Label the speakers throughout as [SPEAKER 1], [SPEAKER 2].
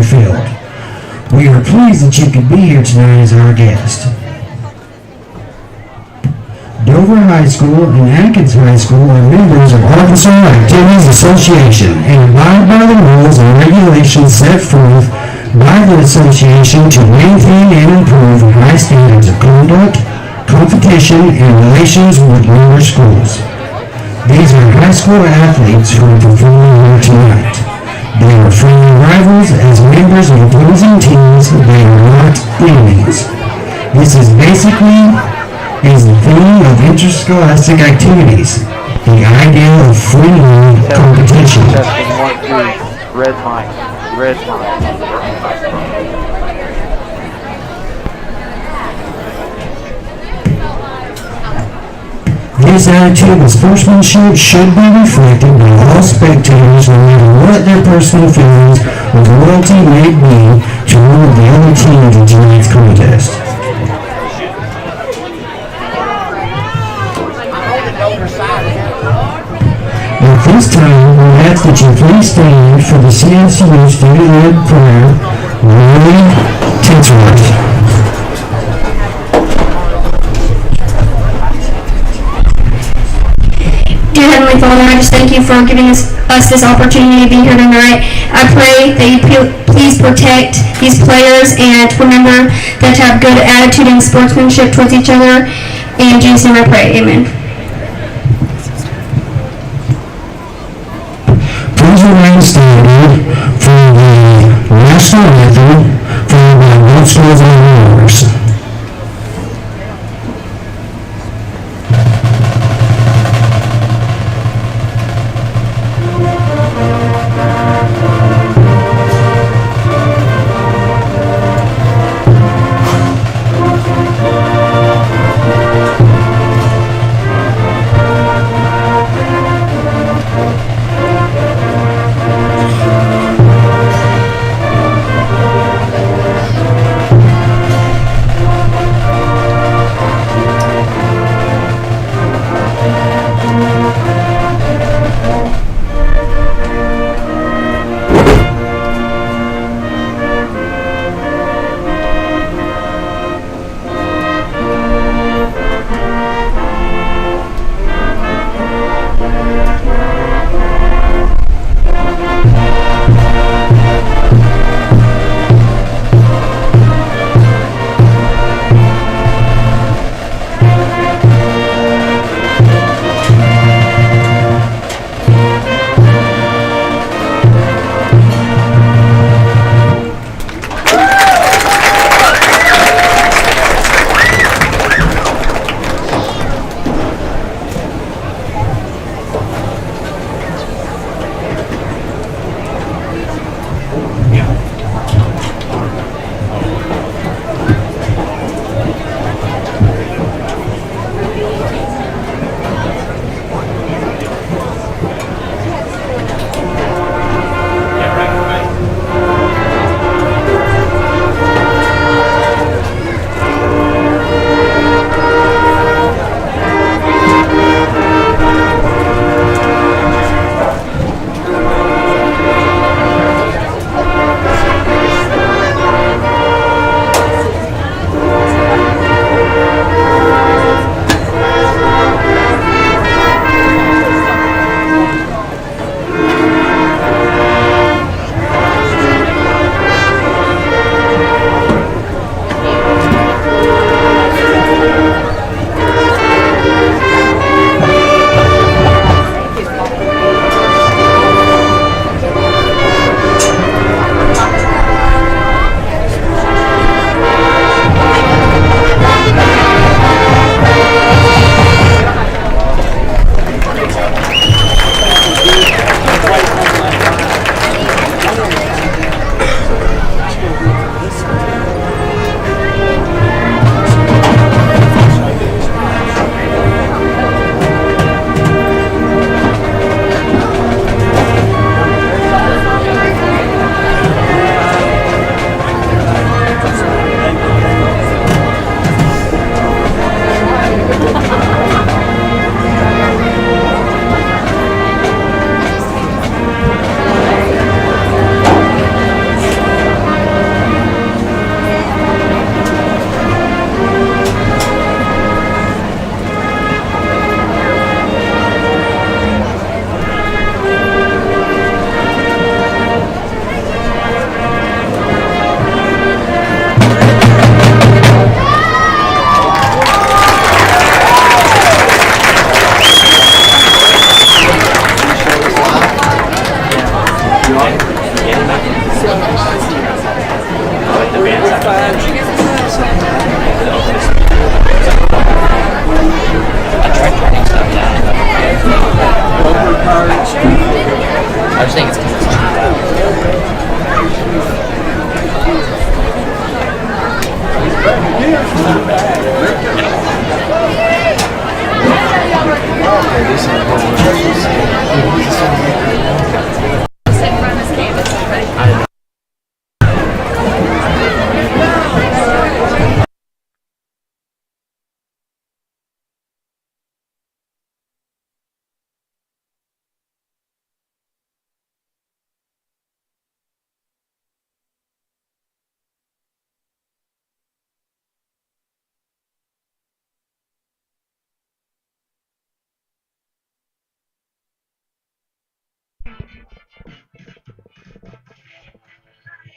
[SPEAKER 1] field. We are pleased that you could be here tonight as our guest. Dover High School and Atkins High School are members of Arkansas Activities Association and abide by the rules and regulations set forth by the association to maintain and improve high standards of conduct, competition, and relations with member schools. These are high school athletes who are performing here tonight. They are friendly rivals as members of opposing teams. They are not enemies. This is basically the theme of interscholastic activities, the idea of friendly competition.
[SPEAKER 2] Red mic.
[SPEAKER 1] This attitude of sportsmanship should be reflected by all spectators no matter what their personal feelings or loyalty may be to one of the other teams in tonight's contest. At this time, we ask that you please stand for the CSU student-led prayer, Roy Tinsworth.
[SPEAKER 3] Dear Heavenly Father, I just thank you for giving us this opportunity to be here tonight. I pray that you please protect these players and remember them to have good attitude and sportsmanship towards each other. In Jesus' name I pray, amen.
[SPEAKER 1] Please remain standing for the national anthem followed by both schools and members.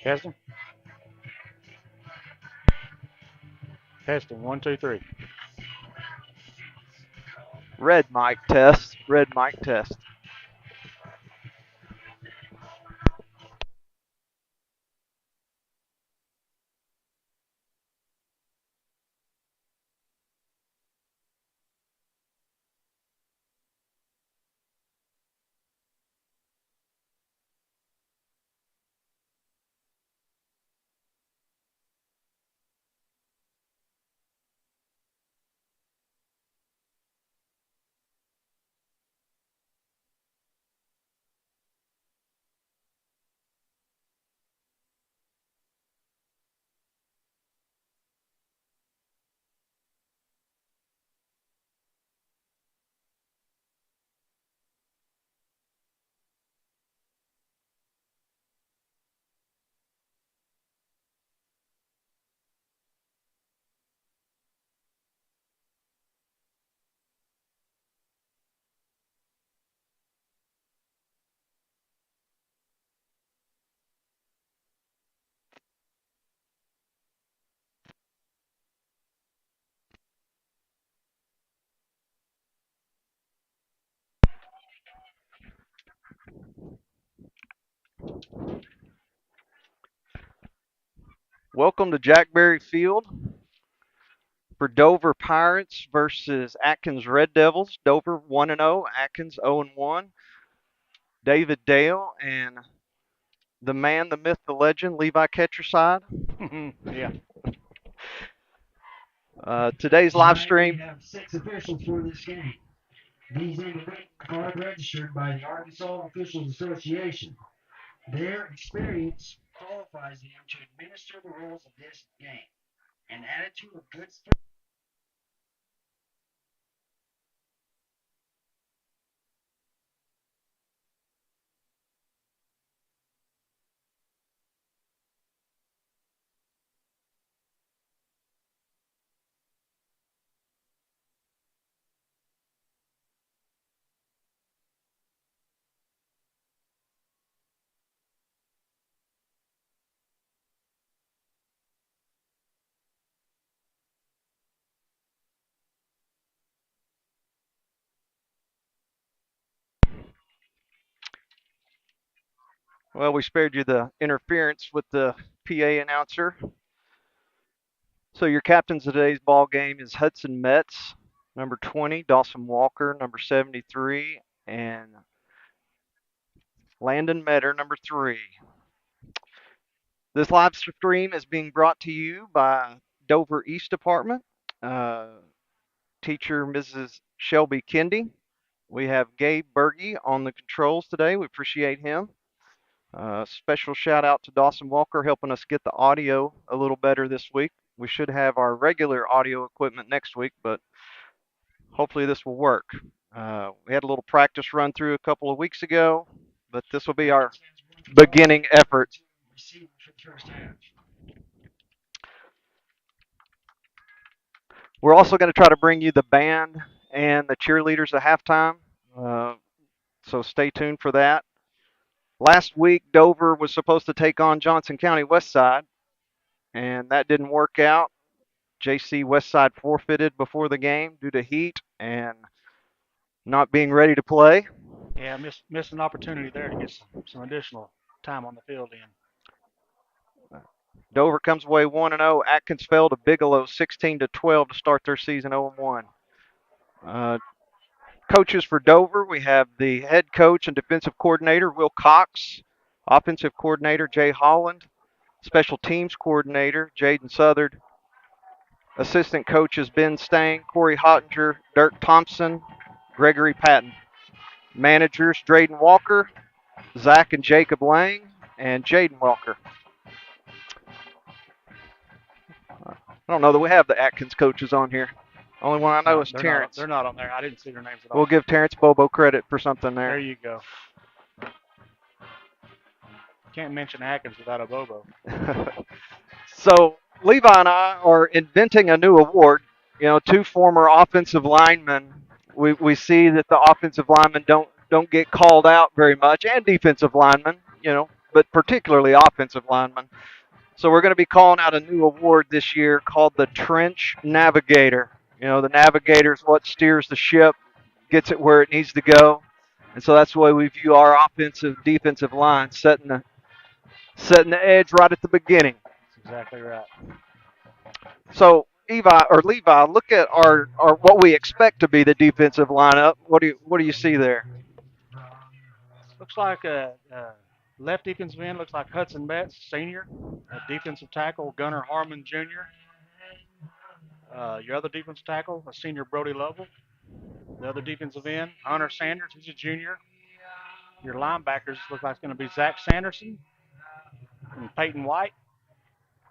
[SPEAKER 4] Testing. Testing. 1, 2, 3.
[SPEAKER 2] Red mic test. Red mic test. Welcome to Jackberry Field for Dover Pirates versus Atkins Red Devils. Dover 1-0, Atkins 0-1. David Dale and the man, the myth, the legend, Levi Ketcherside.
[SPEAKER 4] Yeah.
[SPEAKER 2] Today's live
[SPEAKER 1] Tonight
[SPEAKER 2] stream.
[SPEAKER 1] We have 6 officials for this game. These individuals are registered by the Arkansas Officials Association. Their experience qualifies them to administer the rules of this game. An attitude of good spirit.
[SPEAKER 2] Well, we spared you the interference with the PA announcer. So your captains of today's ball game is Hudson Metz, number 20, Dawson Walker, number 73, and Landon Metter, number 3. This live stream is being brought to you by Dover East Department, teacher Mrs. Shelby Kendi. We have Gabe Berge on the controls today. We appreciate him. Special shout out to Dawson Walker helping us get the audio a little better this week. We should have our regular audio equipment next week, but hopefully this will work. We had a little practice run through a couple of weeks ago, but this will be our beginning effort. We're also going to try to bring you the band and the cheerleaders at halftime, so stay tuned for that. Last week, Dover was supposed to take on Johnson County Westside, and that didn't work out. JC Westside forfeited before the game due to heat and not being ready to play.
[SPEAKER 4] Yeah, missed an opportunity there to get some additional time on the field in.
[SPEAKER 2] Dover comes away 1-0. Atkins fell to Bigelow 16-12 to start their season 0-1. Coaches for Dover, we have the head coach and defensive coordinator, Will Cox, offensive coordinator, Jay Holland, special teams coordinator, Jaden Southard, assistant coaches, Ben Stang, Corey Hottinger, Dirk Thompson, Gregory Patton. Managers, Drayden Walker, Zach and Jacob Lang, and Jaden Walker. I don't know that we have the Atkins coaches on here. Only one I know is Terrence.
[SPEAKER 4] They're not on there. I didn't see their names at all.
[SPEAKER 2] We'll give Terrence Bobo credit for something there.
[SPEAKER 4] There you go. Can't mention Atkins without a Bobo.
[SPEAKER 2] So Levi and I are inventing a new award. You know, two former offensive linemen. We see that the offensive linemen don't get called out very much, and defensive linemen, you know, but particularly offensive linemen. So we're going to be calling out a new award this year called the Trench Navigator. You know, the navigator is what steers the ship, gets it where it needs to go. And so that's the way we view our offensive, defensive line, setting the edge right at the beginning.
[SPEAKER 4] That's exactly right.
[SPEAKER 2] So Levi, look at our what we expect to be the defensive lineup. What do you see there?
[SPEAKER 4] Looks like a left defensive end looks like Hudson Betts, senior. A defensive tackle, Gunnar Harmon, junior. Your other defensive tackle, a senior, Brody Lovell. The other defensive end, Hunter Sanders, he's a junior. Your linebackers look like it's going to be Zach Sanderson and Peyton White.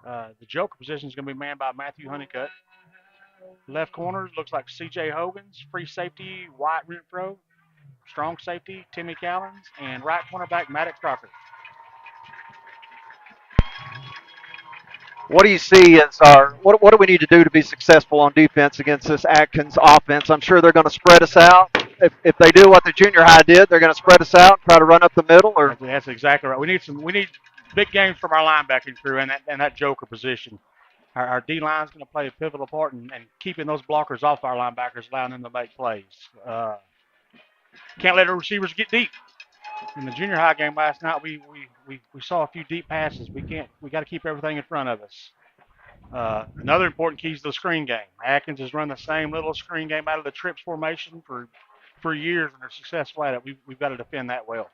[SPEAKER 4] The joker position is going to be manned by Matthew Honeycutt. Left corner looks like C.J. Hogan's. Free safety, Wyatt Renfro. Strong safety, Timmy Callens. And right cornerback, Maddox Crocker.
[SPEAKER 2] What do you see as what do we need to do to be successful on defense against this Atkins offense? I'm sure they're going to spread us out. If they do what the junior high did, they're going to spread us out, try to run up the middle. Or
[SPEAKER 4] that's exactly right. We need big games from our linebacking crew and that joker position. Our D line is going to play a pivotal part in keeping those blockers off our linebackers, allowing them to make plays. Can't let our receivers get deep. In the junior high game last night, we saw a few deep passes. We got to keep everything in front of us. Another important key is the screen game. Atkins has run the same little screen game out of the trips formation for years, and they're successful at it. We've got to defend that well.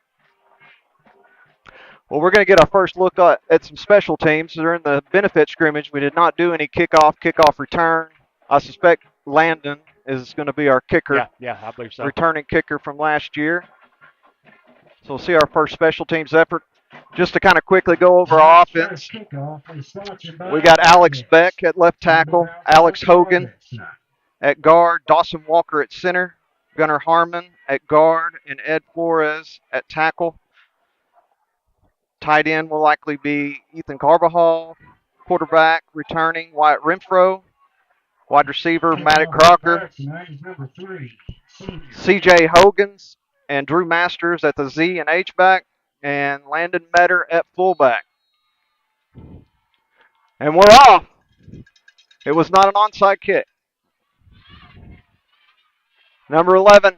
[SPEAKER 2] Well, we're going to get our first look at some special teams. During the benefit scrimmage, we did not do any kickoff return. I suspect Landon is going to be our kicker.
[SPEAKER 4] Yeah, I believe so.
[SPEAKER 2] Returning kicker from last year. So we'll see our first special teams effort. Just to kind of quickly go over our offense, we got Alex Beck at left tackle, Alex Hogan at guard, Dawson Walker at center, Gunnar Harmon at guard, and Ed Flores at tackle. Tight end will likely be Ethan Carbajal. Quarterback returning Wyatt Renfro. Wide receiver Maddox Crocker. C.J. Hogan's and Drew Masters at the Z and H back. And Landon Metter at fullback. And we're off. It was not an onside kick. Number 11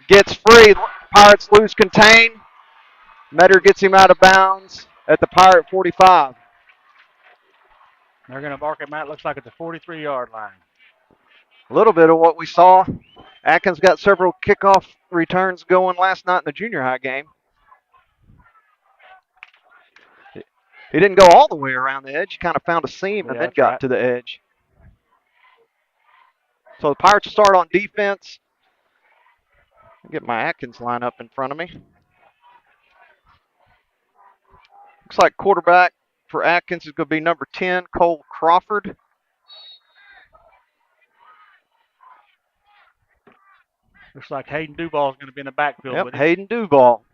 [SPEAKER 2] gets free. Pirates lose contain. Metter gets him out of bounds at the Pirate 45.
[SPEAKER 4] They're going to mark him out. Looks like at the 43-yard line.
[SPEAKER 2] A little bit of what we saw. Atkins got several kickoff returns going last night in the junior high game. He didn't go all the way around the edge. He kind of found a seam and then got to the edge. So the Pirates start on defense. I'll get my Atkins lineup in front of me. Looks like quarterback for Atkins is going to be number 10, Cole Crawford.
[SPEAKER 4] Looks like Hayden Duval is going to be in the backfield.
[SPEAKER 2] Yep, Hayden Duval.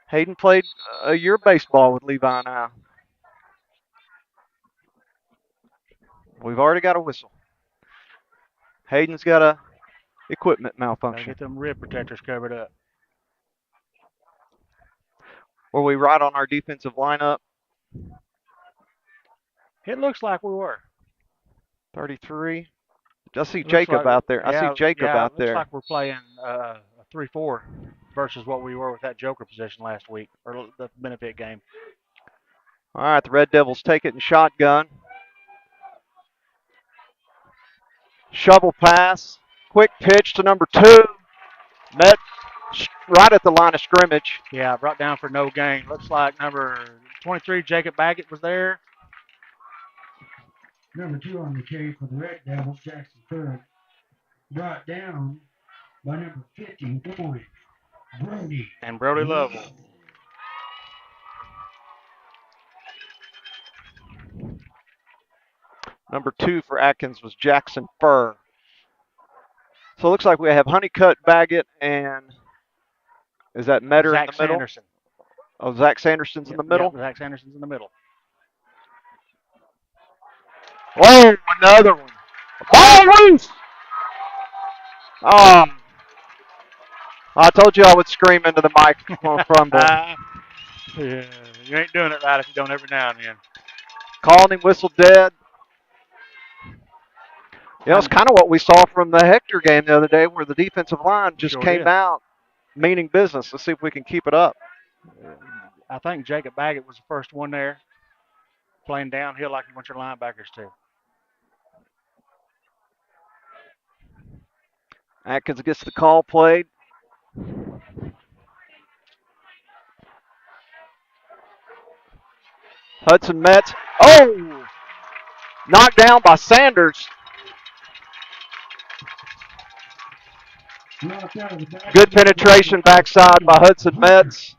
[SPEAKER 2] Hayden played a year of baseball with Levi and I. We've already got a whistle. Hayden's got a equipment malfunction.
[SPEAKER 4] Get them rib protectors covered up.
[SPEAKER 2] Were we right on our defensive lineup?
[SPEAKER 4] It looks like we were.
[SPEAKER 2] 33. I see Jacob out there. I see Jacob out there.
[SPEAKER 4] Looks like we're playing a 3-4 versus what we were with that joker position last week, or the benefit game.
[SPEAKER 2] All right, the Red Devils take it in shotgun. Shovel pass. Quick pitch to number 2. Met right at the line of scrimmage.
[SPEAKER 4] Yeah, brought down for no gain. Looks like number 23, Jacob Baggett, was there.
[SPEAKER 1] Number 2 on the carry for the Red Devils, Jackson Third, brought down by number 51, Brody.
[SPEAKER 4] And Brody Lovell.
[SPEAKER 2] Number 2 for Atkins was Jackson Furr. So it looks like we have Honeycutt, Baggett, and is that Metter
[SPEAKER 4] Zach
[SPEAKER 2] in the middle?
[SPEAKER 4] Sanderson.
[SPEAKER 2] Oh, Zach Sanderson's in the middle?
[SPEAKER 4] Yep, Zach Sanderson's in the middle.
[SPEAKER 2] Whoa, another one. Ball loose! Oh, I told you I would scream into the mic on a fumble.
[SPEAKER 4] Yeah, you ain't doing it right if you don't every now and then.
[SPEAKER 2] Called him, whistled dead. You know, it's kind of what we saw from the Hector game the other day where the defensive line just came out meaning business. Let's see if we can keep it up.
[SPEAKER 4] I think Jacob Baggett was the first one there playing downhill like you want your linebackers to.
[SPEAKER 2] Atkins gets the call played. Hudson Metz. Oh! Knocked down by Sanders. Good penetration backside by Hudson Metz.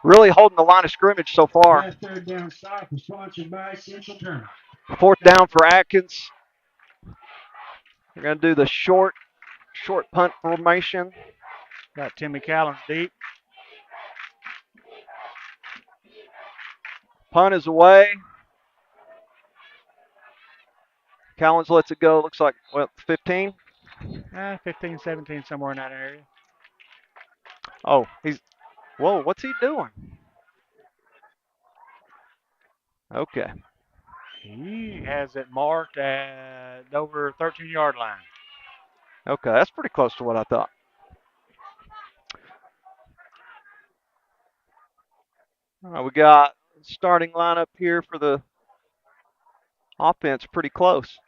[SPEAKER 2] Really holding the line of scrimmage so far.
[SPEAKER 1] Third down stop was sponsored by Central Tournament.
[SPEAKER 2] 4th down for Atkins. We're going to do the short punt formation.
[SPEAKER 4] Got Timmy Callens deep.
[SPEAKER 2] Punt is away. Callens lets it go. Looks like, 15?
[SPEAKER 4] 15, 17, somewhere in that area.
[SPEAKER 2] Oh, whoa, what's he doing? Okay.
[SPEAKER 4] He has it marked at over 13-yard line.
[SPEAKER 2] Okay, that's pretty close to what I thought. All right, we got starting lineup here for the offense pretty close.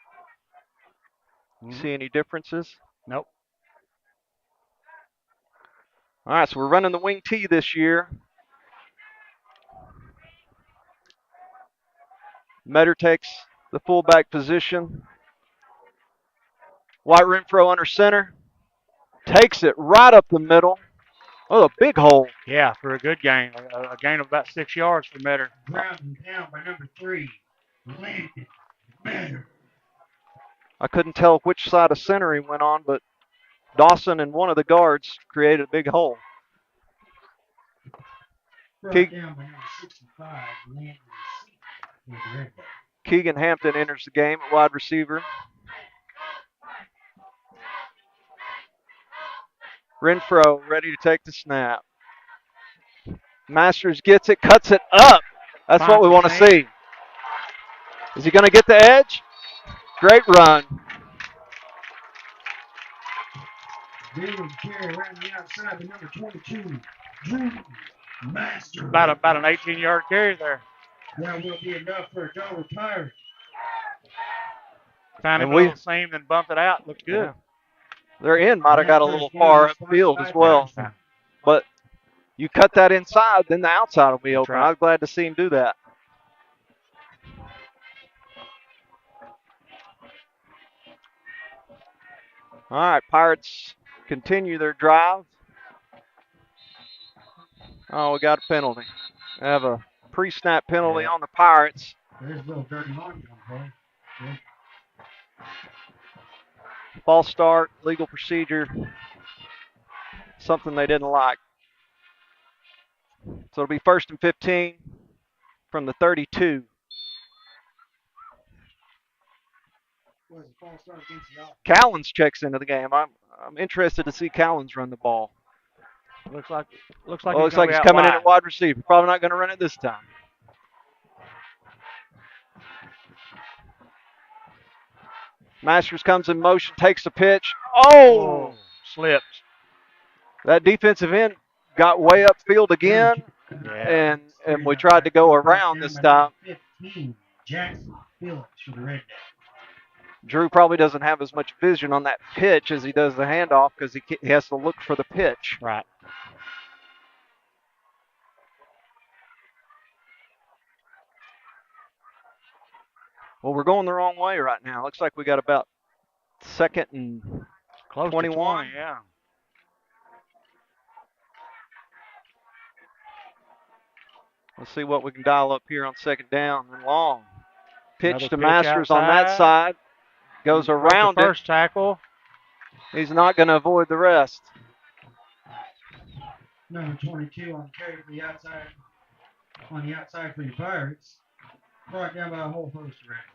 [SPEAKER 2] See any differences?
[SPEAKER 4] Nope.
[SPEAKER 2] All right, so we're running the wing T this year. Metter takes the fullback position. White Renfro under center. Takes it right up the middle. Oh, a big hole.
[SPEAKER 4] Yeah, for a good gain. A gain of about 6 yards for Metter.
[SPEAKER 1] Ground down by number 3, Landon Metter.
[SPEAKER 2] I couldn't tell which side of center he went on, but Dawson and one of the guards created a big hole.
[SPEAKER 1] Down by number 65, Landon Seaton.
[SPEAKER 2] Keegan Hampton enters the game at wide receiver. Renfro ready to take the snap. Masters gets it, cuts it up. That's what we want to see. Is he going to get the edge? Great run.
[SPEAKER 1] David carry around the outside by number 22, Drew Masters.
[SPEAKER 4] About an 18-yard carry there.
[SPEAKER 1] That will be enough for a double pirate.
[SPEAKER 4] Found him a little seam, then bumped it out. Looked good.
[SPEAKER 2] Yeah. Their end might have got a little far upfield as well. But you cut that inside, then the outside will be open.
[SPEAKER 4] Right.
[SPEAKER 2] I'm glad to see him do that. All right, Pirates continue their drive. Oh, we got a penalty. We have a pre-snap penalty on the Pirates.
[SPEAKER 1] There's a little dirty laundry on there.
[SPEAKER 2] False start, legal procedure, something they didn't like. So it'll be 1st and 15 from the 32. Callens checks into the game. I'm interested to see Callens run the ball.
[SPEAKER 4] Looks like
[SPEAKER 2] he's coming in at wide receiver. Probably not going to run it this time. Masters comes in motion, takes the pitch. Oh!
[SPEAKER 4] Slipped.
[SPEAKER 2] That defensive end got way upfield again, and we tried to go around this time.
[SPEAKER 1] 15, Jackson Phillips for the Red.
[SPEAKER 2] Drew probably doesn't have as much vision on that pitch as he does the handoff because he has to look for the pitch.
[SPEAKER 4] Right.
[SPEAKER 2] Well, we're going the wrong way right now. Looks like we got about 2nd and
[SPEAKER 4] Close
[SPEAKER 2] 21.
[SPEAKER 4] to 20, yeah.
[SPEAKER 2] Let's see what we can dial up here on second down and long. Pitch
[SPEAKER 4] Another
[SPEAKER 2] to
[SPEAKER 4] pitch
[SPEAKER 2] Masters on that
[SPEAKER 4] outside.
[SPEAKER 2] side. Goes
[SPEAKER 4] Broke
[SPEAKER 2] around
[SPEAKER 4] the
[SPEAKER 2] it.
[SPEAKER 4] first tackle.
[SPEAKER 2] He's not going to avoid the rest.
[SPEAKER 1] Number 22 on the carry for the outside. On the outside for your Pirates. Brought down by a whole host of records.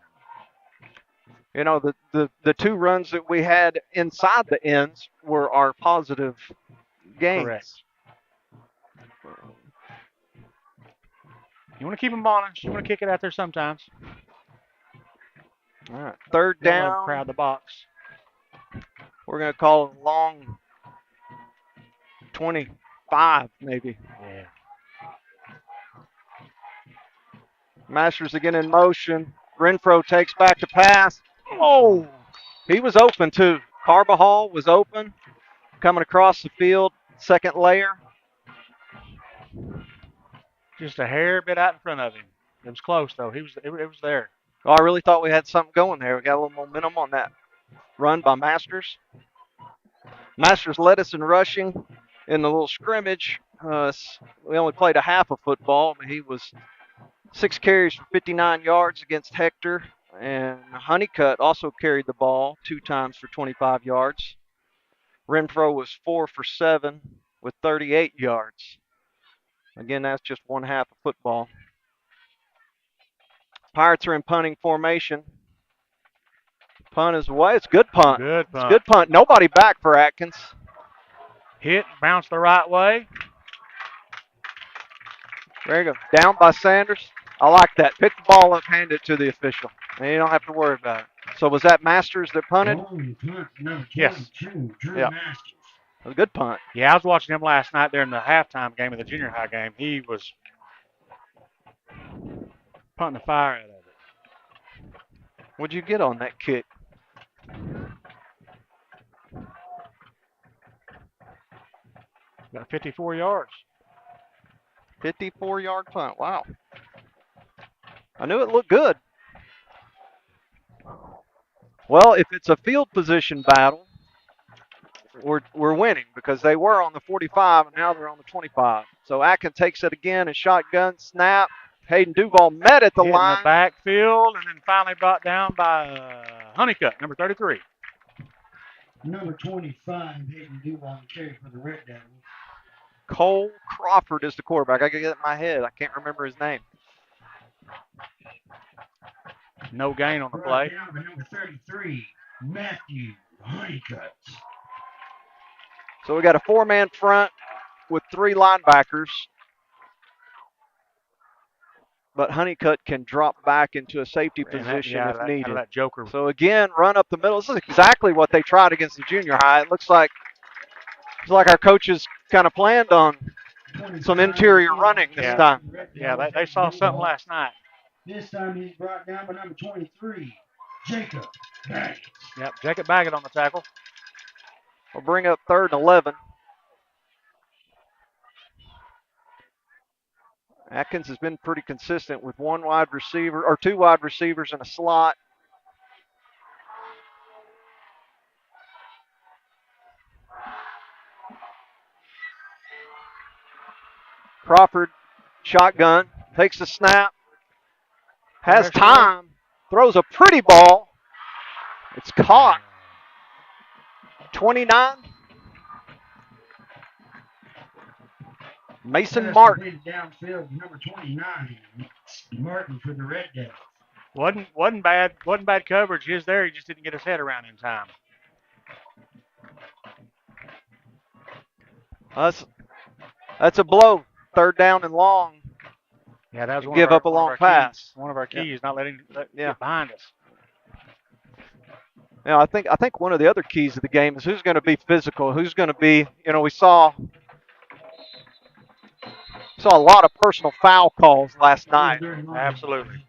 [SPEAKER 2] You know, the two runs that we had inside the ends were our positive gains.
[SPEAKER 4] Correct. You want to keep them honest. You want to kick it out there sometimes.
[SPEAKER 2] All right, third
[SPEAKER 4] Don't let 'em
[SPEAKER 2] down.
[SPEAKER 4] crowd the box.
[SPEAKER 2] We're going to call it long 25 maybe.
[SPEAKER 4] Yeah.
[SPEAKER 2] Masters again in motion. Renfro takes back to pass. Oh, he was open too. Carbajal was open. Coming across the field, second layer.
[SPEAKER 4] Just a hair bit out in front of him. It was close though. It was there.
[SPEAKER 2] Oh, I really thought we had something going there. We got a little momentum on that run by Masters. Masters led us in rushing in the little scrimmage. We only played a half of football. He was 6 carries for 59 yards against Hector. And Honeycutt also carried the ball 2 times for 25 yards. Renfro was 4 for 7 with 38 yards. Again, that's just one half of football. Pirates are in punting formation. Punt is away. It's a good punt.
[SPEAKER 4] Good punt.
[SPEAKER 2] It's a good punt. Nobody back for Atkins.
[SPEAKER 4] Hit, bounced the right way.
[SPEAKER 2] There you go. Down by Sanders. I like that. Pick the ball up, hand it to the official. And you don't have to worry about it. So was that Masters that punted?
[SPEAKER 4] Yes.
[SPEAKER 2] Yeah. It was a good punt.
[SPEAKER 4] Yeah, I was watching him last night there in the halftime game of the junior high game. He was punting the fire out of it.
[SPEAKER 2] What'd you get on that kick?
[SPEAKER 4] Got 54 yards.
[SPEAKER 2] 54-yard punt. Wow. I knew it looked good. Well, if it's a field position battle, we're winning because they were on the 45 and now they're on the 25. So Atkins takes it again and shotgun snap. Hayden Duval met at the
[SPEAKER 4] Hit
[SPEAKER 2] line.
[SPEAKER 4] in the backfield and then finally brought down by Honeycutt, number 33.
[SPEAKER 1] Number 25, Hayden Duval on the carry for the Red Devils.
[SPEAKER 2] Cole Crawford is the quarterback. I got to get it in my head. I can't remember his name.
[SPEAKER 4] No gain on the play.
[SPEAKER 1] Down by number 33, Matthew Honeycutt.
[SPEAKER 2] So we got a 4-man front with 3 linebackers. But Honeycutt can drop back into a safety position if needed.
[SPEAKER 4] That joker.
[SPEAKER 2] So again, run up the middle. This is exactly what they tried against the junior high. It looks like our coaches kind of planned on some interior running this time.
[SPEAKER 4] Yeah, they saw something last night.
[SPEAKER 1] This time he's brought down by number 23, Jacob Baggett.
[SPEAKER 4] Yep, Jacob Baggett on the tackle.
[SPEAKER 2] We'll bring up 3rd and 11. Atkins has been pretty consistent with 2 wide receivers in a slot. Crawford, shotgun, takes the snap, has time, throws a pretty ball. It's caught. 29. Mason Martin.
[SPEAKER 1] Downfield, number 29, Martin for the Red Devils.
[SPEAKER 4] Wasn't bad coverage. He was there. He just didn't get his head around in time.
[SPEAKER 2] That's a blow. 3rd down and long.
[SPEAKER 4] Yeah, that was
[SPEAKER 2] give up a long pass.
[SPEAKER 4] One of our keys, not letting get behind us.
[SPEAKER 2] Now, I think one of the other keys of the game is who's going to be physical, who's going to be, we saw a lot of personal foul calls last night.
[SPEAKER 4] Absolutely.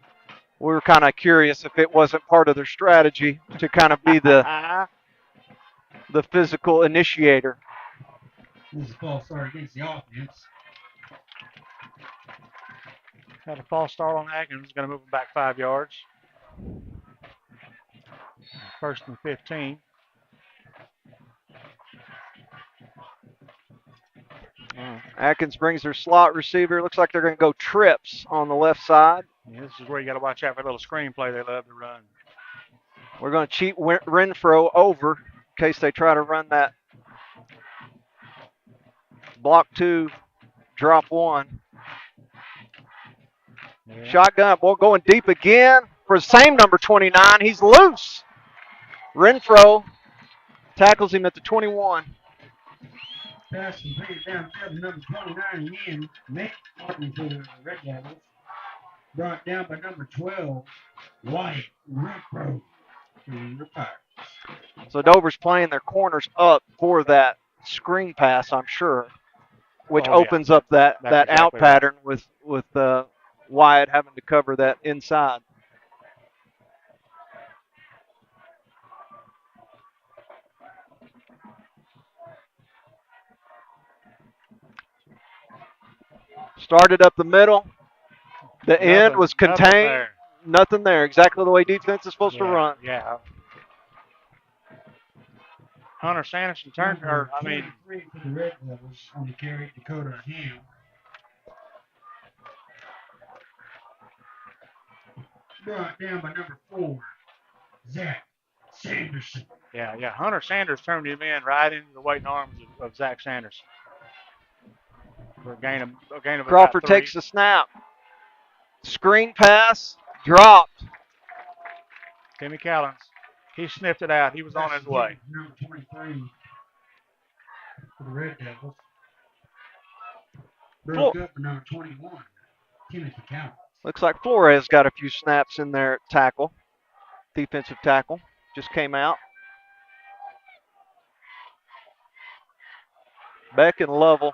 [SPEAKER 2] We were kind of curious if it wasn't part of their strategy to kind of be the physical initiator.
[SPEAKER 1] This is a false start against the offense.
[SPEAKER 4] Had a false start on Atkins. Going to move him back 5 yards. 1st and 15.
[SPEAKER 2] Atkins brings their slot receiver. Looks like they're going to go trips on the left side.
[SPEAKER 4] Yeah, this is where you got to watch out for a little screenplay they love to run.
[SPEAKER 2] We're going to cheat Renfro over in case they try to run that block 2, drop 1.
[SPEAKER 4] Yeah.
[SPEAKER 2] Shotgun, boy, going deep again for the same number 29. He's loose. Renfro tackles him at the 21.
[SPEAKER 1] Pass completed downfield to number 29 again. Martin for the Red Devils. Brought down by number 12, White Renfro for the Pirates.
[SPEAKER 2] So Dover's playing their corners up for that screen pass, I'm sure, which opens up that
[SPEAKER 4] exactly
[SPEAKER 2] out
[SPEAKER 4] right.
[SPEAKER 2] pattern with Wyatt having to cover that inside. Started up the middle. The end was contained. Nothing there. Exactly the way defense is supposed to run.
[SPEAKER 4] Yeah. Hunter Sanderson turned, or I mean,
[SPEAKER 1] 3 for the Red Devils on the carry, Dakota Ham. Brought down by number 4, Zach Sanderson.
[SPEAKER 4] Yeah. Hunter Sanders turned him in right into the waiting arms of Zach Sanderson. For a gain of
[SPEAKER 2] Crawford
[SPEAKER 4] about 3.
[SPEAKER 2] takes the snap. Screen pass, dropped.
[SPEAKER 4] Timmy Callens, he sniffed it out. He was on his way.
[SPEAKER 1] Number 23 for the Red Devils. Broke up for number 21, Timothy Callens.
[SPEAKER 2] Looks like Flores got a few snaps in there at tackle. Defensive tackle. Just came out. Beck and Lovell,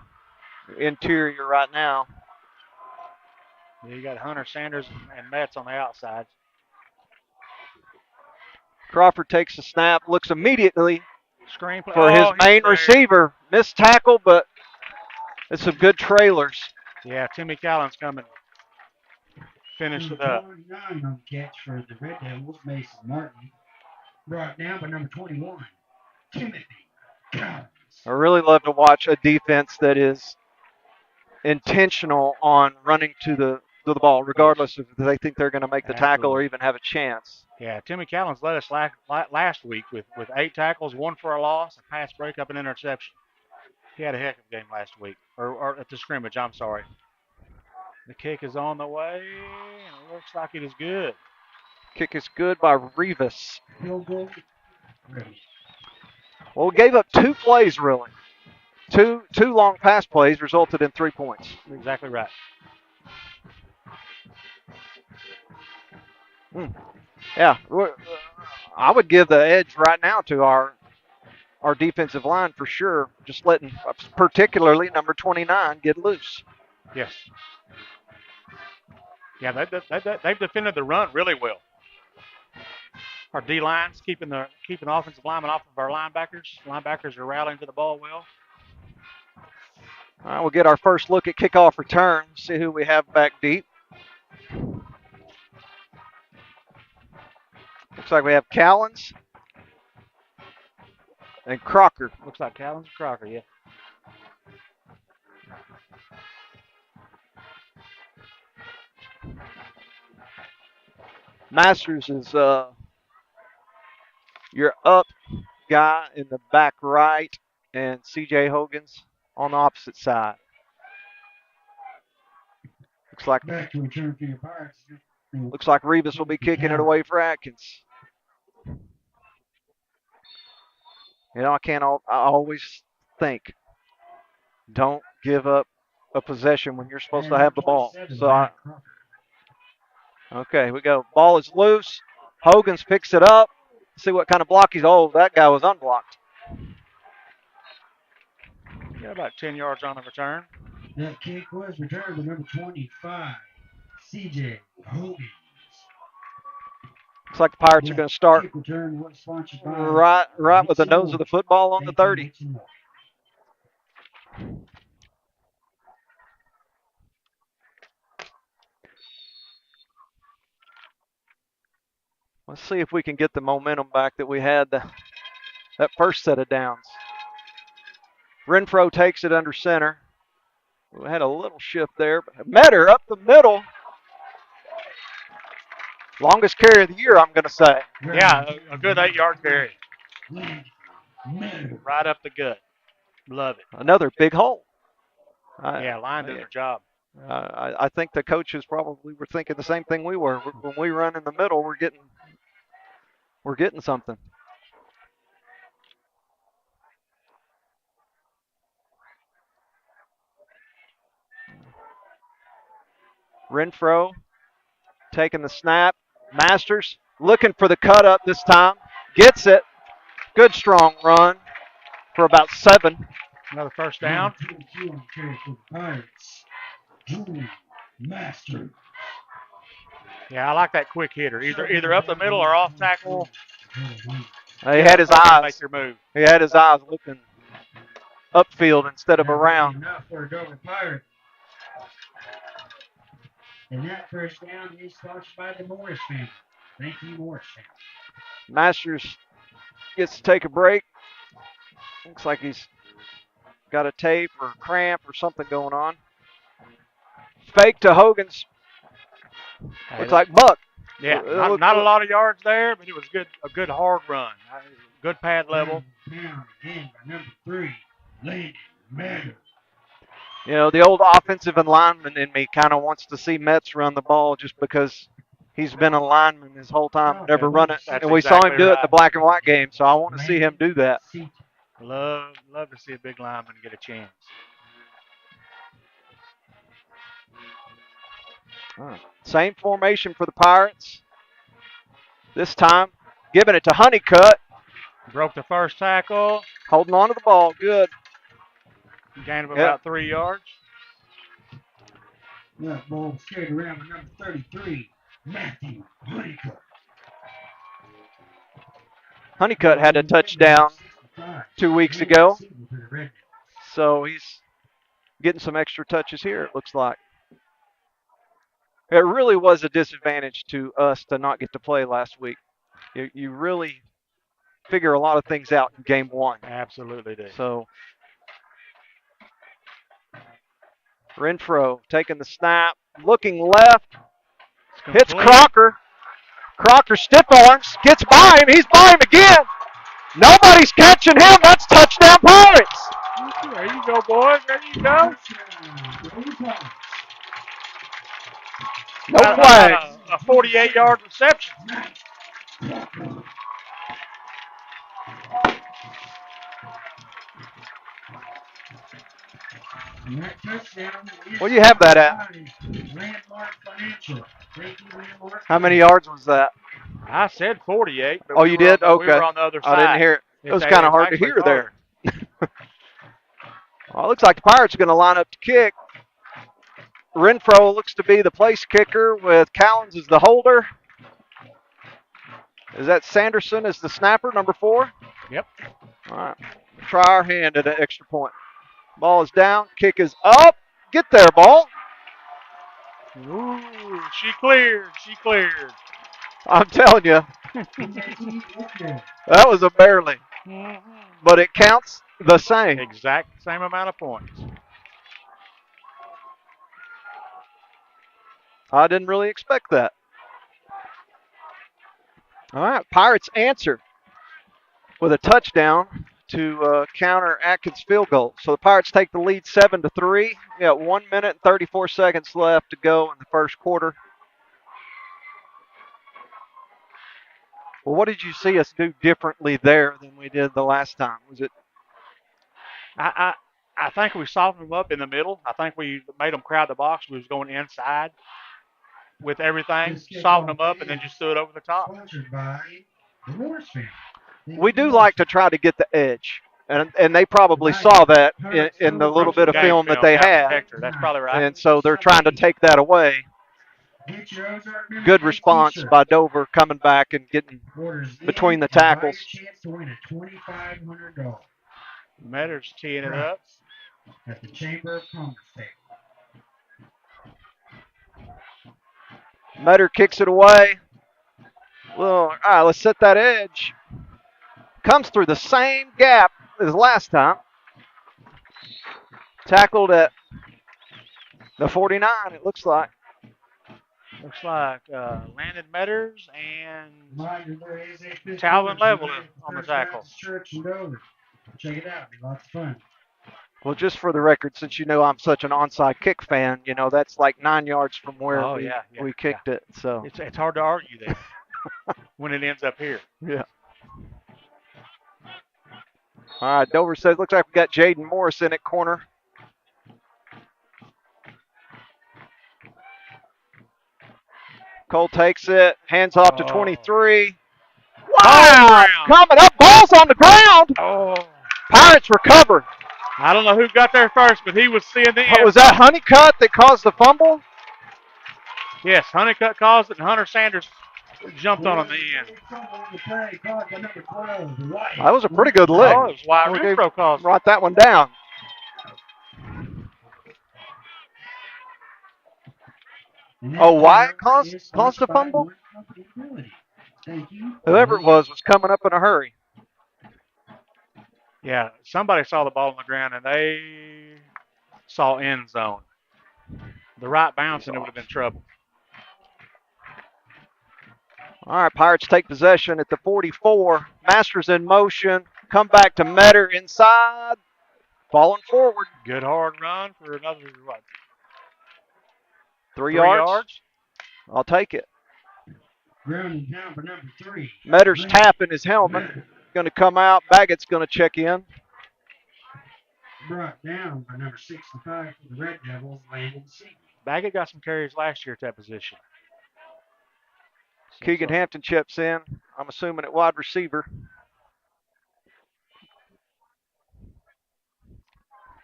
[SPEAKER 2] interior right now.
[SPEAKER 4] Yeah, you got Hunter Sanders and Metz on the outside.
[SPEAKER 2] Crawford takes the snap, looks immediately
[SPEAKER 4] Screenplay
[SPEAKER 2] for his main receiver. Missed tackle, but it's some good trailers.
[SPEAKER 4] Yeah, Timmy Callens coming. Finished it up.
[SPEAKER 1] 29 on the catch for the Red Devils, Mason Martin. Brought down by number 21, Timothy Callens.
[SPEAKER 2] I really love to watch a defense that is intentional on running to the ball, regardless if they think they're going to make the tackle or even have a chance.
[SPEAKER 4] Yeah, Timmy Callens led us last week with 8 tackles, 1 for a loss, a pass breakup, and interception. He had a heck of a game last week, or at the scrimmage, I'm sorry. The kick is on the way, and it looks like it is good.
[SPEAKER 2] Kick is good by Rivas.
[SPEAKER 1] Field goal, ready.
[SPEAKER 2] Well, we gave up 2 plays, really. Two long pass plays resulted in 3 points.
[SPEAKER 4] Exactly right.
[SPEAKER 2] Yeah, I would give the edge right now to our defensive line for sure, just letting particularly number 29 get loose.
[SPEAKER 4] Yes. Yeah, they've defended the run really well. Our D-line's keeping the offensive linemen off of our linebackers. Linebackers are rallying to the ball well.
[SPEAKER 2] All right, we'll get our first look at kickoff return, see who we have back deep. Looks like we have Callens and Crocker.
[SPEAKER 4] Looks like Callens and Crocker, yeah.
[SPEAKER 2] Masters is your up guy in the back right, and C.J. Hogan's on the opposite side. Looks like
[SPEAKER 1] Back to return for your Pirates.
[SPEAKER 2] Looks like Rivas will be kicking it away for Atkins. You know, I always think, don't give up a possession when you're supposed to have the ball. Okay, we go. Ball is loose. Hogan's picks it up. See what kind of block he's. Oh, that guy was unblocked.
[SPEAKER 4] Yeah, about 10 yards on the return.
[SPEAKER 1] That kick was returned to number 25, C.J. Hogan.
[SPEAKER 2] Looks like the Pirates are going to start right with the nose of the football on the 30. Let's see if we can get the momentum back that we had that first set of downs. Renfro takes it under center. We had a little shift there. But Metter up the middle. Longest carry of the year, I'm going to say.
[SPEAKER 4] Yeah, a good 8-yard carry. Right up the gut. Love it.
[SPEAKER 2] Another big hole.
[SPEAKER 4] Yeah, line does their job.
[SPEAKER 2] I think the coaches probably were thinking the same thing we were. When we run in the middle, we're getting something. Renfro taking the snap. Masters looking for the cut up this time. Gets it. Good strong run for about 7.
[SPEAKER 4] Another first down. Yeah, I like that quick hitter. Either up the middle or off tackle.
[SPEAKER 2] He had his eyes.
[SPEAKER 4] Make your move.
[SPEAKER 2] He had his eyes looking upfield instead of around.
[SPEAKER 1] Enough for a Dover Pirate. And that first down is sponsored by the Morris family. Thank you, Morris family.
[SPEAKER 2] Masters gets to take a break. Looks like he's got a tape or a cramp or something going on. Fake to Hogan's. Looks like Buck.
[SPEAKER 4] Yeah, not a lot of yards there, but it was a good hard run. Good pad level.
[SPEAKER 1] Number 3, Lady Meadows.
[SPEAKER 2] You know, the old offensive lineman in me kind of wants to see Metz run the ball just because he's been a lineman his whole time, never run it. And we saw him do it in the black and white game, so I want to see him do that.
[SPEAKER 4] Love to see a big lineman get a chance.
[SPEAKER 2] Same formation for the Pirates. This time, giving it to Honeycutt.
[SPEAKER 4] Broke the first tackle.
[SPEAKER 2] Holding on to the ball. Good.
[SPEAKER 4] Gain of about 3 yards.
[SPEAKER 1] That ball straight around with number 33, Matthew Honeycutt.
[SPEAKER 2] Honeycutt had a touchdown 2 weeks ago. So he's getting some extra touches here, it looks like. It really was a disadvantage to us to not get to play last week. You really figure a lot of things out in game 1.
[SPEAKER 4] Absolutely do.
[SPEAKER 2] So Renfro taking the snap, looking left, hits Crocker. Crocker stiff arms, gets by him. He's by him again. Nobody's catching him. That's touchdown Pirates.
[SPEAKER 4] There you go, boys. There you go.
[SPEAKER 2] No flags.
[SPEAKER 4] A 48-yard reception.
[SPEAKER 2] Where do you have that at? How many yards was that?
[SPEAKER 4] I said 48. But
[SPEAKER 2] oh, you did? Okay.
[SPEAKER 4] We were on the other side.
[SPEAKER 2] I didn't hear it. It was kind of hard to hear there. Well, it looks like the Pirates are going to line up to kick. Renfro looks to be the place kicker with Callens as the holder. Is that Sanderson as the snapper, number 4?
[SPEAKER 4] Yep.
[SPEAKER 2] All right. Try our hand at an extra point. Ball is down. Kick is up. Get there, ball.
[SPEAKER 4] Ooh, she cleared. She cleared.
[SPEAKER 2] I'm telling you. That was a barely. But it counts the same.
[SPEAKER 4] Exact same amount of points.
[SPEAKER 2] I didn't really expect that. All right, Pirates answer with a touchdown to counter Atkins' field goal. So the Pirates take the lead 7-3. We got 1 minute and 34 seconds left to go in the first quarter. Well, what did you see us do differently there than we did the last time? Was it?
[SPEAKER 4] I think we softened them up in the middle. I think we made them crowd the box. We was going inside with everything, softened them up, and then just threw it over the top.
[SPEAKER 2] We do like to try to get the edge, and they probably saw that in the little bit of film that they had.
[SPEAKER 4] That's probably right.
[SPEAKER 2] And so they're trying to take that away. Good response by Dover coming back and getting between the tackles.
[SPEAKER 4] Metter's teeing it up.
[SPEAKER 1] At the Chamber of Commerce table.
[SPEAKER 2] Metter kicks it away. Well, all right, let's set that edge. Comes through the same gap as last time. Tackled at The 49, it looks like.
[SPEAKER 4] Looks like Landon Metters and
[SPEAKER 1] Reminder, there is a fifth
[SPEAKER 4] Calvin
[SPEAKER 1] quarter
[SPEAKER 4] Level
[SPEAKER 1] tonight at
[SPEAKER 4] on the
[SPEAKER 1] First
[SPEAKER 4] tackle.
[SPEAKER 1] Baptist Church in Dover. Check it out. Be lots of fun.
[SPEAKER 2] Well, just for the record, since you know I'm such an onside kick fan, you know, that's like 9 yards from where
[SPEAKER 4] Oh,
[SPEAKER 2] we
[SPEAKER 4] yeah.
[SPEAKER 2] kicked it. So
[SPEAKER 4] It's hard to argue there when it ends up here.
[SPEAKER 2] yeah. All right, Dover says, looks like we got Jaden Morris in at corner. Cole takes it, hands off to 23. Wow! Coming up, ball's on the ground.
[SPEAKER 4] Oh.
[SPEAKER 2] Pirates recover.
[SPEAKER 4] I don't know who got there first, but he was seeing the end.
[SPEAKER 2] Was that Honeycutt that caused the fumble?
[SPEAKER 4] Yes, Honeycutt caused it, and Hunter Sanders jumped on the end.
[SPEAKER 2] That was a pretty good lick.
[SPEAKER 4] Oh, it was Wyatt Renfro caused it.
[SPEAKER 2] Brought that one down. Oh, Wyatt caused the fumble? Whoever it was coming up in a hurry.
[SPEAKER 4] Yeah, somebody saw the ball on the ground, and they saw end zone. The right bounce, and it would have been trouble.
[SPEAKER 2] All right, Pirates take possession at the 44. Masters in motion. Come back to Metter inside. Falling forward.
[SPEAKER 4] Good hard run for another, what?
[SPEAKER 2] 3 yards? I'll take it.
[SPEAKER 1] Grounding down for number 3.
[SPEAKER 2] Metter's tapping his helmet. Going to come out. Baggett's going to check in.
[SPEAKER 1] Brought down by number 65 for the Red Devils, Landon Seaton.
[SPEAKER 4] Baggett got some carries last year at that position.
[SPEAKER 2] Keegan Hampton chips in. I'm assuming at wide receiver.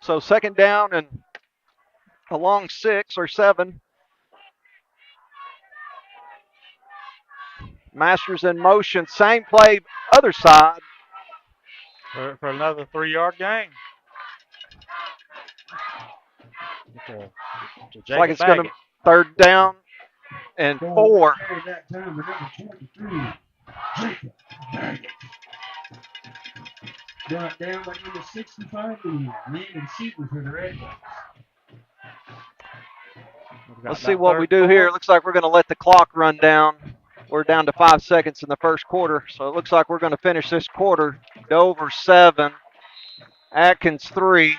[SPEAKER 2] So second down and a long 6 or 7. Masters in motion. Same play, other side.
[SPEAKER 4] For another 3-yard gain.
[SPEAKER 2] It's like it's going to third down and 4.
[SPEAKER 1] That time with number 23, Jacob Baggett. Brought down by number 65, Landon Seaton for the Red Devils.
[SPEAKER 2] Let's see what we do here. It looks like we're going to let the clock run down. We're down to 5 seconds in the first quarter, so it looks like we're going to finish this quarter. Dover 7, Atkins 3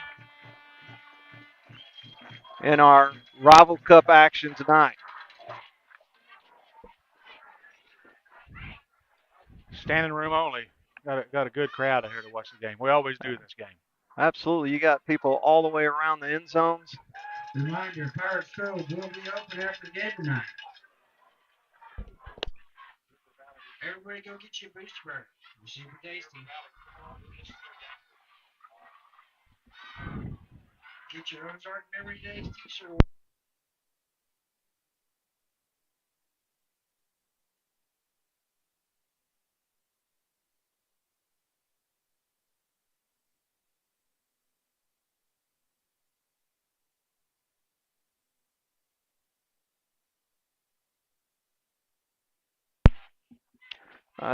[SPEAKER 2] in our Rival Cup action tonight.
[SPEAKER 4] Standing room only. Got a good crowd out here to watch the game. We always do this game.
[SPEAKER 2] Absolutely. You got people all the way around the end zones.
[SPEAKER 1] Reminder, Pirates Trails will be open after the game tonight. Everybody go get you a booster burger. You're super tasty. Get your Ozark Memory Days t-shirt.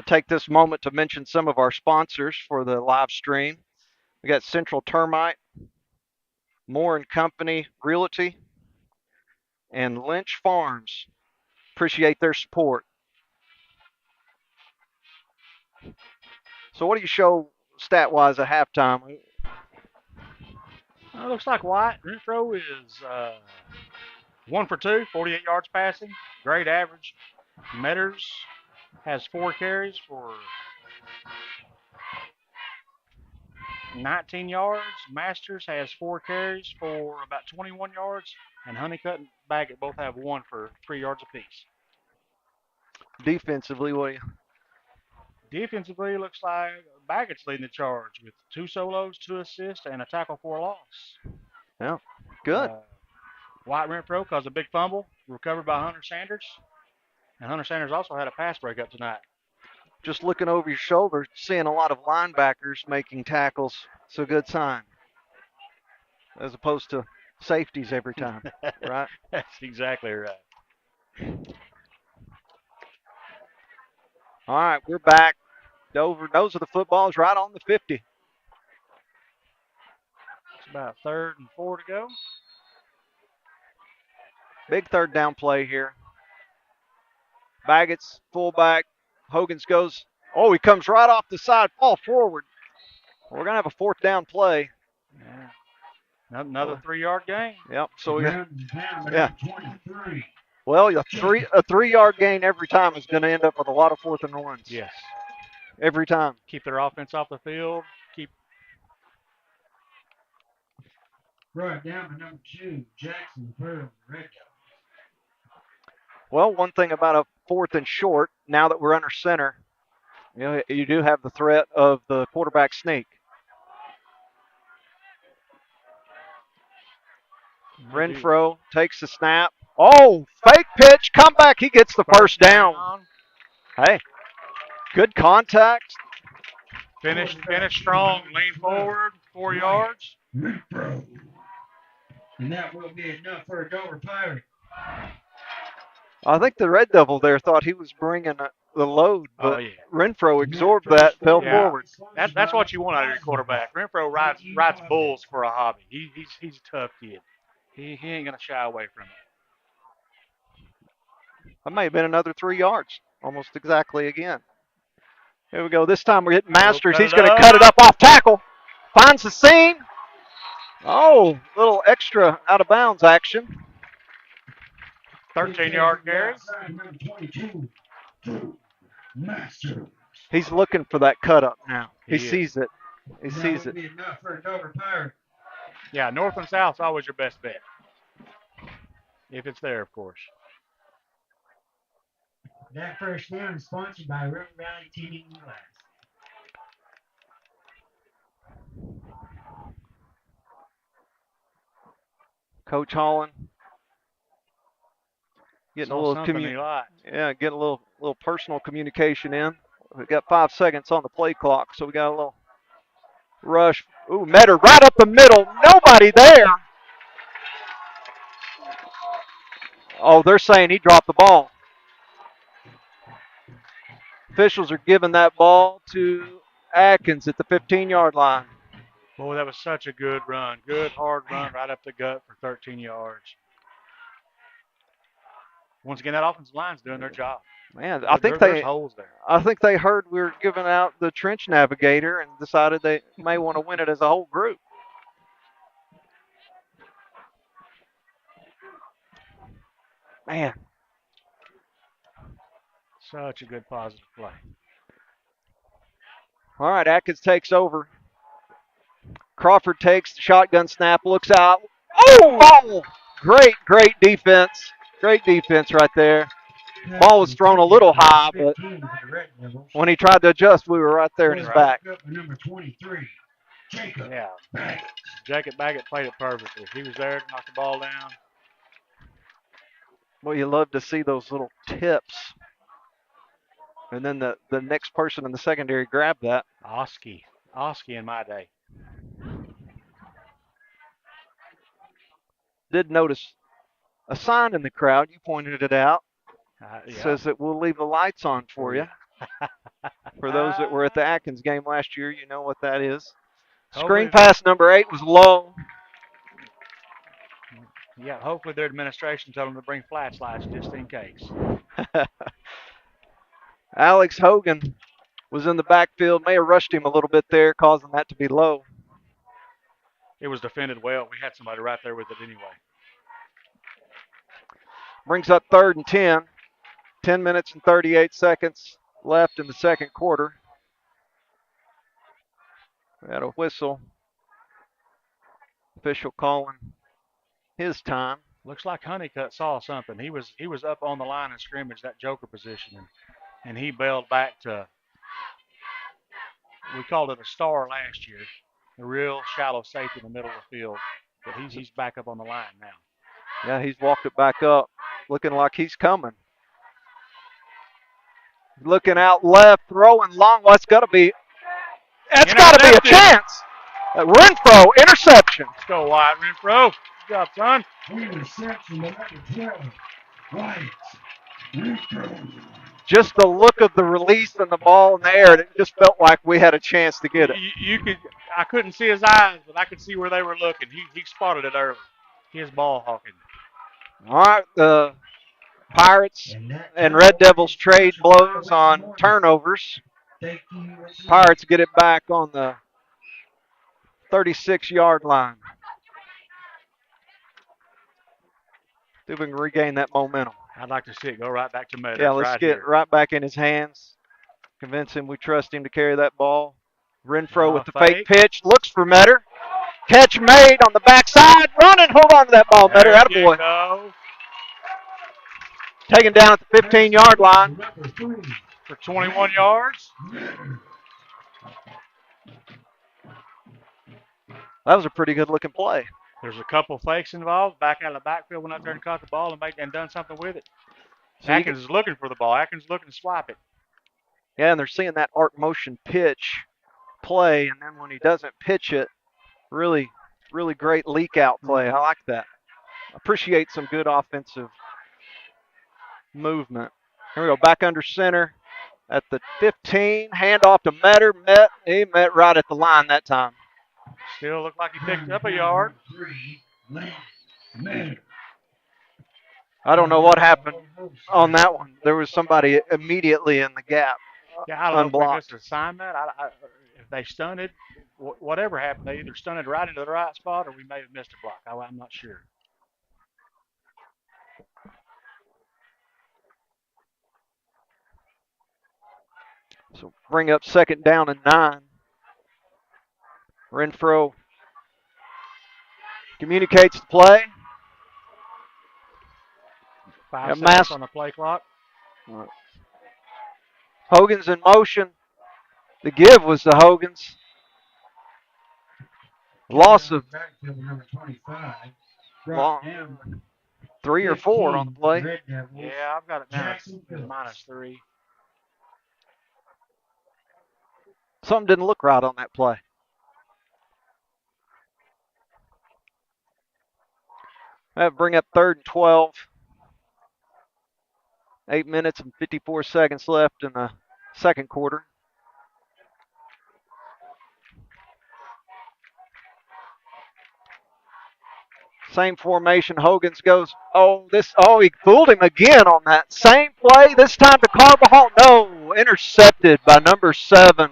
[SPEAKER 2] Take this moment to mention some of our sponsors for the live stream. We got Central Termite, Moore and Company Realty, and Lynch Farms. Appreciate their support. So what do you show stat-wise at halftime?
[SPEAKER 4] It looks like Wyatt Renfro is 1 for 2, 48 yards passing. Great average. Metters has 4 carries for 19 yards. Masters has 4 carries for about 21 yards. And Honeycutt and Baggett both have 1 for 3 yards apiece.
[SPEAKER 2] Defensively, what do you?
[SPEAKER 4] Defensively, looks like Baggett's leading the charge with 2 solos, 2 assists, and a tackle for a loss.
[SPEAKER 2] Yeah, good.
[SPEAKER 4] Wyatt Renfro caused a big fumble, recovered by Hunter Sanders. And Hunter Sanders also had a pass breakup tonight.
[SPEAKER 2] Just looking over your shoulder, seeing a lot of linebackers making tackles. It's a good sign. As opposed to safeties every time, right?
[SPEAKER 4] That's exactly right.
[SPEAKER 2] All right, we're back. Dover knows of the football's right on the 50.
[SPEAKER 4] It's about 3rd and 4 to go.
[SPEAKER 2] Big third down play here. Baggett's fullback. Hogan's goes. Oh, he comes right off the side, fall forward. We're going to have a fourth down play.
[SPEAKER 4] Yeah. Another 3-yard gain.
[SPEAKER 2] Yep. So
[SPEAKER 1] Yeah.
[SPEAKER 2] yeah. Well, a 3-yard gain every time is going to end up with a lot of 4th and 1s.
[SPEAKER 4] Yes.
[SPEAKER 2] Every time.
[SPEAKER 4] Keep their offense off the field.
[SPEAKER 1] Right down to number 2, Jackson Pearl, Red Devils.
[SPEAKER 2] Well, one thing about a 4th and short, now that we're under center, you do have the threat of the quarterback sneak. Renfro takes the snap. Oh, fake pitch, come back. He gets the first down. Hey, good contact.
[SPEAKER 4] Finish strong, lean forward, 4 yards.
[SPEAKER 1] Renfro. And that will be enough for a Dover Pirate.
[SPEAKER 2] I think the Red Devil there thought he was bringing the load, but Renfro absorbed that, fell forward.
[SPEAKER 4] That's what you want out of your quarterback. Renfro rides bulls for a hobby. He's a tough kid. He ain't going to shy away from it.
[SPEAKER 2] That may have been another 3 yards, almost exactly again. Here we go. This time we're hitting Masters. He's going to cut it up off tackle. Finds the seam. Oh, little extra out of bounds action.
[SPEAKER 4] 13-yard carry.
[SPEAKER 2] He's looking for that cut up now. He sees it. He sees it.
[SPEAKER 4] Yeah, north and south's always your best bet. If it's there, of course.
[SPEAKER 1] That first down is sponsored by River Valley Heating and Glass.
[SPEAKER 2] Coach Holland getting a little getting a little personal communication in. We've got 5 seconds on the play clock, so we got a little rush. Ooh, Metter right up the middle. Nobody there. Oh, they're saying he dropped the ball. Officials are giving that ball to Atkins at the 15-yard line.
[SPEAKER 4] Boy, that was such a good run. Good, hard run right up the gut for 13 yards. Once again, that offensive line's doing their job.
[SPEAKER 2] Man,
[SPEAKER 4] there's holes there.
[SPEAKER 2] I think they heard we were giving out the trench navigator and decided they may want to win it as a whole group. Man.
[SPEAKER 4] Such a good positive play.
[SPEAKER 2] All right, Atkins takes over. Crawford takes the shotgun snap, looks out. Oh! Great defense. Great defense right there. Ball was thrown a little high, but when he tried to adjust, we were right there in his back.
[SPEAKER 1] Number 23, Jacob.
[SPEAKER 4] Yeah. Jacob Baggett played it perfectly. He was there to knock the ball down.
[SPEAKER 2] Well, you love to see those little tips. And then the next person in the secondary grabbed that.
[SPEAKER 4] Oski in my day.
[SPEAKER 2] Did notice a sign in the crowd. You pointed it out.
[SPEAKER 4] Yeah.
[SPEAKER 2] Says that we'll leave the lights on for you. For those that were at the Atkins game last year, you know what that is. Screen pass number 8 was low.
[SPEAKER 4] Yeah, hopefully their administration told them to bring flashlights just in case.
[SPEAKER 2] Alex Hogan was in the backfield. May have rushed him a little bit there, causing that to be low.
[SPEAKER 4] It was defended well. We had somebody right there with it anyway.
[SPEAKER 2] Brings up 3rd and 10. 10 minutes and 38 seconds left in the second quarter. We had a whistle. Official calling his time.
[SPEAKER 4] Looks like Honeycutt saw something. He was up on the line of scrimmage, that joker position, and he bailed back to, we called it a star last year, a real shallow safety in the middle of the field. But he's back up on the line now.
[SPEAKER 2] Yeah, he's walked it back up, looking like he's coming. Looking out left, throwing long. Well, it's got to be a chance. Renfro, interception.
[SPEAKER 4] Let's go, Wyatt. Renfro. Good job, son.
[SPEAKER 1] Interception, number 12, Wyatt. Renfro.
[SPEAKER 2] Just the look of the release and the ball in the air, it just felt like we had a chance to get it.
[SPEAKER 4] I couldn't see his eyes, but I could see where they were looking. He spotted it early. He is ball hawking.
[SPEAKER 2] All right, the Pirates and Red Devils trade blows on turnovers. Pirates get it back on the 36-yard line. See if we can regain that momentum.
[SPEAKER 4] I'd like to see it go right back to Meadows.
[SPEAKER 2] Yeah, let's
[SPEAKER 4] right
[SPEAKER 2] get
[SPEAKER 4] here.
[SPEAKER 2] right back in his hands. Convince him we trust him to carry that ball. Renfro with the
[SPEAKER 4] Fake.
[SPEAKER 2] fake pitch. Looks for Metter. Catch made on the backside. Running. Hold on to that ball, Metter.
[SPEAKER 4] There you
[SPEAKER 2] Attaboy.
[SPEAKER 4] go.
[SPEAKER 2] Taken down at the 15-yard line.
[SPEAKER 4] For 21 yards.
[SPEAKER 2] That was a pretty good looking play.
[SPEAKER 4] There's a couple fakes involved. Back out of the backfield, went up there and caught the ball and done something with it.
[SPEAKER 2] So
[SPEAKER 4] Atkins is looking for the ball. Atkins is looking to swipe it.
[SPEAKER 2] Yeah, and they're seeing that arc motion pitch play, and then when he doesn't pitch it, really, really great leak out play. I like that. Appreciate some good offensive movement. Here we go, back under center at the 15. Handoff to Metter. He met right at the line that time.
[SPEAKER 4] Still looked like he picked up a yard.
[SPEAKER 2] I don't know what happened on that one. There was somebody immediately in the gap.
[SPEAKER 4] Yeah, I don't
[SPEAKER 2] unblocked.
[SPEAKER 4] know if it's assignment. If they stunted, whatever happened, they either stunted right into the right spot or we may have missed a block. I'm not sure.
[SPEAKER 2] So bring up 2nd down and 9. Renfro communicates the play.
[SPEAKER 4] 5 seconds on the play clock.
[SPEAKER 2] Hogan's in motion. The give was to Hogan's. Loss of long, 3 or 4 on the play.
[SPEAKER 4] Yeah, I've got it down as -3.
[SPEAKER 2] Something didn't look right on that play. That bring up 3rd and 12. 8 minutes and 54 seconds left in the second quarter. Same formation. Hogan's goes, he fooled him again on that same play. This time to Carbajal. No, intercepted by number 7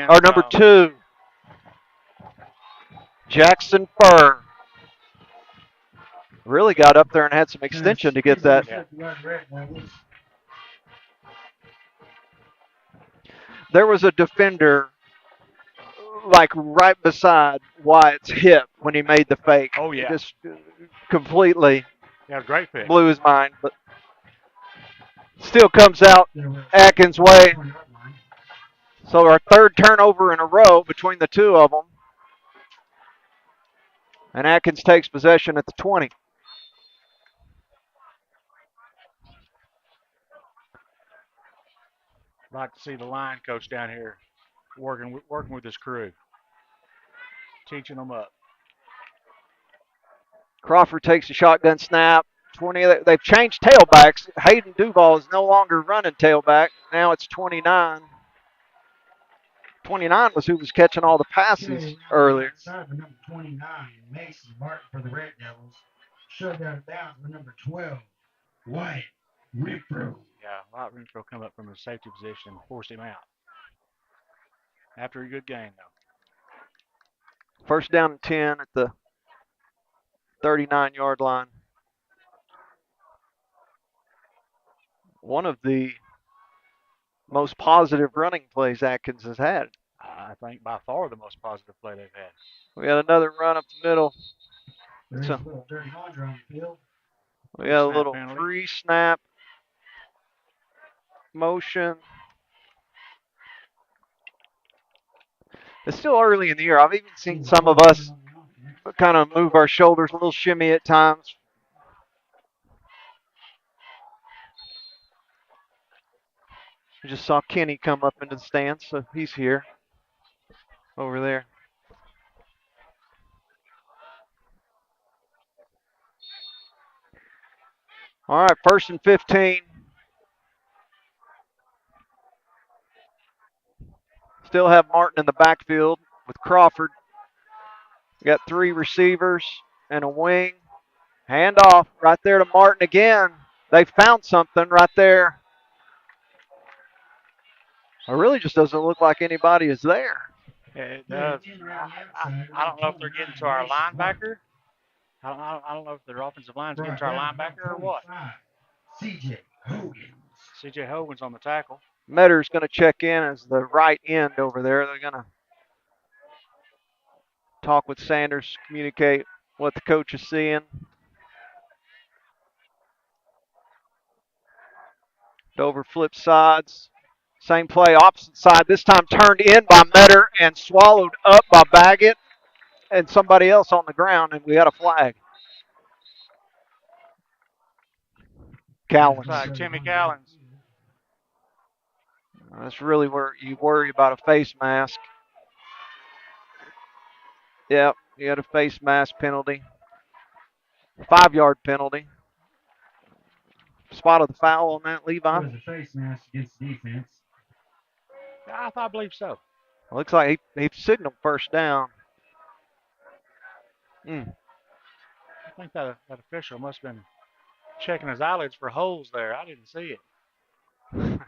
[SPEAKER 2] or number 2. Jackson Furr. Really got up there and had some extension to get that. There was a defender like right beside Wyatt's hip when he made the fake.
[SPEAKER 4] Oh, yeah.
[SPEAKER 2] Just completely
[SPEAKER 4] great pick.
[SPEAKER 2] Blew his mind, but still comes out Atkins' way. So our 3rd turnover in a row between the two of them. And Atkins takes possession at the 20.
[SPEAKER 4] Like to see the line coach down here working with his crew, teaching them up.
[SPEAKER 2] Crawford takes a shotgun snap. 20. They've changed tailbacks. Hayden Duval is no longer running tailback. Now it's 29. 29 was who was catching all the passes earlier.
[SPEAKER 1] Number 29, Mason Martin for the Red Devils. Shoved out of bounds with number 12, Wyatt Renfro.
[SPEAKER 4] Yeah, Wyatt Renfro come up from his safety position and forced him out. After a good game, though.
[SPEAKER 2] 1st down and 10 at the 39-yard line. One of the most positive running plays Atkins has had.
[SPEAKER 4] I think by far the most positive play they've had.
[SPEAKER 2] We got another run up the middle.
[SPEAKER 1] There's a little dirty laundry on the field.
[SPEAKER 2] We got a little pre-snap motion. It's still early in the year. I've even seen some of us kind of move our shoulders, a little shimmy at times. I just saw Kenny come up into the stands, so he's here, over there. All right, 1st and 15. Still have Martin in the backfield with Crawford. We got 3 receivers and a wing. Hand off right there to Martin again. They found something right there. It really just doesn't look like anybody is there.
[SPEAKER 4] It does. I don't know if they're getting to our linebacker. I don't know if their offensive line's getting to our linebacker or what. C.J. Hogan's on the tackle.
[SPEAKER 2] Metter's going to check in as the right end over there. They're going to talk with Sanders, communicate what the coach is seeing. Dover flips sides. Same play, opposite side. This time turned in by Metter and swallowed up by Baggett and somebody else on the ground, and we got a flag. Callens.
[SPEAKER 4] Like Timmy Callens.
[SPEAKER 2] That's really where you worry about a face mask. Yep, you had a face mask penalty. 5-yard penalty. Spotted the foul on that, Levi.
[SPEAKER 1] It was a face mask against defense.
[SPEAKER 4] I believe so.
[SPEAKER 2] Looks like he signaled first down.
[SPEAKER 4] I think that official must have been checking his eyelids for holes there. I didn't see it.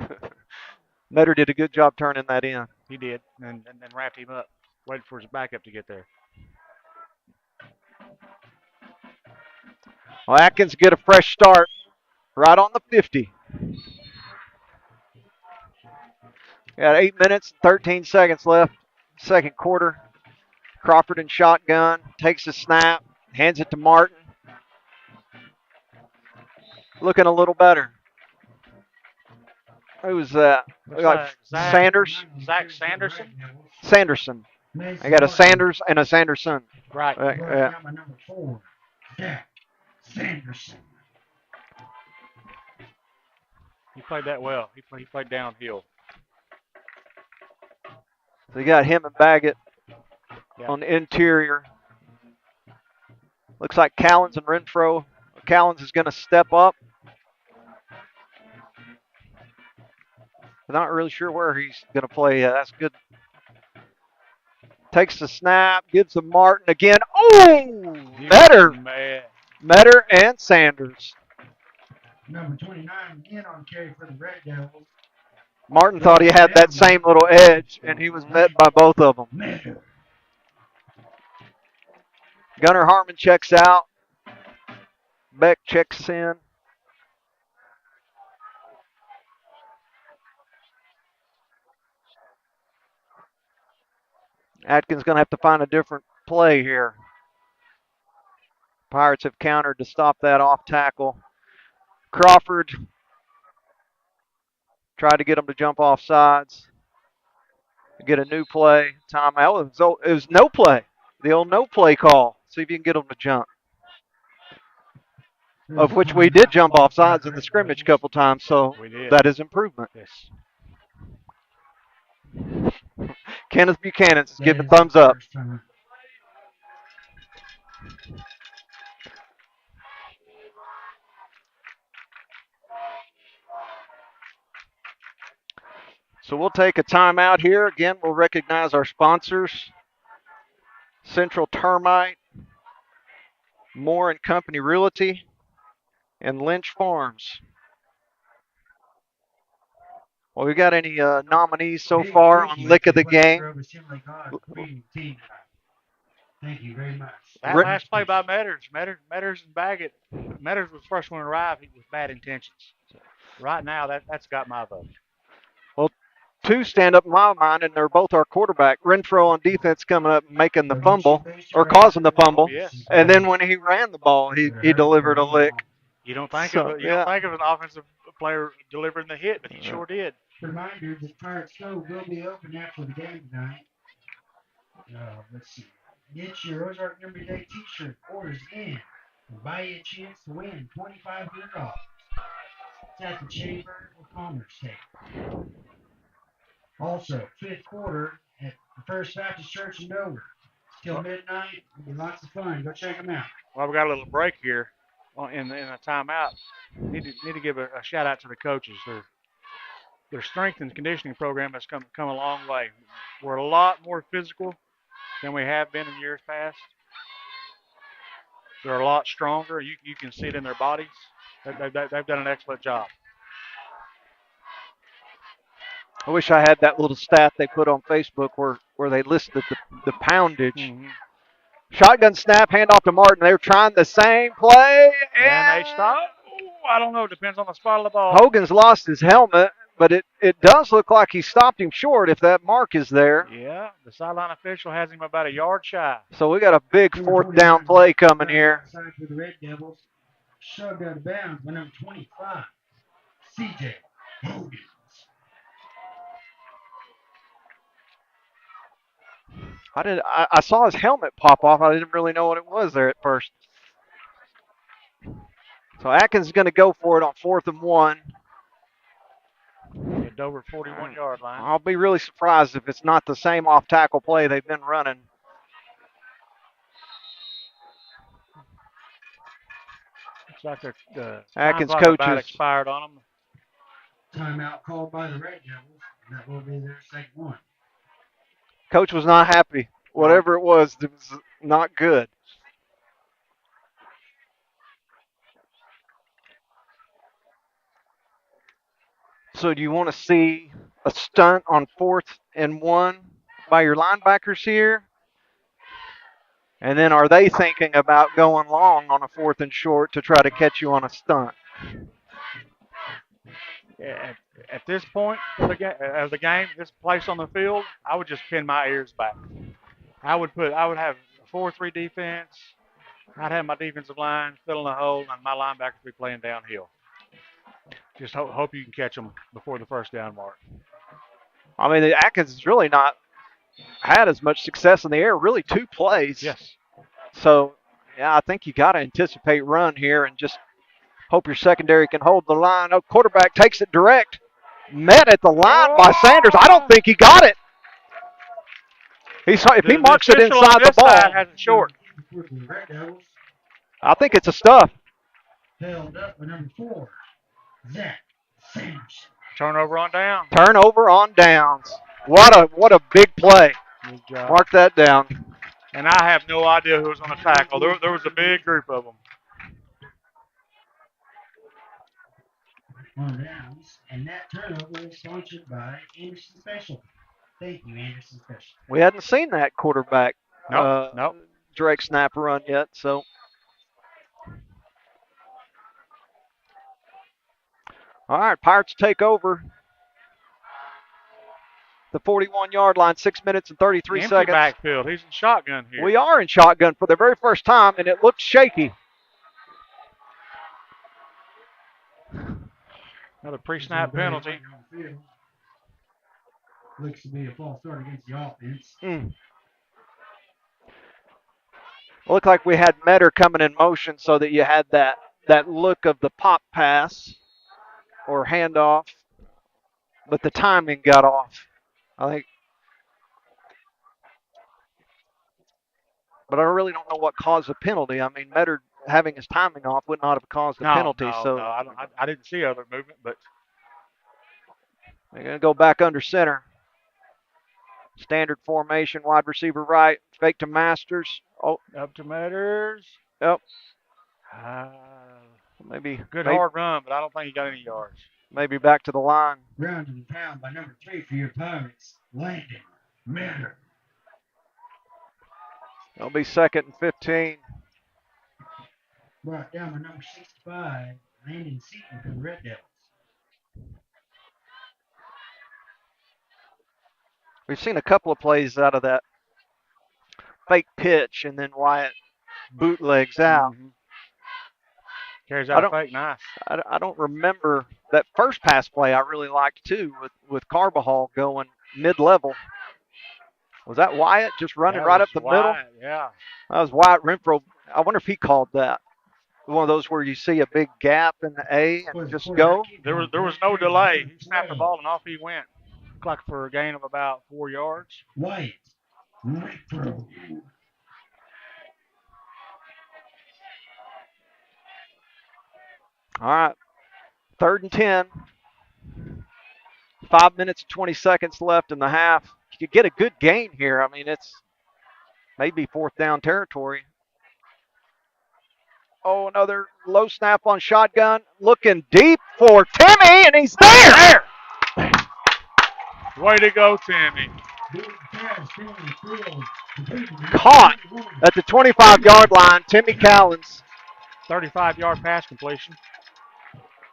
[SPEAKER 2] Metter did a good job turning that in.
[SPEAKER 4] He did, and wrapped him up, waited for his backup to get there.
[SPEAKER 2] Well, Atkins get a fresh start right on the 50. Got 8 minutes and 13 seconds left. Second quarter. Crawford in shotgun. Takes the snap. Hands it to Martin. Looking a little better. Who was that?
[SPEAKER 4] Like
[SPEAKER 2] Sanders?
[SPEAKER 4] Zach Sanderson?
[SPEAKER 2] Sanderson. I got a Sanders and a Sanderson.
[SPEAKER 4] Right.
[SPEAKER 1] Number 4, Zach Sanderson.
[SPEAKER 4] He played that well. He played downhill.
[SPEAKER 2] So you got him and Baggett on the interior. Looks like Callens and Renfro. Callens is going to step up. Not really sure where he's going to play. That's good. Takes the snap, gives to Martin again. Oh, Metter. Metter and Sanders.
[SPEAKER 1] Number 29 again on carry for the Red Devils.
[SPEAKER 2] Martin thought he had that same little edge, and he was met by both of them.
[SPEAKER 1] Metter.
[SPEAKER 2] Gunnar Harmon checks out. Beck checks in. Atkins going to have to find a different play here. Pirates have countered to stop that off tackle. Crawford tried to get him to jump off sides. Get a new play. Timeout. It was no play. The old no play call. See if you can get them to jump. Of which we did jump off sides in the scrimmage a couple times, so that is improvement.
[SPEAKER 4] Yes.
[SPEAKER 2] Kenneth Buchanan is giving thumbs up. So we'll take a timeout here. Again, we'll recognize our sponsors. Central Termite, Moore and Company Realty, and Lynch Farms. Well, we got any nominees so far on Lick of the Game?
[SPEAKER 1] Thank you very much.
[SPEAKER 4] That last play by Metters and Baggett. Metters was the first one to arrive with bad intentions. So right now, that's got my vote.
[SPEAKER 2] Well, two stand up in my mind, and they're both our quarterback. Renfro on defense coming up and making the fumble, or causing the fumble.
[SPEAKER 4] Yes.
[SPEAKER 2] And then when he ran the ball, he delivered a lick.
[SPEAKER 4] You don't think of an offensive player delivering the hit, but he sure did.
[SPEAKER 1] Reminder that Pirate Stove will be open after the game tonight. Let's see. Get your Ozark Number Day t-shirt orders in and buy you a chance to win $2,500. It's at the Chamber of Commerce table. Also, fifth quarter at the First Baptist Church in Dover. Till midnight. It'll be lots of fun. Go check them out.
[SPEAKER 4] Well, we got a little break here in a timeout. Need to give a shout out to the coaches. Their strength and conditioning program has come a long way. We're a lot more physical than we have been in years past. They're a lot stronger. You can see it in their bodies. They've done an excellent job.
[SPEAKER 2] I wish I had that little stat they put on Facebook where they listed the poundage.
[SPEAKER 4] Mm-hmm.
[SPEAKER 2] Shotgun snap, handoff to Martin. They're trying the same play.
[SPEAKER 4] And they stop. Ooh, I don't know. Depends on the spot of the ball.
[SPEAKER 2] Hogan's lost his helmet, but it does look like he stopped him short if that mark is there.
[SPEAKER 4] Yeah, the sideline official has him about a yard shy.
[SPEAKER 2] So we got a big fourth down play coming here.
[SPEAKER 1] For the Red Devils, shoved out of bounds by number 25, CJ Hogan.
[SPEAKER 2] I saw his helmet pop off. I didn't really know what it was there at first. So Atkins is going to go for it on 4th and 1.
[SPEAKER 4] The Dover 41-yard line.
[SPEAKER 2] I'll be really surprised if it's not the same off-tackle play they've been running.
[SPEAKER 4] Looks like the
[SPEAKER 2] Atkins
[SPEAKER 4] time clock about
[SPEAKER 2] coaches.
[SPEAKER 4] expired on them.
[SPEAKER 1] Timeout called by the Red Devils, and that will be their second one.
[SPEAKER 2] Coach was not happy. Whatever it was not good. So do you want to see a stunt on 4th and 1 by your linebackers here? And then are they thinking about going long on a 4th and short to try to catch you on a stunt?
[SPEAKER 4] Yeah, at this point of the game, this place on the field, I would just pin my ears back. I would have a 4-3 defense. I'd have my defensive line filling the hole, and my linebackers be playing downhill. Just hope you can catch them before the first down mark.
[SPEAKER 2] I mean, the Atkins has really not had as much success in the air. Really, 2 plays.
[SPEAKER 4] Yes.
[SPEAKER 2] So, yeah, I think you got to anticipate run here and just hope your secondary can hold the line. Oh, quarterback takes it direct. Met at the line by Sanders. I don't think he got it. If he marks it inside the ball,
[SPEAKER 4] has it short.
[SPEAKER 2] I think it's a stuff.
[SPEAKER 1] Held up by number 4, Zach Sanders.
[SPEAKER 4] Turnover on down.
[SPEAKER 2] Turnover on downs. What a big play.
[SPEAKER 4] Good job.
[SPEAKER 2] Mark that down.
[SPEAKER 4] And I have no idea who was on the tackle. There was a big group of them.
[SPEAKER 1] On downs, and that turnover is sponsored by Anderson Special. Thank you, Anderson Special.
[SPEAKER 2] We hadn't seen that quarterback
[SPEAKER 4] Nope.
[SPEAKER 2] Drake snap run yet, so. All right, Pirates take over the 41-yard line, 6 minutes and 33
[SPEAKER 4] Empty
[SPEAKER 2] seconds.
[SPEAKER 4] Backfield. He's in shotgun here.
[SPEAKER 2] We are in shotgun for the very first time, and it looks shaky.
[SPEAKER 4] Another pre-snap penalty.
[SPEAKER 1] Looks to be a false start against the offense.
[SPEAKER 2] Looked like we had Metter coming in motion so that you had that look of the pop pass or handoff, but the timing got off, I think. But I really don't know what caused the penalty. I mean, Metter having his timing off would not have caused the penalty.
[SPEAKER 4] No, I didn't see other movement, but
[SPEAKER 2] they're going to go back under center. Standard formation, wide receiver right, fake to Masters. Oh,
[SPEAKER 4] up to Matters.
[SPEAKER 2] Yep. Maybe
[SPEAKER 4] hard run, but I don't think he got any yards.
[SPEAKER 2] Maybe back to the line.
[SPEAKER 1] Ground and pound by number 3 for your Pirates, Landon Matter.
[SPEAKER 2] It'll be 2nd and 15.
[SPEAKER 1] Brought down by number 65, Landon Seaton for the Red Devils.
[SPEAKER 2] We've seen a couple of plays out of that fake pitch, and then Wyatt bootlegs out.
[SPEAKER 4] Mm-hmm. Carries out a fake, nice.
[SPEAKER 2] I don't remember that first pass play I really liked, too, with Carbajal going mid-level. Was that Wyatt just running right up the middle?
[SPEAKER 4] Yeah.
[SPEAKER 2] That was Wyatt Renfro. I wonder if he called that. One of those where you see a big gap in the A and just go.
[SPEAKER 4] There was no delay. He snapped the ball and off he went. Looked like for a gain of about 4 yards.
[SPEAKER 1] Wyatt Renfro.
[SPEAKER 2] All right, 3rd and 10. 5 minutes and 20 seconds left in the half. You could get a good gain here. I mean, it's maybe 4th down territory. Oh, another low snap on shotgun. Looking deep for Timmy, and he's there.
[SPEAKER 4] Way to go, Timmy.
[SPEAKER 2] Caught at the 25-yard line, Timmy Callens.
[SPEAKER 4] 35-yard pass completion.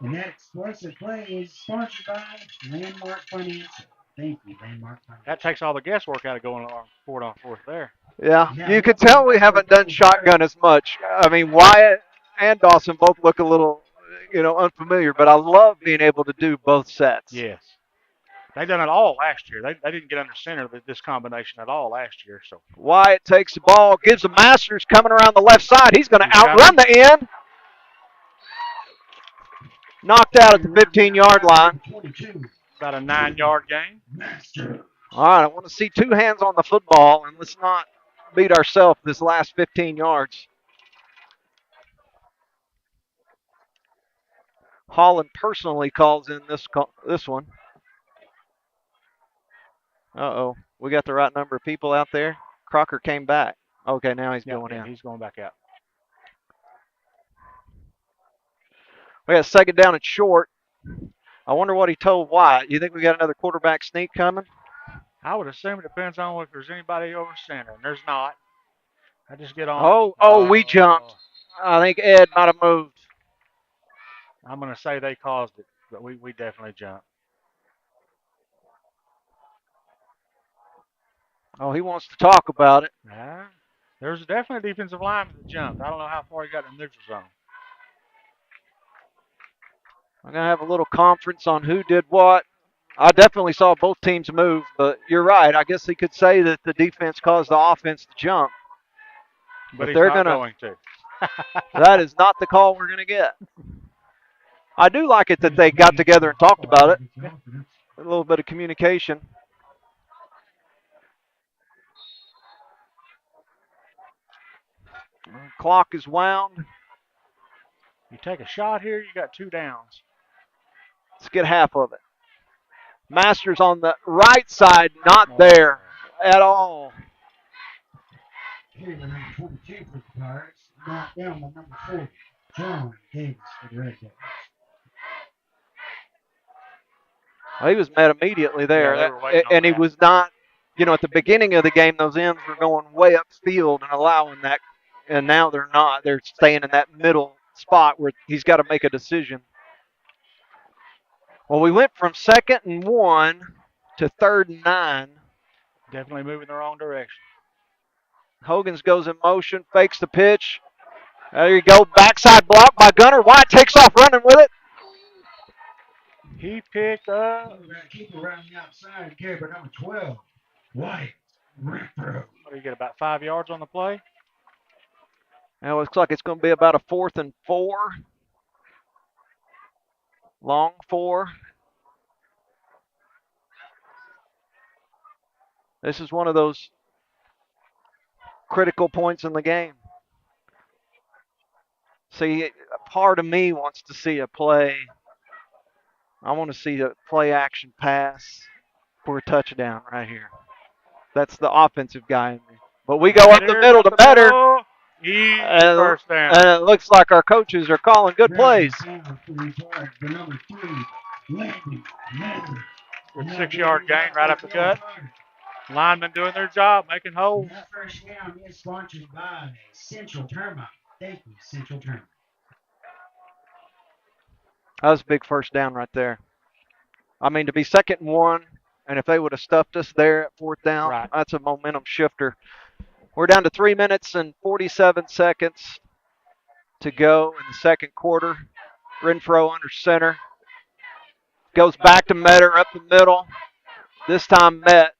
[SPEAKER 1] And that explosive play is sponsored by Landmark Financial. Thank you, Landmark Financial.
[SPEAKER 4] That takes all the guesswork out of going on fourth there.
[SPEAKER 2] Yeah, you can tell we haven't done shotgun as much. I mean, Wyatt and Dawson both look a little, unfamiliar, but I love being able to do both sets.
[SPEAKER 4] Yes. They done it all last year. They didn't get under center this combination at all last year. So
[SPEAKER 2] Wyatt takes the ball, gives the Masters coming around the left side. He's going to outrun the end. Knocked out at the 15-yard line.
[SPEAKER 4] About a 9-yard gain.
[SPEAKER 2] All right, I want to see two hands on the football, and let's not beat ourselves this last 15 yards. Holland personally calls in this one. Uh-oh. We got the right number of people out there. Crocker came back. Okay, now he's going in.
[SPEAKER 4] He's going back out.
[SPEAKER 2] We got second down and short. I wonder what he told Wyatt. You think we got another quarterback sneak coming?
[SPEAKER 4] I would assume it depends on if there's anybody over center, and there's not. I just get on.
[SPEAKER 2] We jumped. I think Ed might have moved.
[SPEAKER 4] I'm going to say they caused it, but we definitely jumped.
[SPEAKER 2] Oh, he wants to talk about it.
[SPEAKER 4] Yeah. There's definitely a defensive lineman that jumped. I don't know how far he got in the neutral zone.
[SPEAKER 2] I'm going to have a little conference on who did what. I definitely saw both teams move, but you're right. I guess he could say that the defense caused the offense to jump.
[SPEAKER 4] But he's
[SPEAKER 2] they're
[SPEAKER 4] not going to.
[SPEAKER 2] That is not the call we're going to get. I do like it that they got together and talked about it. A little bit of communication. Clock is wound.
[SPEAKER 4] You take a shot here, you got 2 downs.
[SPEAKER 2] Let's get half of it. Masters on the right side, not there at all.
[SPEAKER 1] Here, the number 22 for the Pirates. Knocked down by number 40, John Davis for the Red Devils.
[SPEAKER 2] Well, he was met immediately there.
[SPEAKER 4] Yeah,
[SPEAKER 2] and he was not, at the beginning of the game, those ends were going way upfield and allowing that. And now they're not. They're staying in that middle spot where he's got to make a decision. Well, we went from 2nd and 1 to 3rd and 9.
[SPEAKER 4] Definitely moving the wrong direction.
[SPEAKER 2] Hogan's goes in motion, fakes the pitch. There you go. Backside block by Gunner. White takes off running with it.
[SPEAKER 4] He picked up.
[SPEAKER 1] Keep around the outside, carry number 12. White. What
[SPEAKER 4] do you get, about 5 yards on the play?
[SPEAKER 2] Now it looks like it's going to be about a 4th and 4. Long 4. This is one of those critical points in the game. See, part of me wants to see a play. I want to see a play action pass for a touchdown right here. That's the offensive guy in me. But we go up the middle to better.
[SPEAKER 4] First down.
[SPEAKER 2] And it looks like our coaches are calling good plays.
[SPEAKER 4] Good 6-yard gain right up the gut. Linemen doing their job, making holes.
[SPEAKER 1] That first down is sponsored by Central Termite. Thank you, Central Termite.
[SPEAKER 2] That was a big first down right there. I mean, to be 2nd and 1, and if they would have stuffed us there at 4th down, That's a momentum shifter. We're down to 3 minutes and 47 seconds to go in the second quarter. Renfro under center. Goes back to Metter up the middle. This time Met.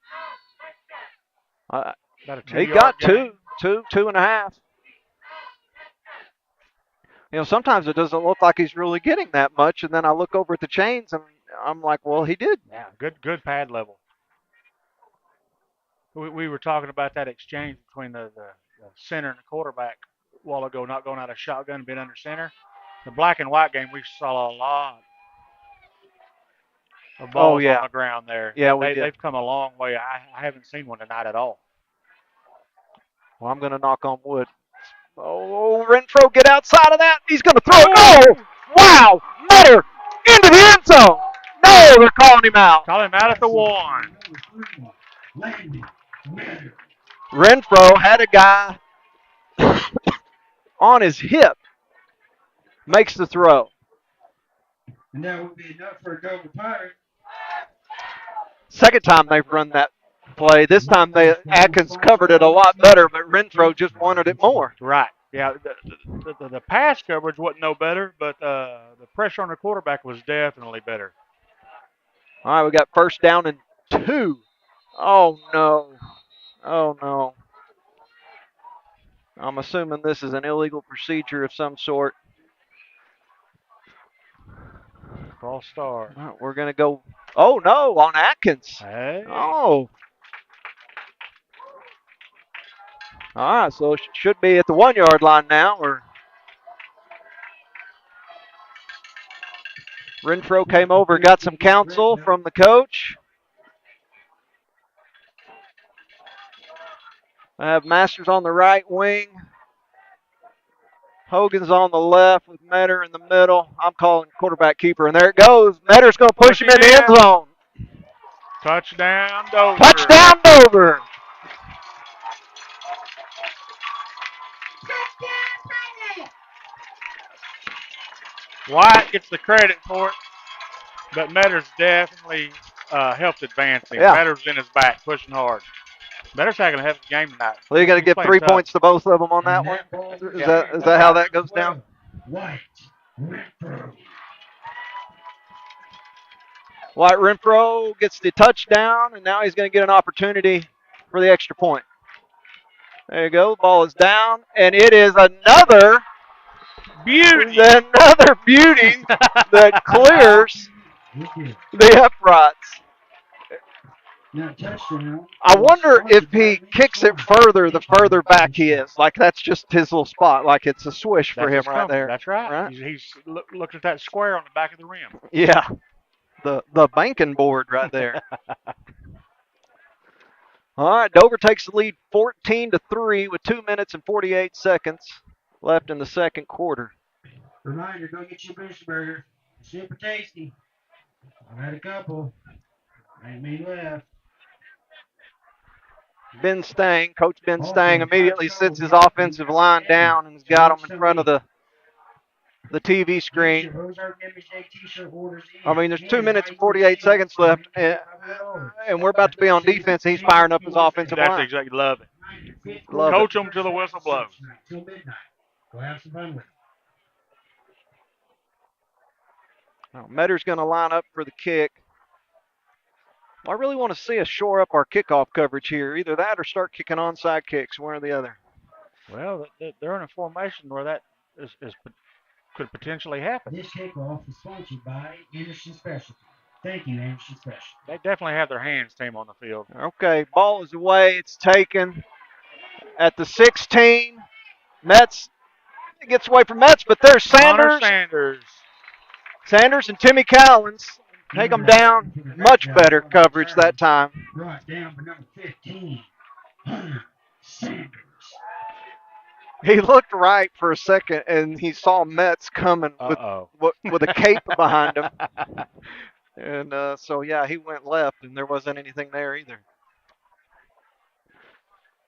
[SPEAKER 2] He got two and a half. Sometimes it doesn't look like he's really getting that much, and then I look over at the chains, and I'm like, well, he did.
[SPEAKER 4] Yeah, good pad level. We were talking about that exchange between the center and the quarterback a while ago, not going out of shotgun and being under center. The black and white game, we saw a lot of balls on the ground there.
[SPEAKER 2] Yeah,
[SPEAKER 4] they've come a long way. I haven't seen one tonight at all.
[SPEAKER 2] Well, I'm going to knock on wood. Oh, Renfro, get outside of that. He's going to throw it. Oh, wow. Metter into the end zone. No, they're calling him out.
[SPEAKER 4] Call him out at the 1.
[SPEAKER 2] Renfro had a guy on his hip. Makes the throw.
[SPEAKER 1] And that would be enough for a Dover Pirate.
[SPEAKER 2] Second time they've run that play. This time Atkins covered it a lot better, but Renfro just wanted it more.
[SPEAKER 4] Right. Yeah, the pass coverage wasn't no better, but the pressure on the quarterback was definitely better.
[SPEAKER 2] All right, we got first down and 2. Oh, no. Oh, no. I'm assuming this is an illegal procedure of some sort.
[SPEAKER 4] False start.
[SPEAKER 2] We're going to go, oh, no, on Atkins.
[SPEAKER 4] Hey.
[SPEAKER 2] Oh. All right, so it should be at the 1-yard line now. Renfro came over, got some counsel from the coach. I have Masters on the right wing. Hogan's on the left with Metter in the middle. I'm calling quarterback keeper, and there it goes. Metter's going to push him in the end zone.
[SPEAKER 4] Touchdown, Dover.
[SPEAKER 2] Touchdown, Dover.
[SPEAKER 4] White gets the credit for it, but Metter's definitely helped advance him.
[SPEAKER 2] Yeah.
[SPEAKER 4] Metter's in his back, pushing hard. Metter's having a heck of a game tonight.
[SPEAKER 2] Well, you're going to give 3 points to both of them on that one? Is that how that goes down?
[SPEAKER 1] White Renfro.
[SPEAKER 2] White Renfro gets the touchdown, and now he's going to get an opportunity for the extra point. There you go. The ball is down, and it is another beauty that clears the uprights. I wonder if he kicks it further, the further back he is. Like that's just his little spot. Like it's a swish for him right there.
[SPEAKER 4] That's right. He's looking at that square on the back of the rim.
[SPEAKER 2] Yeah, the banking board right there. All right, Dover takes the lead 14-3 with 2 minutes and 48 seconds left in the second quarter.
[SPEAKER 1] Reminder, go get your Bishop Burger. Super tasty. I had a couple. Ain't me left.
[SPEAKER 2] Coach Ben Stang immediately sits his offensive line down and has got them in front of the TV screen. I mean, there's 2 minutes and 48 seconds left, and we're about to be on defense. He's firing up his offensive line.
[SPEAKER 4] That's exactly, love it.
[SPEAKER 2] Love
[SPEAKER 4] Coach
[SPEAKER 2] it.
[SPEAKER 4] them till the whistle blows.
[SPEAKER 1] Till midnight. Go have some fun with it.
[SPEAKER 2] Now, Metter's going to line up for the kick. I really want to see us shore up our kickoff coverage here. Either that or start kicking onside kicks, one or the other.
[SPEAKER 4] Well, they're in a formation where that could potentially happen.
[SPEAKER 1] This kickoff is sponsored by Anderson Specialty. Thank you, Anderson Specialty.
[SPEAKER 4] They definitely have their hands team on the field.
[SPEAKER 2] Okay, ball is away. It's taken at the 16. Metz gets away from Metz, but there's Sanders. Sanders and Timmy Cowens take them down. Much better coverage that time.
[SPEAKER 1] Brought down for number 15, Hunter Sanders.
[SPEAKER 2] He looked right for a second, and he saw Metz coming with a cape behind him. And so, yeah, he went left, and there wasn't anything there either.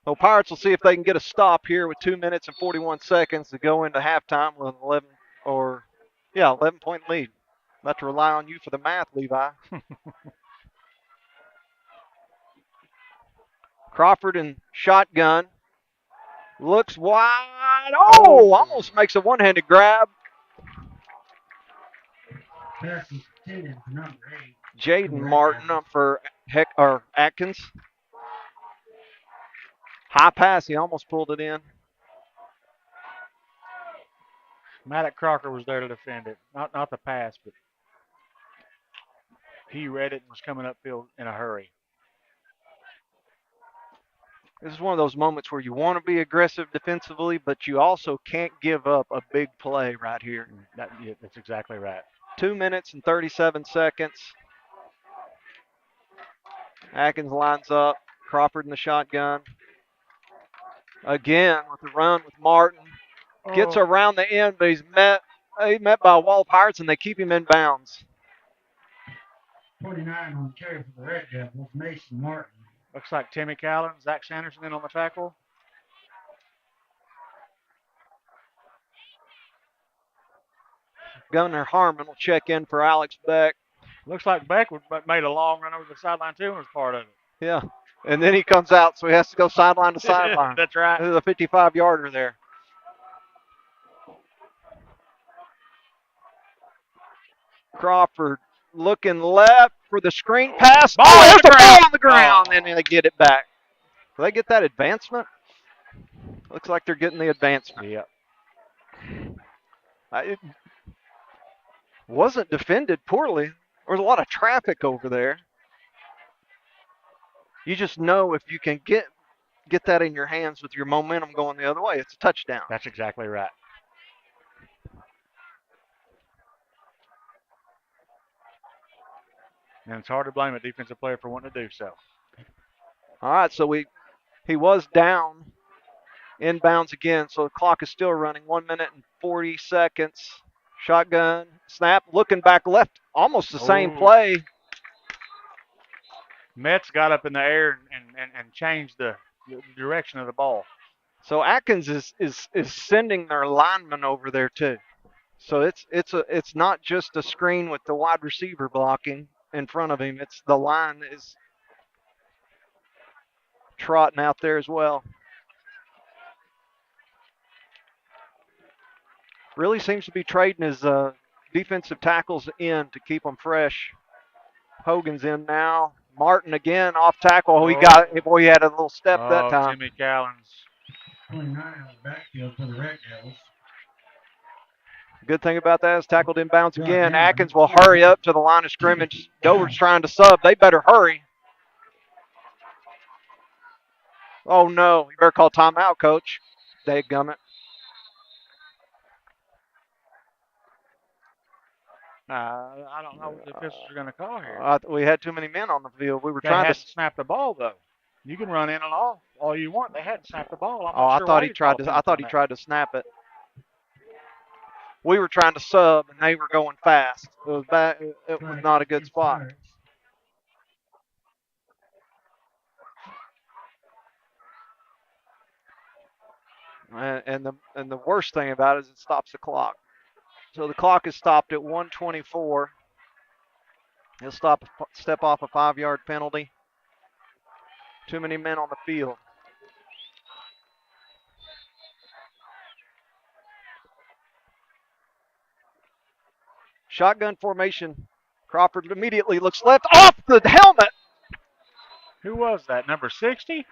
[SPEAKER 2] So Pirates will see if they can get a stop here with 2 minutes and 41 seconds to go into halftime with an 11-point lead. About to rely on you for the math, Levi. Crawford in shotgun. Looks wide. Oh, almost makes a one-handed grab. Jaden Martin up for Atkins. High pass. He almost pulled it in.
[SPEAKER 4] Maddox Crocker was there to defend it. Not the pass, but he read it and was coming upfield in a hurry.
[SPEAKER 2] This is one of those moments where you want to be aggressive defensively, but you also can't give up a big play right here.
[SPEAKER 4] That's exactly right.
[SPEAKER 2] 2 minutes and 37 seconds. Atkins lines up. Crawford in the shotgun. Again with the run with Martin. Gets around the end, but he's met by a wall of Pirates, and they keep him in bounds.
[SPEAKER 1] 29 on the carry for the Red Devils, Mason Martin.
[SPEAKER 4] Looks like Timmy Callan, Zach Sanderson in on the tackle.
[SPEAKER 2] Gunnar Harmon will check in for Alex Beck.
[SPEAKER 4] Looks like Beck made a long run over the sideline too and was part of it.
[SPEAKER 2] Yeah, and then he comes out, so he has to go sideline to sideline.
[SPEAKER 4] That's right.
[SPEAKER 2] This is a 55-yarder there. Crawford looking left for the screen pass.
[SPEAKER 4] Ball
[SPEAKER 2] There's
[SPEAKER 4] on the
[SPEAKER 2] the ball
[SPEAKER 4] ground.
[SPEAKER 2] on the ground, and they get it back. Do they get that advancement? Looks like they're getting the advancement.
[SPEAKER 4] Yep.
[SPEAKER 2] It wasn't defended poorly. There was a lot of traffic over there. You just know if you can get that in your hands with your momentum going the other way, it's a touchdown.
[SPEAKER 4] That's exactly right. And it's hard to blame a defensive player for wanting to do so.
[SPEAKER 2] All right, so he was down inbounds again, so the clock is still running. 1 minute and 40 seconds. Shotgun, snap, looking back left, almost the same play.
[SPEAKER 4] Metz got up in the air and changed the direction of the ball.
[SPEAKER 2] So Atkins is sending their linemen over there too. So it's not just a screen with the wide receiver blocking in front of him. It's the line is trotting out there as well. Really seems to be trading his defensive tackles in to keep them fresh. Hogan's in now. Martin again off tackle. He had a little step that time.
[SPEAKER 4] Timmy Callens.
[SPEAKER 1] 29 on the backfield for the Red Devils.
[SPEAKER 2] Good thing about that is tackled inbounds again. Atkins will hurry up to the line of scrimmage. Dover's trying to sub. They better hurry. Oh, no. You better call timeout, coach. Dadgummit.
[SPEAKER 4] I don't know what the officials are going to call here.
[SPEAKER 2] We had too many men on the field. We were
[SPEAKER 4] They
[SPEAKER 2] trying
[SPEAKER 4] had
[SPEAKER 2] to
[SPEAKER 4] snap the ball, though. You can run in and off all you want. They hadn't snapped the ball.
[SPEAKER 2] I thought he tried to snap it. We were trying to sub, and they were going fast. It was bad. It was not a good spot. And the worst thing about it is it stops the clock. So the clock is stopped at 1:24. He'll step off a 5-yard penalty. Too many men on the field. Shotgun formation. Crawford immediately looks left off the helmet.
[SPEAKER 4] Who was that? Number 60?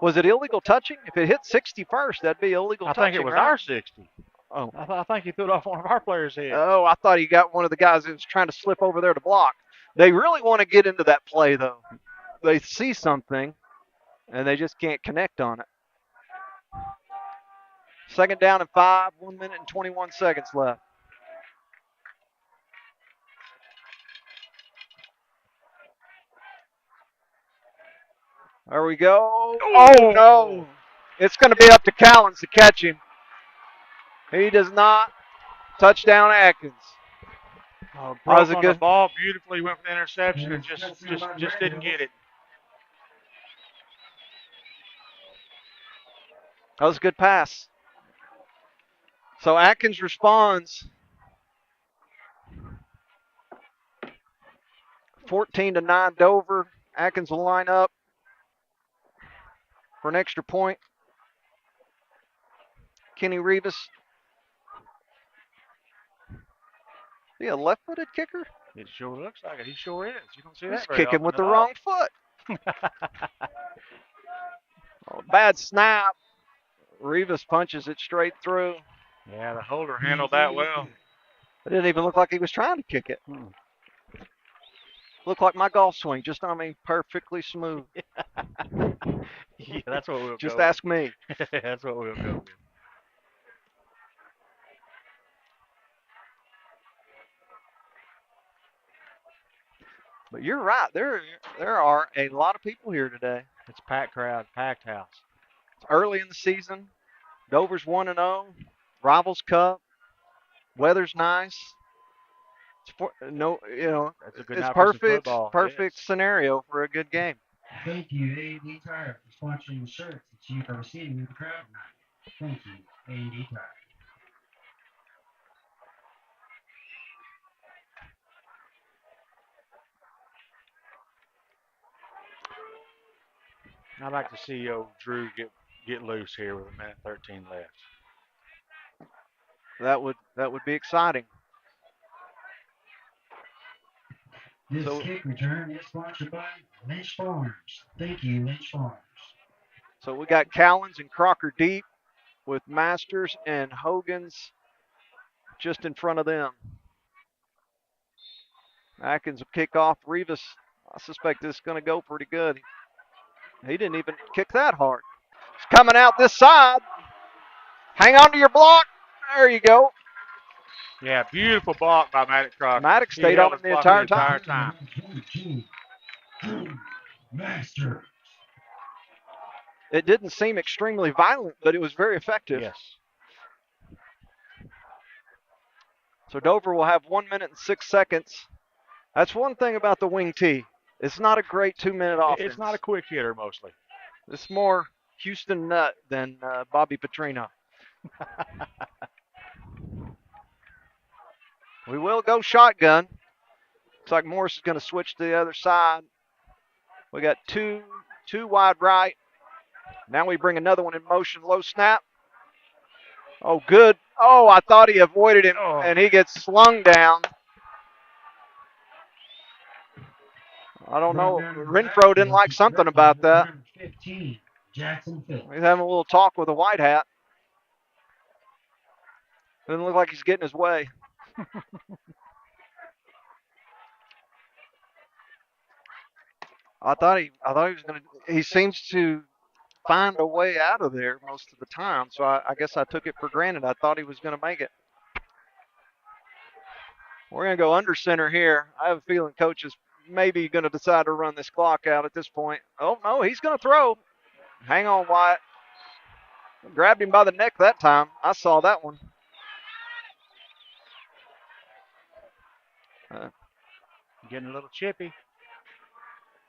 [SPEAKER 2] Was it illegal touching? If it hit 60 first, that'd be illegal touching.
[SPEAKER 4] I think it was
[SPEAKER 2] right?
[SPEAKER 4] our 60.
[SPEAKER 2] Oh.
[SPEAKER 4] I think he threw it off one of our players' heads.
[SPEAKER 2] Oh, I thought he got one of the guys that was trying to slip over there to block. They really want to get into that play, though. They see something, and they just can't connect on it. 2nd down and 5, 1 minute and 21 seconds left. There we go. Oh, no. It's going to be up to Callens to catch him. He does not. Touchdown, Atkins.
[SPEAKER 4] Broke on the ball, beautifully went for the interception and just didn't get it.
[SPEAKER 2] That was a good pass. So Atkins responds. 14-9 Dover. Atkins will line up for an extra point. Kenny Rivas. Is he a left-footed kicker?
[SPEAKER 4] It sure looks like it. He sure is. You don't see that
[SPEAKER 2] He's
[SPEAKER 4] very
[SPEAKER 2] kicking
[SPEAKER 4] often
[SPEAKER 2] with
[SPEAKER 4] at
[SPEAKER 2] the
[SPEAKER 4] all.
[SPEAKER 2] wrong foot. Bad snap. Rivas punches it straight through.
[SPEAKER 4] Yeah, the holder handled that well.
[SPEAKER 2] It didn't even look like he was trying to kick it. Looked like my golf swing, perfectly smooth.
[SPEAKER 4] Yeah, that's what we'll
[SPEAKER 2] Just
[SPEAKER 4] go
[SPEAKER 2] ask me.
[SPEAKER 4] That's what we'll go with.
[SPEAKER 2] But you're right. There are a lot of people here today.
[SPEAKER 4] It's packed crowd, packed house.
[SPEAKER 2] It's early in the season. Dover's 1-0. Rivals Cup. Weather's nice.
[SPEAKER 4] That's a good
[SPEAKER 2] It's
[SPEAKER 4] night for some
[SPEAKER 2] perfect
[SPEAKER 4] football. Yes.
[SPEAKER 2] scenario for a good game.
[SPEAKER 1] Thank you, A&D Tire, for sponsoring the shirts that you are receiving in the crowd tonight. Thank you, A&D Tire.
[SPEAKER 4] I'd like to see old Drew get loose here with 1:13 left.
[SPEAKER 2] That would be exciting.
[SPEAKER 1] This kick return is sponsored by Lynch Farms. Thank you, Lynch Farms.
[SPEAKER 2] So we got Cowens and Crocker deep with Masters and Hogan's just in front of them. Atkins will kick off. Rivas, I suspect this is going to go pretty good. He didn't even kick that hard. It's coming out this side. Hang on to your block. There you go.
[SPEAKER 4] Yeah, beautiful block by Maddox Crocker.
[SPEAKER 2] Maddox stayed on him the entire time.
[SPEAKER 1] Master.
[SPEAKER 2] It didn't seem extremely violent, but it was very effective.
[SPEAKER 4] Yes.
[SPEAKER 2] So Dover will have 1 minute and 6 seconds. That's one thing about the wing tee. It's not a great 2-minute offense.
[SPEAKER 4] It's not a quick hitter mostly.
[SPEAKER 2] It's more Houston Nutt than Bobby Petrino. We will go shotgun. Looks like Morris is going to switch to the other side. We got two wide right. Now we bring another one in motion. Low snap. Oh, good. Oh, I thought he avoided him, and he gets slung down. I don't know. Renfro didn't like something about that.
[SPEAKER 1] 15, Jackson Phillips.
[SPEAKER 2] He's having a little talk with a white hat. Doesn't look like he's getting his way. I thought he was going to. He seems to find a way out of there most of the time. So I guess I took it for granted. I thought he was going to make it. We're going to go under center here. I have a feeling coach is maybe going to decide to run this clock out at this point. Oh, no, he's going to throw. Hang on, Wyatt. Grabbed him by the neck that time. I saw that one.
[SPEAKER 4] Getting a little chippy.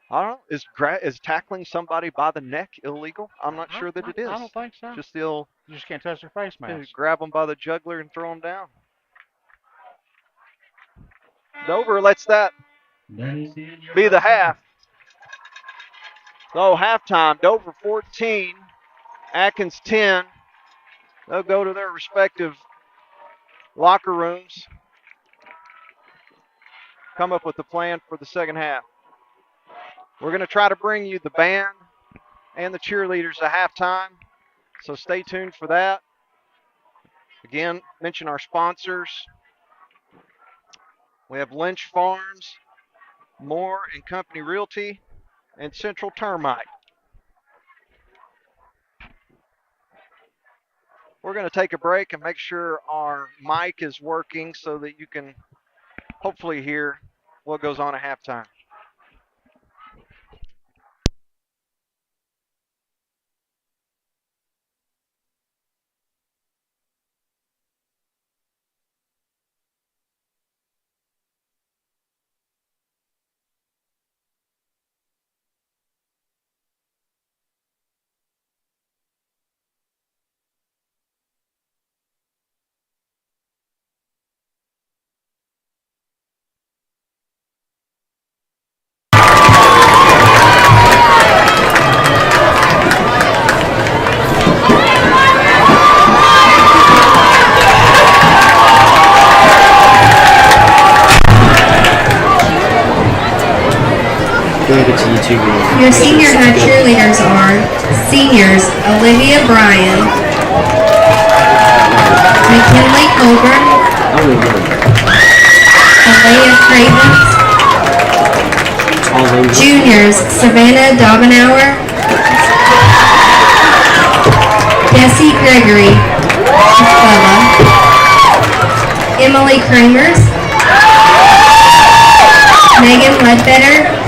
[SPEAKER 2] I don't know. Is tackling somebody by the neck illegal? I'm not sure that it is.
[SPEAKER 4] I don't think so.
[SPEAKER 2] Just the old.
[SPEAKER 4] You just can't touch their face mask.
[SPEAKER 2] Just grab them by the jugular and throw them down. Dover lets that be the half. So halftime, Dover 14, Atkins 10. They'll go to their respective locker rooms. Come up with a plan for the second half. We're going to try to bring you the band and the cheerleaders at halftime, so stay tuned for that. Again, mention our sponsors. We have Lynch Farms, Moore and Company Realty, and Central Termite. We're going to take a break and make sure our mic is working so that you can hopefully hear what goes on at halftime.
[SPEAKER 3] Your senior high cheerleaders are seniors Olivia Bryan, McKinley Colburn, Alea Cravens, juniors Savannah Dobenauer, Bessie Gregory, Emily Kramers, Megan Ledbetter,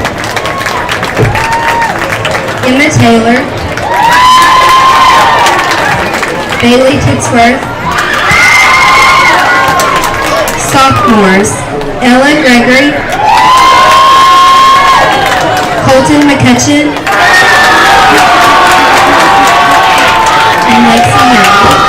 [SPEAKER 3] Emma Taylor, Bailey Titsworth. Sophomores, Ella Gregory, Colton McCutcheon, and Lexi Merrill.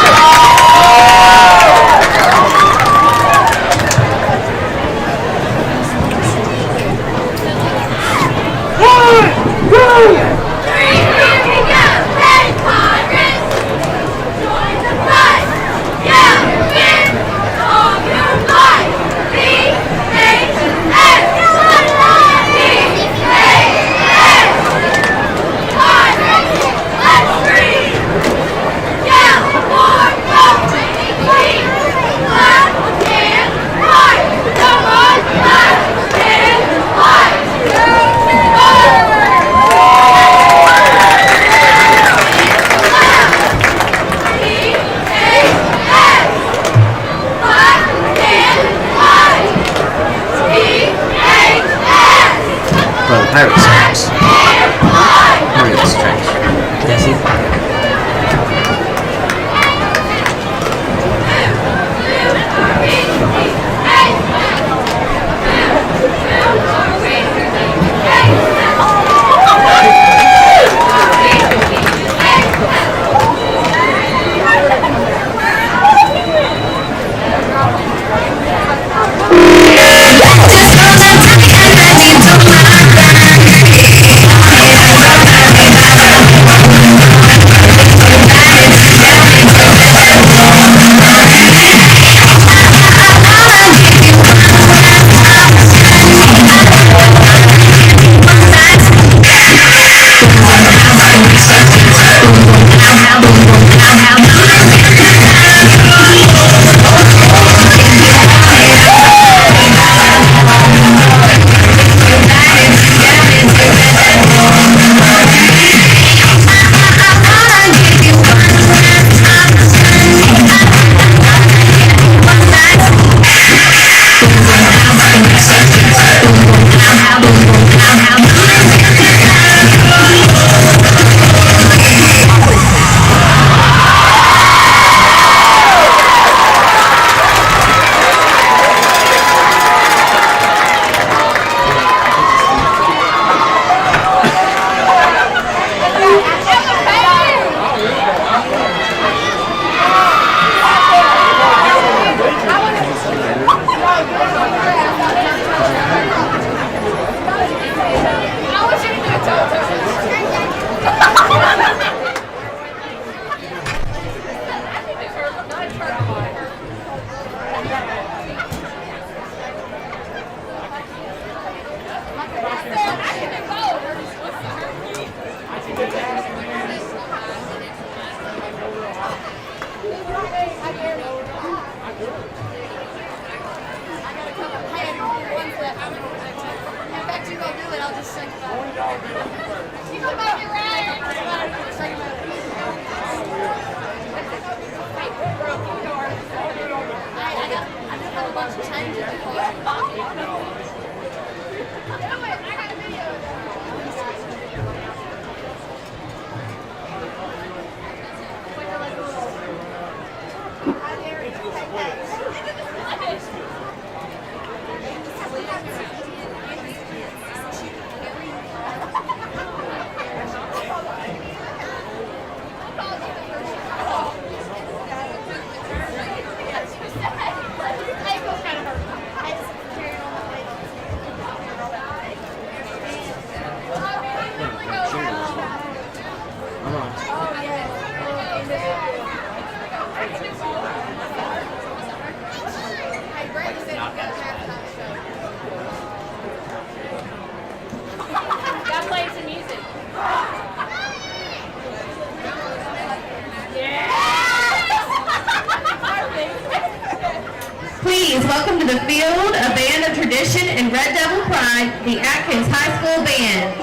[SPEAKER 5] Please welcome to the field a band of tradition and Red Devil pride, the Atkins High School Band.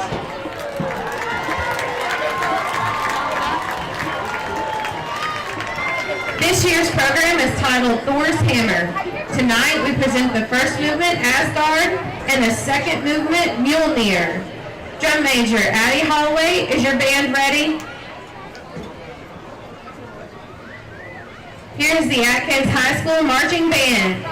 [SPEAKER 5] This year's program is titled Thor's Hammer. Tonight we present the first movement, Asgard, and the second movement, Mjolnir. Drum major Addie Holloway, is your band ready? Here's the Atkins High School Marching Band.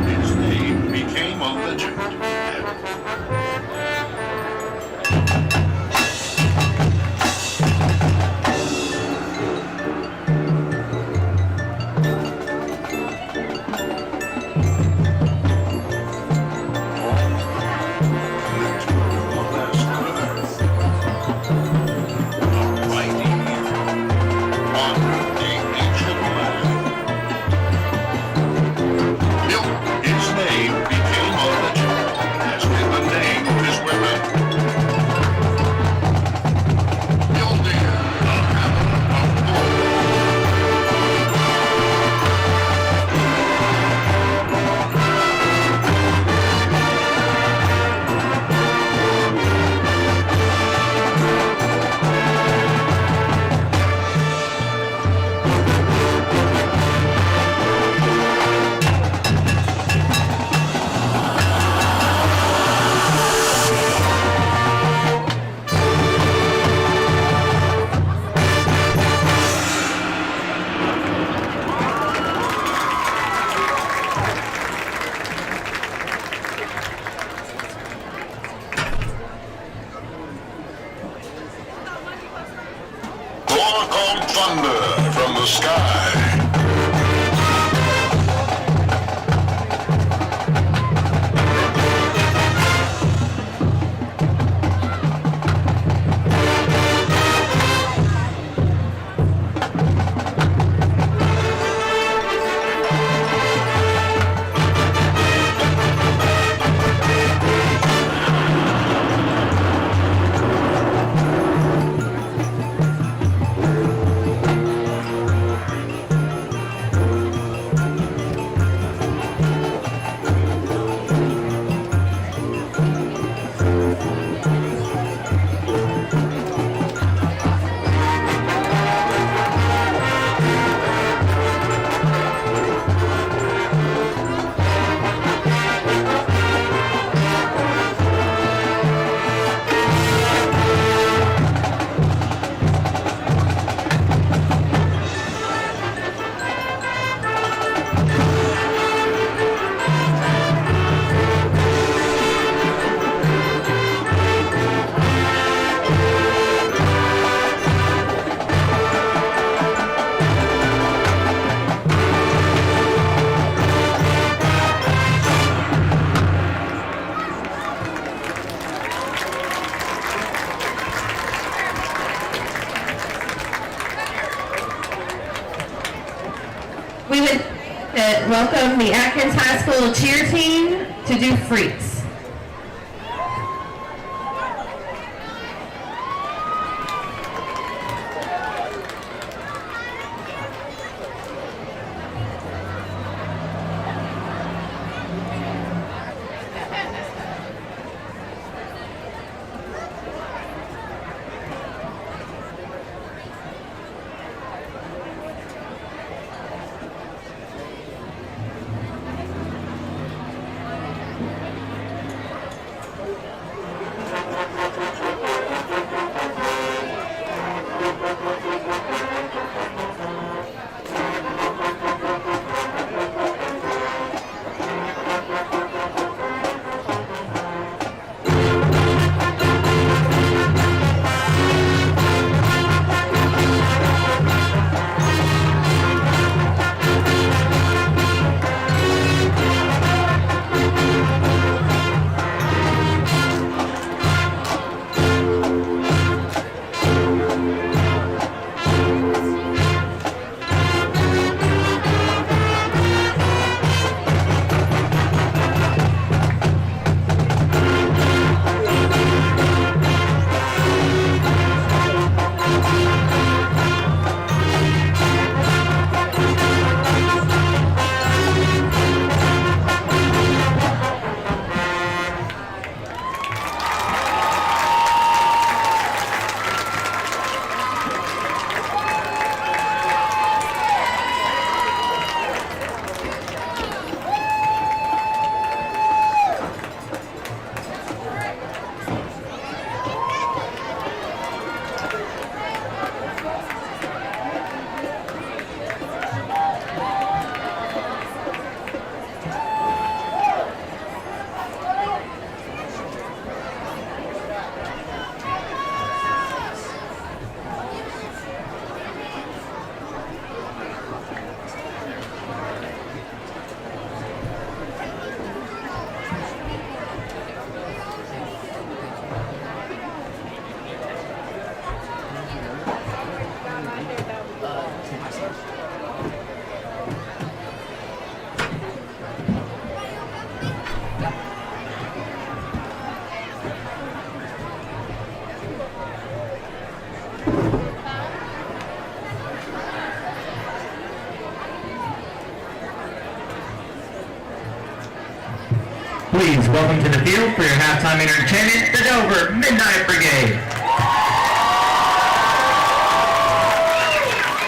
[SPEAKER 6] His name became a legend. His name became a legend, as did the name of his weapon. Mjolnir, the hammer of Thor. Thor called thunder from the sky.
[SPEAKER 5] We would welcome the Atkins High School cheer team to do freaks.
[SPEAKER 7] Please welcome to the field for your halftime entertainment, the Dover Midnight Brigade.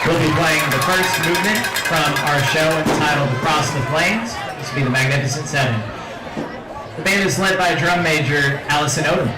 [SPEAKER 7] We'll be playing the first movement from our show entitled Across the Flames. This will be the Magnificent Seven. The band is led by drum major Allison Odom.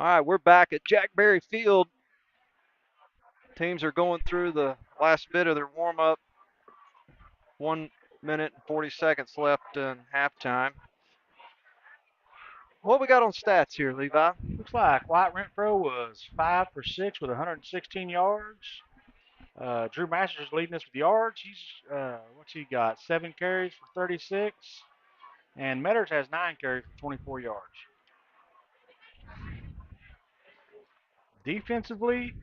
[SPEAKER 2] All right, we're back at Jack Berry Field. Teams are going through the last bit of their warm-up. 1 minute and 40 seconds left in halftime. What we got on stats here, Levi?
[SPEAKER 4] Looks like White Renfro was 5 for 6 with 116 yards. Drew Masters is leading us with yards. He's what's he got? 7 carries for 36, and Metters has 9 carries for 24 yards. Defensively,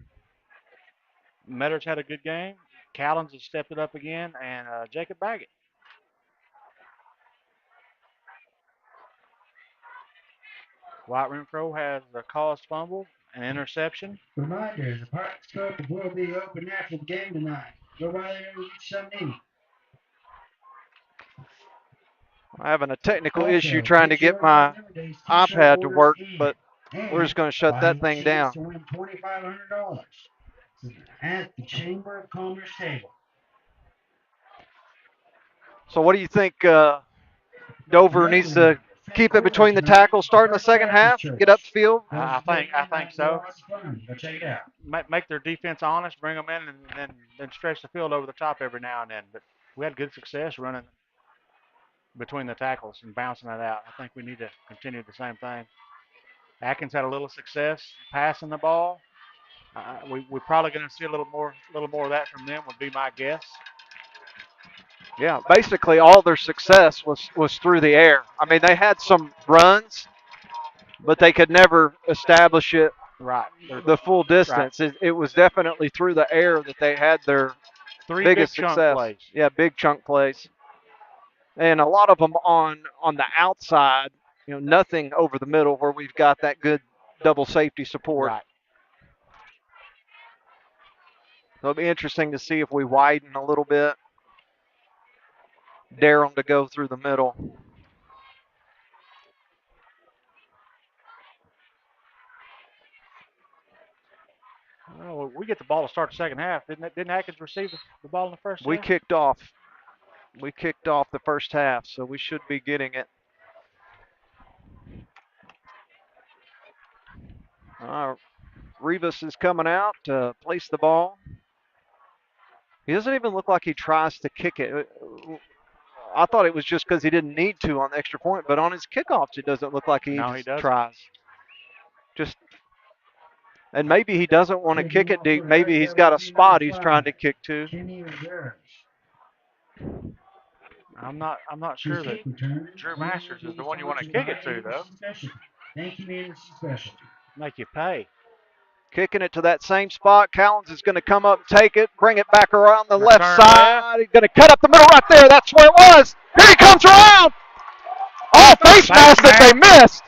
[SPEAKER 4] Metters had a good game. Callens has stepped it up again, and Jacob Baggett. White Renfro has a caused fumble, an interception.
[SPEAKER 1] Reminder, the Parks Cup will be open after the game tonight. Go by there and get something to eat.
[SPEAKER 2] I'm having a technical issue trying to get my iPad to work, but we're just going to shut that thing down.
[SPEAKER 1] To win $2,500 at the Chamber of Commerce table.
[SPEAKER 2] So what do you think Dover needs to keep it between the tackles starting the second half, get upfield?
[SPEAKER 4] I think so.
[SPEAKER 1] Check it out.
[SPEAKER 4] Make their defense honest, bring them in, and then stretch the field over the top every now and then. But we had good success running between the tackles and bouncing it out. I think we need to continue the same thing. Atkins had a little success passing the ball. We're probably going to see a little more of that from them, would be my guess.
[SPEAKER 2] Yeah, basically all their success was through the air. I mean, they had some runs, but they could never establish it the full distance.
[SPEAKER 4] Right.
[SPEAKER 2] It was definitely through the air that they had their biggest
[SPEAKER 4] big
[SPEAKER 2] success.
[SPEAKER 4] Chunk plays.
[SPEAKER 2] Yeah, big chunk plays. And a lot of them on the outside, nothing over the middle where we've got that good double safety support.
[SPEAKER 4] Right.
[SPEAKER 2] So it'll be interesting to see if we widen a little bit. Dare them to go through the middle.
[SPEAKER 4] Well, we get the ball to start the second half. Didn't Atkins receive the ball in the first
[SPEAKER 2] We
[SPEAKER 4] half?
[SPEAKER 2] kicked off. We kicked off the first half, so we should be getting it. Rivas is coming out to place the ball. He doesn't even look like he tries to kick it. I thought it was just because he didn't need to on the extra point, but on his kickoffs, it doesn't look like he tries. And maybe he doesn't want to kick it deep. Maybe he's got a spot he's trying to kick to.
[SPEAKER 4] I'm not sure that Drew Masters is the one you want to kick it to, though. Make you pay.
[SPEAKER 2] Kicking it to that same spot. Callens is going to come up and take it, bring it back around the left side. He's going to cut up the middle right there. That's where it was. Here he comes around. Oh, face mask that they missed.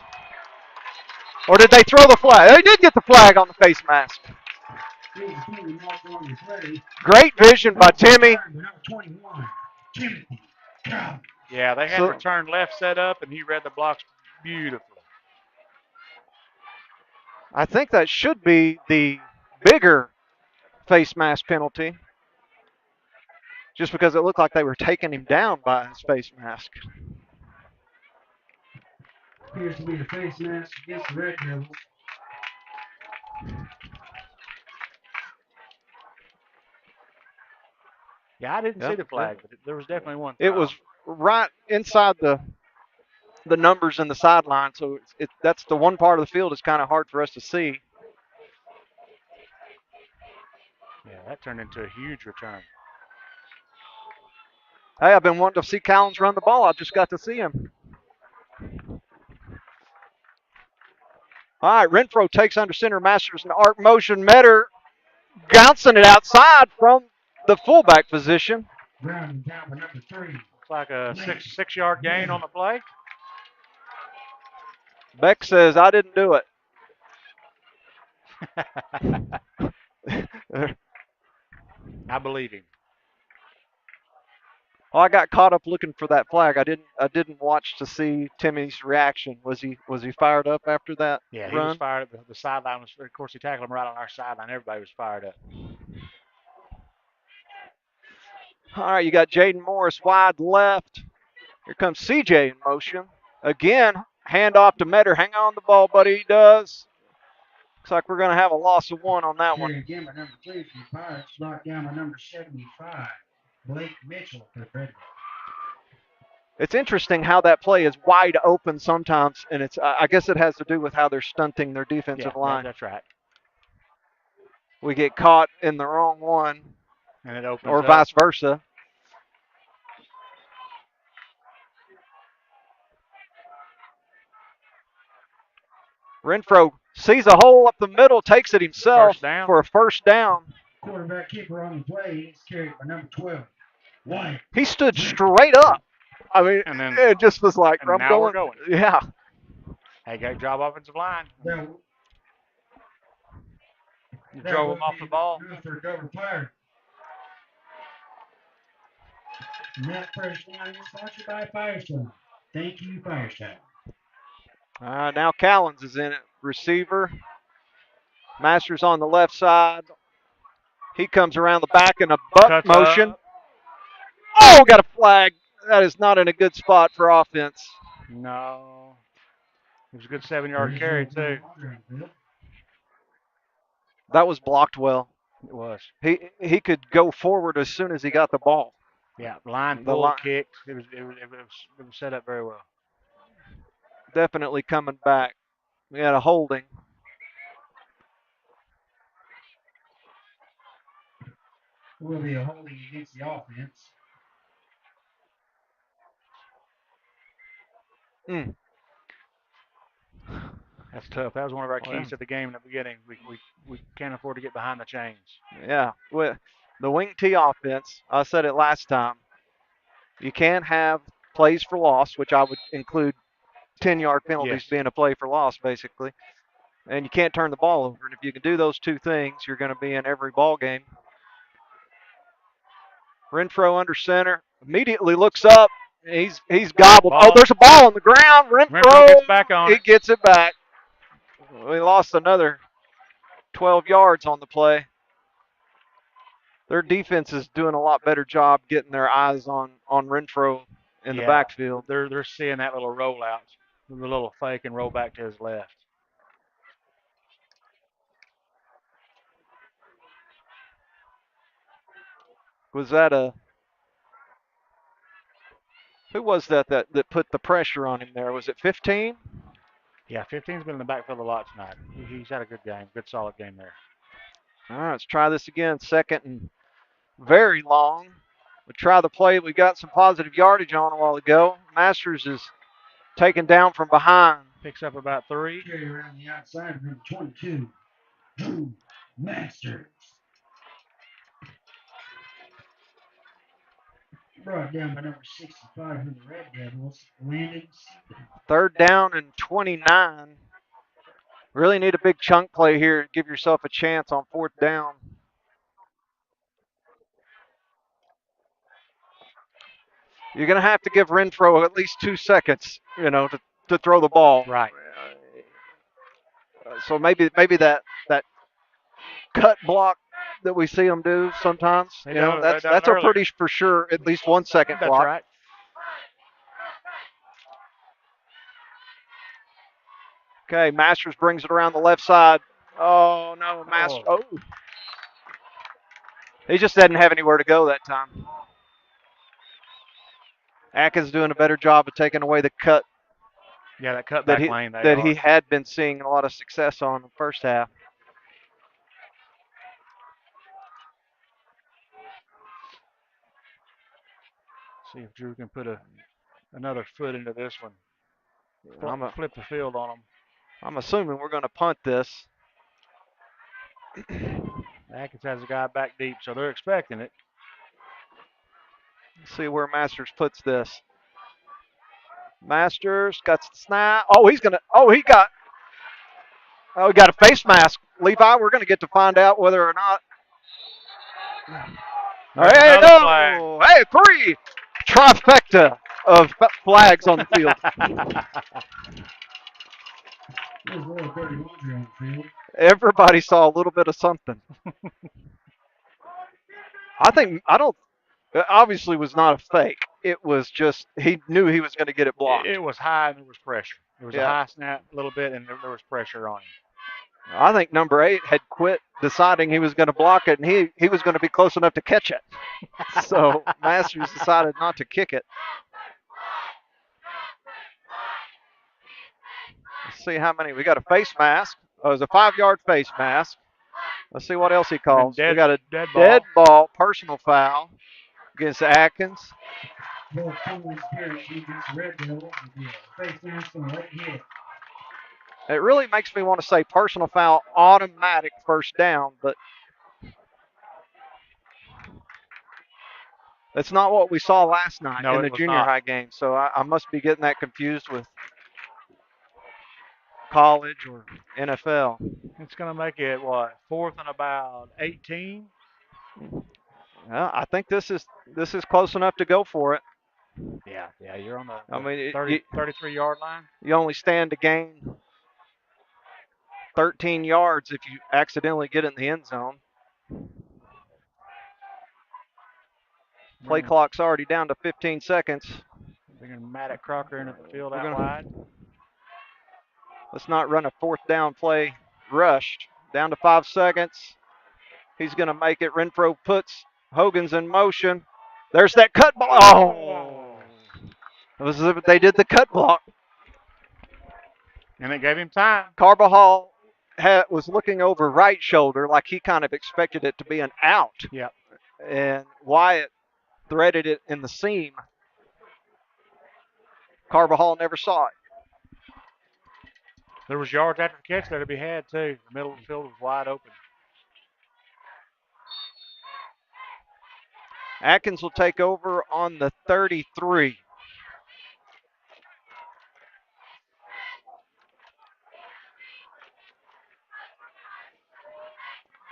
[SPEAKER 2] Or did they throw the flag? They did get the flag on the face mask. Great vision by Timmy.
[SPEAKER 4] Yeah, they had return left set up, and he read the blocks beautifully.
[SPEAKER 2] I think that should be the bigger face mask penalty, just because it looked like they were taking him down by his face mask.
[SPEAKER 1] Appears to be the face mask against the Red Devils.
[SPEAKER 4] Yeah, I didn't see the flag, but there was definitely one.
[SPEAKER 2] It was right inside the numbers in the sideline, so that's the one part of the field that's kind of hard for us to see.
[SPEAKER 4] Yeah, that turned into a huge return.
[SPEAKER 2] Hey, I've been wanting to see Callens run the ball. I just got to see him. All right, Renfro takes under center, Masters an arc motion. Metter bouncing it outside from the fullback position.
[SPEAKER 4] Looks like a six-yard gain on the play.
[SPEAKER 2] Beck says, I didn't do it.
[SPEAKER 4] I believe him.
[SPEAKER 2] Oh, I got caught up looking for that flag. I didn't watch to see Timmy's reaction. Was he fired up after that
[SPEAKER 4] Yeah,
[SPEAKER 2] run?
[SPEAKER 4] He was fired up. The sideline was, of course, he tackled him right on our sideline. Everybody was fired up.
[SPEAKER 2] All right, you got Jaden Morris wide left. Here comes CJ in motion. Again, hand off to Metter. Hang on the ball, buddy. He does. Looks like we're going to have a loss of 1 on that one.
[SPEAKER 1] Carry again by number 3 for the Pirates, brought down by number 75, Blake Mitchell for Pregame.
[SPEAKER 2] It's interesting how that play is wide open sometimes, and I guess it has to do with how they're stunting their defensive line.
[SPEAKER 4] That's right.
[SPEAKER 2] We get caught in the wrong one,
[SPEAKER 4] And it opens
[SPEAKER 2] or
[SPEAKER 4] up.
[SPEAKER 2] vice versa. Renfro sees a hole up the middle, takes it himself for a first down.
[SPEAKER 1] Quarterback keeper on the play is carried by number 12, White.
[SPEAKER 2] He stood straight up. I mean,
[SPEAKER 4] and then,
[SPEAKER 2] it just was like,
[SPEAKER 4] I'm going. We're going.
[SPEAKER 2] Yeah.
[SPEAKER 4] Hey, great job, offensive line.
[SPEAKER 1] You
[SPEAKER 4] drove him off the ball.
[SPEAKER 1] For Governor Pirate. And that first line is sponsored by Firestone. Thank you, Firestone.
[SPEAKER 2] Now Callens is in it. Receiver. Masters on the left side. He comes around the back in a butt motion. Oh, got a flag. That is not in a good spot for offense.
[SPEAKER 4] No. It was a good 7-yard carry, too.
[SPEAKER 2] That was blocked well.
[SPEAKER 4] It was.
[SPEAKER 2] He could go forward as soon as he got the ball.
[SPEAKER 4] Yeah, line pull, kicked. It was set up very well.
[SPEAKER 2] Definitely coming back. We had a holding.
[SPEAKER 1] Will be a holding against the offense.
[SPEAKER 4] That's tough. That was one of our keys to the game in the beginning. We can't afford to get behind the chains.
[SPEAKER 2] Yeah. With the wing T offense, I said it last time, you can't have plays for loss, which I would include 10-yard penalties being a play for loss, basically. And you can't turn the ball over. And if you can do those two things, you're going to be in every ball game. Renfro under center. Immediately looks up. He's gobbled. Oh, there's a ball on the ground. Renfro
[SPEAKER 4] gets back on.
[SPEAKER 2] He gets it back. We lost another 12 yards on the play. Their defense is doing a lot better job getting their eyes on Renfro in the backfield.
[SPEAKER 4] They're seeing that little rollout, the little fake and roll back to his left.
[SPEAKER 2] Was that who was that put the pressure on him there? Was it 15?
[SPEAKER 4] Yeah, 15's been in the backfield a lot tonight. He's had a good game, good solid game there.
[SPEAKER 2] All right, let's try this again. Second and very long. We'll try the play we got some positive yardage on a while ago. Masters is taken down from behind.
[SPEAKER 4] Picks up about 3.
[SPEAKER 1] Carry around the outside, number 22, Drew Masters. Brought down by number 65 from the Red Devils, Landon Stevens.
[SPEAKER 2] 3rd down and 29. Really need a big chunk play here to give yourself a chance on 4th down. You're going to have to give Renfro at least 2 seconds, to throw the ball.
[SPEAKER 4] Right.
[SPEAKER 2] So maybe that cut block that we see them do sometimes, that's a pretty for sure at least 1 second block.
[SPEAKER 4] That's right.
[SPEAKER 2] Okay, Masters brings it around the left side. Oh, no, Masters. Oh. He just didn't have anywhere to go that time. Atkins doing a better job of taking away the cut.
[SPEAKER 4] Yeah, that cutback lane.
[SPEAKER 2] That he had been seeing a lot of success on in the first half.
[SPEAKER 4] See if Drew can put another foot into this one. Flip the field on him.
[SPEAKER 2] I'm assuming we're going to punt this.
[SPEAKER 4] Atkins has a guy back deep, so they're expecting it.
[SPEAKER 2] Let's see where Masters puts this. Masters got the snap. Oh, he got a face mask. Levi, we're going to get to find out whether or not. Hey, no. Hey, 3. Trifecta of flags on the field.
[SPEAKER 1] There's a little dirty laundry on the field.
[SPEAKER 2] Everybody saw a little bit of something. It obviously was not a fake. It was just, he knew he was going to get it blocked.
[SPEAKER 4] It was high and there was pressure. It was a high snap a little bit and there was pressure on him.
[SPEAKER 2] I think number 8 had quit deciding he was going to block it, and he was going to be close enough to catch it. So Masters decided not to kick it. Let's see how many. We got a face mask. Oh, it was a 5-yard face mask. Let's see what else he calls. We got a dead ball, personal foul against Atkins.
[SPEAKER 1] Both teams here against Red Devils will be a face mask and a late hit.
[SPEAKER 2] It really makes me want to say personal foul, automatic first down, but that's not what we saw last night in the junior high game. So I must be getting that confused with college or NFL.
[SPEAKER 4] It's going to make it, what, 4th and about 18?
[SPEAKER 2] Well, I think this is close enough to go for it.
[SPEAKER 4] Yeah, you're on the
[SPEAKER 2] I mean,
[SPEAKER 4] 33-yard line.
[SPEAKER 2] You only stand to gain 13 yards if you accidentally get in the end zone. Play clock's already down to 15 seconds.
[SPEAKER 4] Bringing Matt Crocker into the field out wide.
[SPEAKER 2] Let's not run a 4th down play rushed. Down to 5 seconds. He's going to make it. Renfro puts Hogan's in motion. There's that cut ball. Oh! They did the cut block.
[SPEAKER 4] And it gave him time.
[SPEAKER 2] Carbajal was looking over right shoulder like he kind of expected it to be an out.
[SPEAKER 4] Yep.
[SPEAKER 2] And Wyatt threaded it in the seam. Carbajal never saw it.
[SPEAKER 4] There was yards after the catch there to be had, too. The middle of the field was wide open.
[SPEAKER 2] Atkins will take over on the 33. It's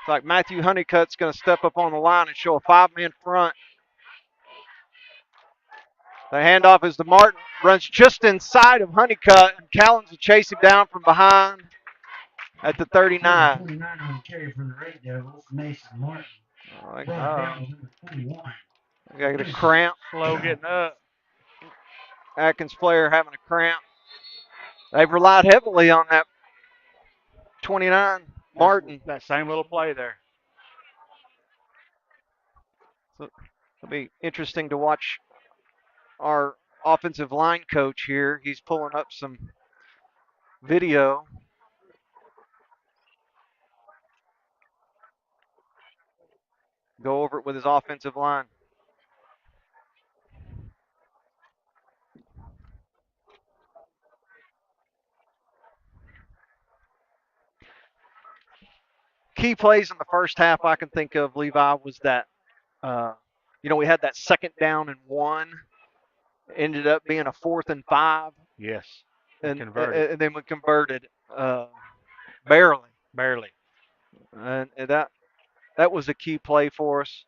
[SPEAKER 2] like Matthew Honeycutt's going to step up on the line and show a 5-man front. The handoff is to Martin. Runs just inside of Honeycutt, and Callens will chase him down from behind at the 39.
[SPEAKER 1] 29 on the carry for the Red Devils, Mason Martin.
[SPEAKER 2] Got a cramp.
[SPEAKER 4] Slow getting up.
[SPEAKER 2] Atkins player having a cramp. They've relied heavily on that 29, Martin.
[SPEAKER 4] That same little play there.
[SPEAKER 2] So it'll be interesting to watch our offensive line coach here. He's pulling up some video. Go over it with his offensive line. Key plays in the first half I can think of, Levi, was that, we had that 2nd down and 1. Ended up being a 4th and 5.
[SPEAKER 4] Yes.
[SPEAKER 2] And then we converted barely. And that was a key play for us.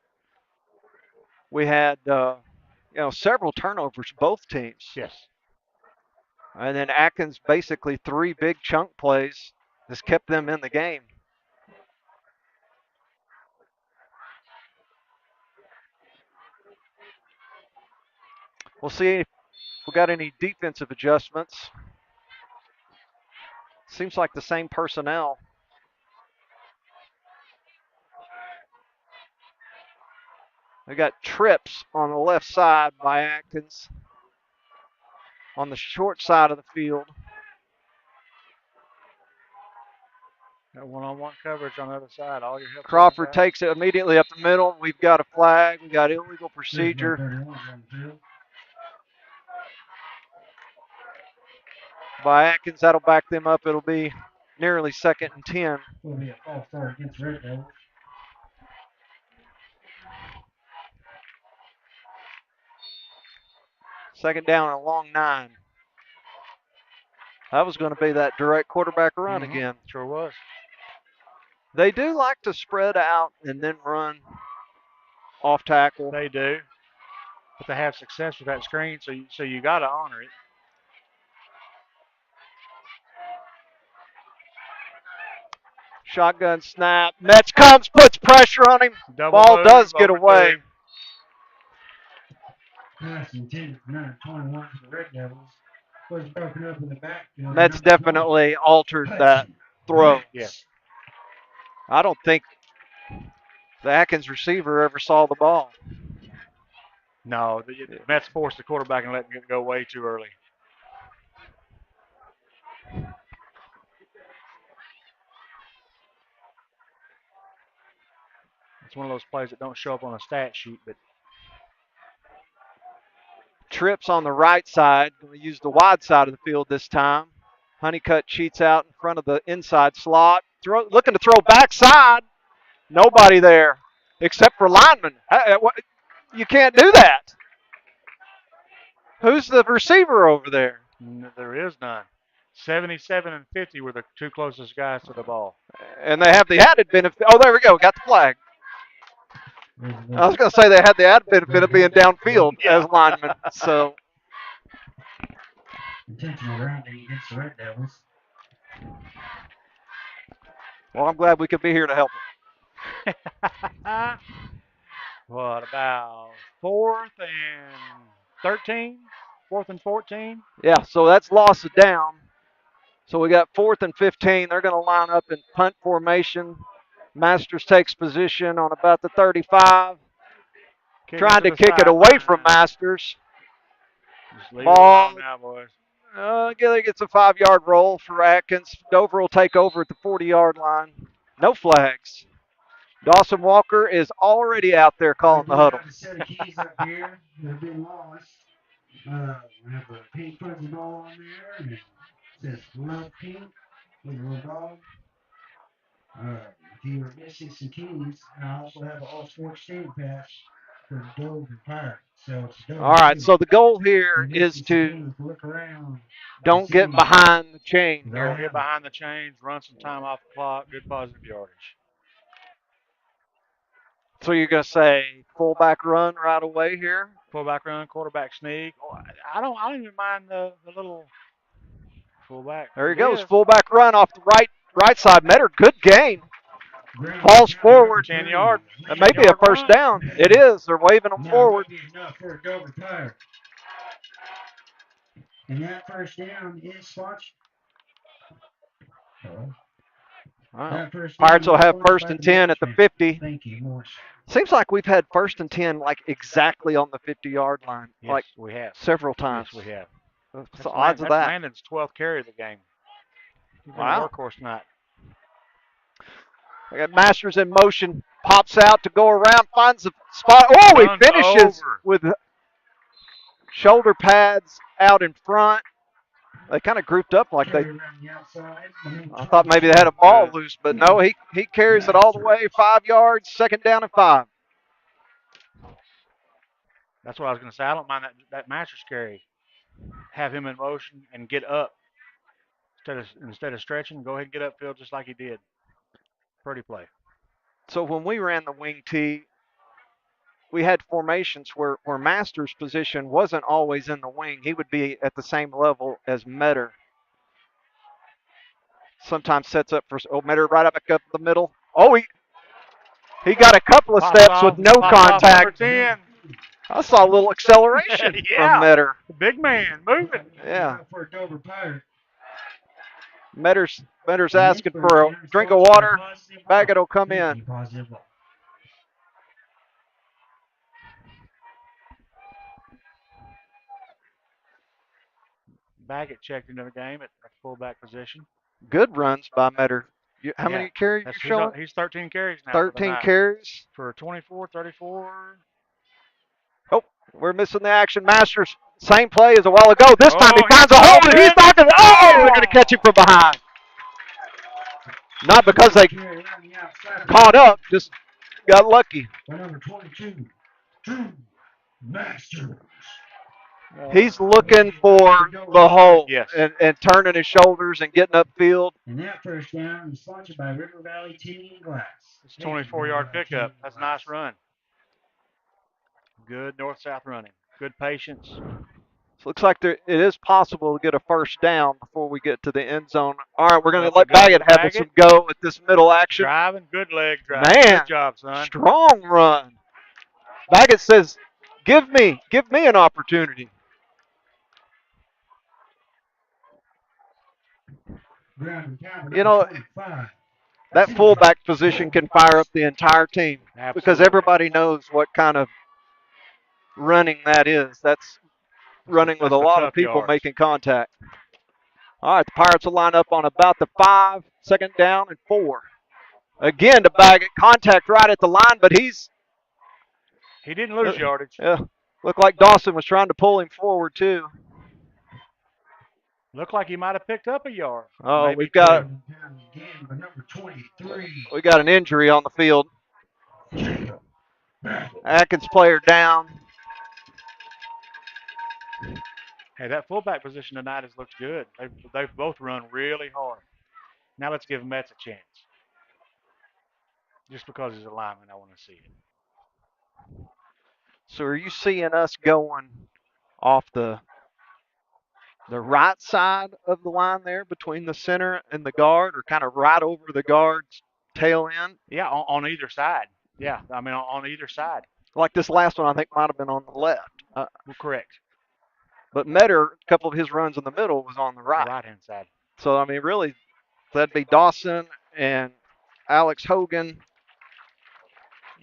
[SPEAKER 2] We had, several turnovers, both teams.
[SPEAKER 4] Yes.
[SPEAKER 2] And then Atkins basically 3 big chunk plays just kept them in the game. We'll see if we got any defensive adjustments. Seems like the same personnel. We got trips on the left side by Atkins. On the short side of the field.
[SPEAKER 4] Got one-on-one coverage on the other side. All your help.
[SPEAKER 2] Crawford takes it immediately up the middle. We've got a flag. We got illegal procedure by Atkins. That'll back them up. It'll be nearly 2nd and 10.
[SPEAKER 1] Will be a false start against Red Devils.
[SPEAKER 2] Second down and a long 9. That was going to be that direct quarterback run again.
[SPEAKER 4] Sure was.
[SPEAKER 2] They do like to spread out and then run off tackle.
[SPEAKER 4] They do. But they have success with that screen, so you got to honor it.
[SPEAKER 2] Shotgun snap. Metz comes, puts pressure on him. Ball does get away.
[SPEAKER 1] Pass intended for number 21 for the Red Devils. Was broken up in the backfield.
[SPEAKER 2] Metz definitely altered that throw.
[SPEAKER 4] Yes.
[SPEAKER 2] I don't think the Atkins receiver ever saw the ball.
[SPEAKER 4] No, the Mets forced the quarterback and let it go way too early. It's one of those plays that don't show up on a stat sheet, but
[SPEAKER 2] Trips on the right side. Going to use the wide side of the field this time. Honeycutt cheats out in front of the inside slot. Looking to throw backside. Nobody there except for lineman. You can't do that. Who's the receiver over there?
[SPEAKER 4] there is none. 77 and 50 were the two closest guys to the ball.
[SPEAKER 2] And they have the added benefit. Oh, there we go. Got the flag. I was going to say they had the added benefit of being downfield as linemen. So
[SPEAKER 1] Intentional grounding against the Red Devils.
[SPEAKER 2] well, I'm glad we could be here to help them.
[SPEAKER 4] What about 4th and 13? 4th and 14?
[SPEAKER 2] Yeah, so that's loss of down. So we got 4th and 15. They're going to line up in punt formation. Masters takes position on about the 35. Trying to kick it away from Masters.
[SPEAKER 4] Just leave
[SPEAKER 2] Ball.
[SPEAKER 4] it alone now, boys.
[SPEAKER 2] Gilly gets a 5-yard roll for Atkins. Dover will take over at the 40-yard line. No flags. Dawson Walker is already out there calling the huddle.
[SPEAKER 1] A set of keys up here that have been lost. We have a pink fuzzy ball on there, and it says Love Pink with a little dog. If you are missing some keys, I also have an all sports stamp patch for Dover Pirate. So it's Dover.
[SPEAKER 2] All right, so the goal here is to don't get behind the chain.
[SPEAKER 4] Don't get behind the chains, run some time off the clock, good positive yardage.
[SPEAKER 2] So you're going to say fullback run right away here?
[SPEAKER 4] Fullback run, quarterback sneak. Oh, I don't even mind the little fullback.
[SPEAKER 2] There he goes, fullback run off the right side. Metter, good gain. Falls forward.
[SPEAKER 4] 10 yards.
[SPEAKER 2] That may be a first down. It is. They're waving them forward.
[SPEAKER 1] Enough for a Dover Pirate. And that first down is sponsored.
[SPEAKER 2] Wow. Pirates will have 1st and 10 at the 50.
[SPEAKER 1] Thank you, Morris.
[SPEAKER 2] Seems like we've had 1st and 10 like exactly on the 50-yard line.
[SPEAKER 4] Yes,
[SPEAKER 2] like
[SPEAKER 4] we have.
[SPEAKER 2] Several times.
[SPEAKER 4] Yes, we have.
[SPEAKER 2] What's the odds of that?
[SPEAKER 4] That's Landon's 12th carry of the game. He's been a workhorse tonight.
[SPEAKER 2] We got Masters in motion. Pops out to go around, finds the spot. Oh, he finishes with shoulder pads out in front. They kind of grouped up like they. I thought maybe they had a ball loose, but no, he carries it all the way 5 yards, 2nd down and 5.
[SPEAKER 4] That's what I was going to say. I don't mind that Masters carry. Have him in motion and get up instead of stretching. Go ahead and get upfield just like he did. Pretty play.
[SPEAKER 2] So when we ran the wing tee, we had formations where Masters' position wasn't always in the wing. He would be at the same level as Metter. Sometimes sets up for Metter right up the middle. Oh, he got a couple of steps with no contact. I saw a little acceleration from Metter.
[SPEAKER 4] Big man moving.
[SPEAKER 2] Yeah. Metter's asking for a drink of water. Baggett will come in.
[SPEAKER 4] Baggett checked into the game at fullback position.
[SPEAKER 2] Good runs by Metter. How many carries you showing?
[SPEAKER 4] He's 13 carries now.
[SPEAKER 2] 13 carries.
[SPEAKER 4] For 24, 34.
[SPEAKER 2] Oh, we're missing the action. Masters, same play as a while ago. This time he finds a hole and he's knocking it. Oh, they're going to catch him from behind. Not because they caught up, just got lucky.
[SPEAKER 1] Number 22, Drew Masters.
[SPEAKER 2] He's looking for the hole and turning his shoulders and getting upfield.
[SPEAKER 1] And that first down is sponsored by River Valley Tinting and Glass.
[SPEAKER 4] It's a 24-yard pickup. That's a nice run. Good north-south running. Good patience.
[SPEAKER 2] So it looks like it is possible to get a first down before we get to the end zone. All right, we're going to let Baggett have some go at this middle action.
[SPEAKER 4] Driving, good leg drive.
[SPEAKER 2] Man,
[SPEAKER 4] good job, son.
[SPEAKER 2] Strong run. Baggett says, give me an opportunity. You know, that fullback position can fire up the entire team because
[SPEAKER 4] Absolutely.
[SPEAKER 2] everybody knows what kind of running that is. That's running with
[SPEAKER 4] That's
[SPEAKER 2] a
[SPEAKER 4] the
[SPEAKER 2] lot of
[SPEAKER 4] tough
[SPEAKER 2] people
[SPEAKER 4] yards.
[SPEAKER 2] making contact. All right, the Pirates will line up on about the 5, second down and 4. Again, to bag it, contact right at the line, but
[SPEAKER 4] He didn't lose yardage.
[SPEAKER 2] yeah, looked like Dawson was trying to pull him forward too.
[SPEAKER 4] Looked like he might have picked up a yard.
[SPEAKER 2] Oh,
[SPEAKER 4] Maybe
[SPEAKER 2] we've got
[SPEAKER 4] two.
[SPEAKER 2] we got an injury on the field. Atkins player down.
[SPEAKER 4] Hey, that fullback position tonight has looked good. They've both run really hard. Now let's give Metz a chance. Just because he's a lineman, I want to see it.
[SPEAKER 2] So are you seeing us going off the right side of the line there between the center and the guard, or kind of right over the guard's tail end?
[SPEAKER 4] Yeah, on either side. Yeah, I mean on either side.
[SPEAKER 2] Like this last one, I think might have been on the left.
[SPEAKER 4] We're correct.
[SPEAKER 2] But Metter, a couple of his runs in the middle was on the right.
[SPEAKER 4] The right-hand side.
[SPEAKER 2] So, I mean, really, that'd be Dawson and Alex Hogan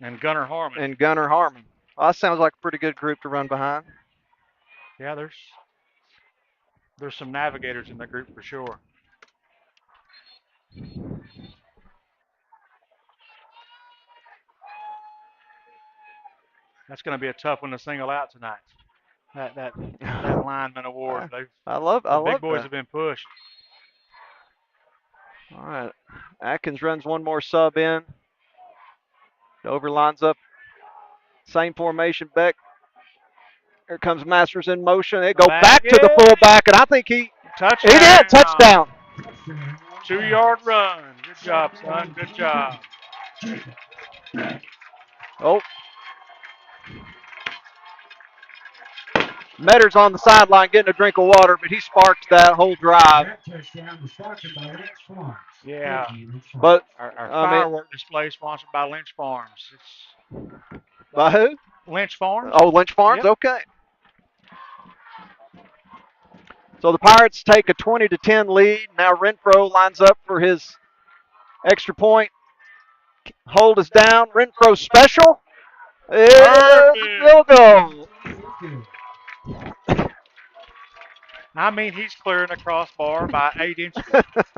[SPEAKER 4] And Gunnar Harmon.
[SPEAKER 2] and Gunnar Harmon. Well, that sounds like a pretty good group to run behind.
[SPEAKER 4] Yeah, there's some navigators in the group for sure. That's going to be a tough one to single out tonight. That lineman award. The big boys have been pushed.
[SPEAKER 2] All right. Atkins runs one more sub in. Dover lines up. Same formation. Beck. Here comes Masters in motion. They go back to the fullback, and I think he did. Touchdown.
[SPEAKER 4] 2-yard run. Good job, son. Good job.
[SPEAKER 2] Oh. Metter's on the sideline getting a drink of water, but he sparked that whole drive.
[SPEAKER 4] Yeah.
[SPEAKER 2] But
[SPEAKER 4] our firework display sponsored by Lynch Farms.
[SPEAKER 2] By who?
[SPEAKER 4] Lynch Farms.
[SPEAKER 2] Oh, Lynch Farms?
[SPEAKER 4] Yep.
[SPEAKER 2] Okay. So the Pirates take a 20-10 lead. Now Renfro lines up for his extra point. Hold us down. Renfro special. Field goal.
[SPEAKER 4] I mean, he's clearing the crossbar by 8 inches,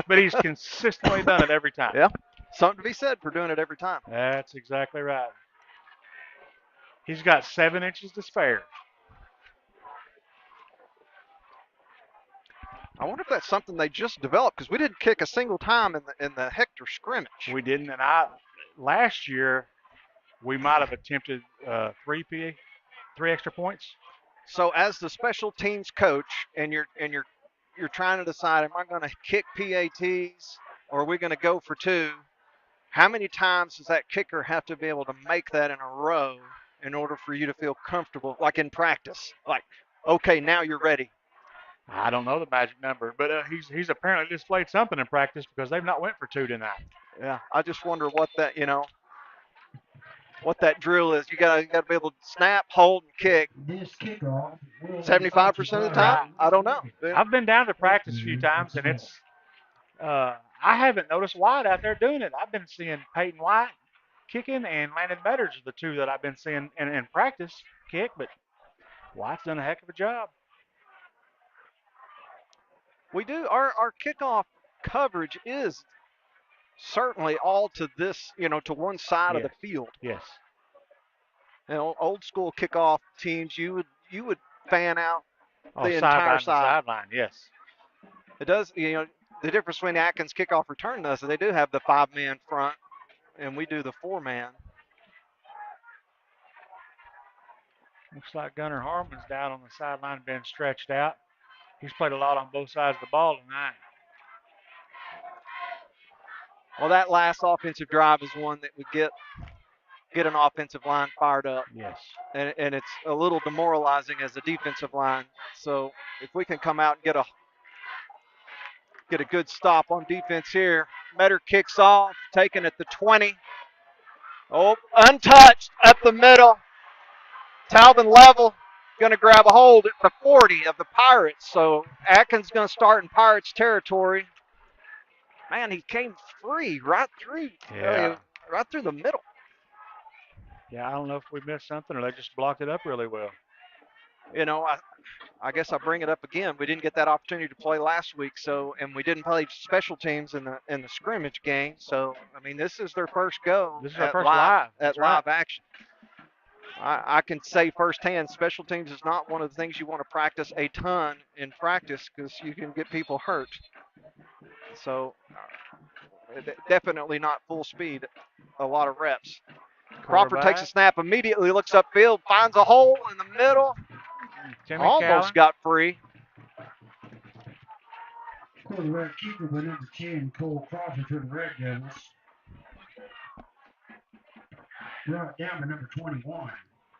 [SPEAKER 4] but he's consistently done it every time.
[SPEAKER 2] Yeah, something to be said for doing it every time.
[SPEAKER 4] That's exactly right. He's got 7 inches to spare.
[SPEAKER 2] I wonder if that's something they just developed, because we didn't kick a single time in the Hector scrimmage.
[SPEAKER 4] We didn't, and last year we might have attempted 3 extra points.
[SPEAKER 2] So as the special teams coach, and you're trying to decide, am I going to kick PATs or are we going to go for 2? How many times does that kicker have to be able to make that in a row in order for you to feel comfortable, like in practice? Like, okay, now you're ready.
[SPEAKER 4] I don't know the magic number, but he's apparently displayed something in practice because they've not went for 2 tonight.
[SPEAKER 2] Yeah, I just wonder what that, what that drill is. You gotta be able to snap, hold, and kick. 75% of the time? I don't know.
[SPEAKER 4] I've been down to practice a few times, and it's I haven't noticed White out there doing it. I've been seeing Peyton White kicking, and Landon Metters are the 2 that I've been seeing in practice kick, but White's done a heck of a job.
[SPEAKER 2] We do. Our kickoff coverage is certainly all to this, to one side of the field.
[SPEAKER 4] Yes.
[SPEAKER 2] Old school kickoff teams, you would fan out the
[SPEAKER 4] entire
[SPEAKER 2] entire
[SPEAKER 4] sideline. Yes.
[SPEAKER 2] It does. The difference between the Atkins kickoff return does is they do have the 5-man front, and we do the 4-man.
[SPEAKER 4] Looks like Gunnar Harmon's down on the sideline, being stretched out. He's played a lot on both sides of the ball tonight.
[SPEAKER 2] Well, that last offensive drive is one that would get an offensive line fired up.
[SPEAKER 4] Yes.
[SPEAKER 2] And it's a little demoralizing as a defensive line. So if we can come out and get a good stop on defense here. Metter kicks off, taken at the 20. Oh, untouched up the middle. Talvin Level going to grab a hold at the 40 of the Pirates. So Atkins going to start in Pirates territory. Man, he came free right through, right through the middle.
[SPEAKER 4] Yeah, I don't know if we missed something or they just blocked it up really well.
[SPEAKER 2] You know, I guess I bring it up again. We didn't get that opportunity to play last week, and we didn't play special teams in the scrimmage game. So I mean, this is their first go.
[SPEAKER 4] This is our first live. That's right.
[SPEAKER 2] Live action. I can say firsthand, special teams is not one of the things you want to practice a ton in practice because you can get people hurt. So definitely not full speed, a lot of reps. Crawford takes a snap, immediately looks upfield, finds a hole in the middle. Almost got free.
[SPEAKER 1] Quarterback keeper by number 10, Cole Crawford for the Red Devils. Brought down to number 21,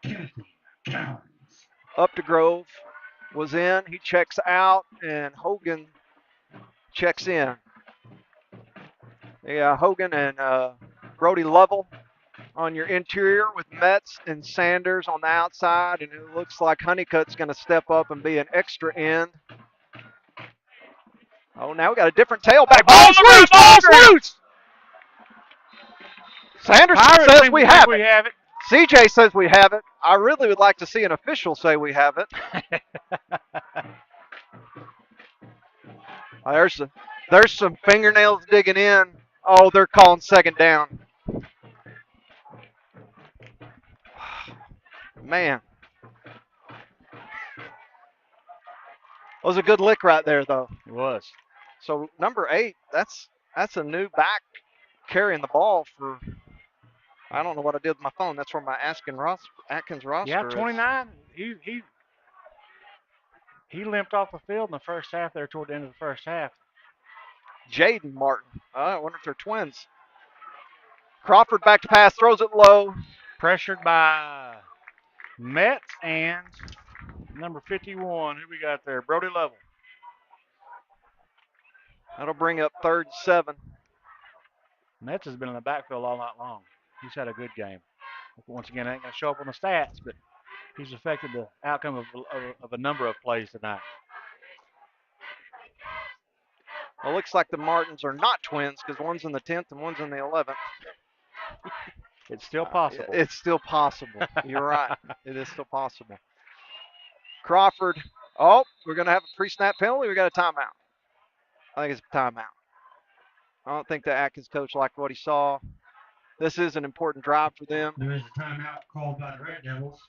[SPEAKER 1] Timothy Collins.
[SPEAKER 2] Up to Grove was in. He checks out, and Hogan checks in. Yeah, Hogan and Brody Lovell on your interior with Metz and Sanders on the outside, and it looks like Honeycutt's going to step up and be an extra end. Oh, now we got a different tailback. Ball's loose! Ball's loose! Sanders says we have it. CJ says we have it. I really would like to see an official say we have it. There's some fingernails digging in. Oh, they're calling second down. Man. That was a good lick right there, though.
[SPEAKER 4] It was.
[SPEAKER 2] So number 8, that's a new back carrying the ball for. I don't know what I did with my phone. That's where my Atkins roster
[SPEAKER 4] Yeah, 29.
[SPEAKER 2] is.
[SPEAKER 4] He limped off the field in the first half there toward the end of the first half.
[SPEAKER 2] Jaden Martin. I wonder if they're twins. Crawford back to pass, throws it low.
[SPEAKER 4] Pressured by Metz and number 51. Who we got there? Brody Lovell.
[SPEAKER 2] That'll bring up 3rd and 7.
[SPEAKER 4] Metz has been in the backfield all night long. He's had a good game. Once again, it ain't going to show up on the stats, but he's affected the outcome of a number of plays tonight.
[SPEAKER 2] Well, it looks like the Martins are not twins because one's in the 10th and one's in the 11th.
[SPEAKER 4] It's still possible.
[SPEAKER 2] It's still possible. You're right. It is still possible. Crawford. Oh, we're going to have a pre-snap penalty. We got a timeout. I think it's a timeout. I don't think the Atkins coach liked what he saw. This is an important drive for them.
[SPEAKER 1] There is a timeout called by the Red Devils.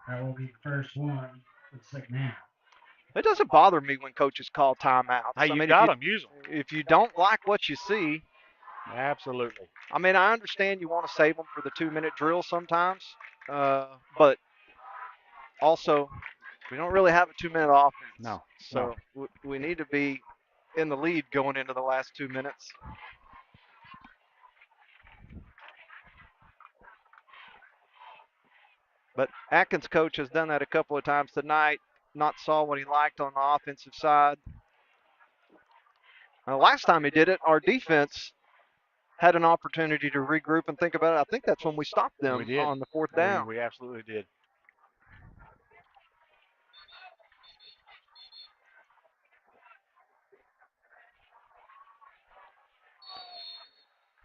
[SPEAKER 1] That will be the first one for the second half.
[SPEAKER 2] It doesn't bother me when coaches call timeouts.
[SPEAKER 4] Hey, you got them. Use them.
[SPEAKER 2] If you don't like what you see.
[SPEAKER 4] Absolutely.
[SPEAKER 2] I mean, I understand you want to save them for the 2-minute drill sometimes. But also, we don't really have a 2-minute offense.
[SPEAKER 4] No.
[SPEAKER 2] So we need to be in the lead going into the last 2 minutes. But Atkins' coach has done that a couple of times tonight. Not saw what he liked on the offensive side. Last time he did it, our defense had an opportunity to regroup and think about it. I think that's when we stopped them on the 4th down.
[SPEAKER 4] We absolutely did.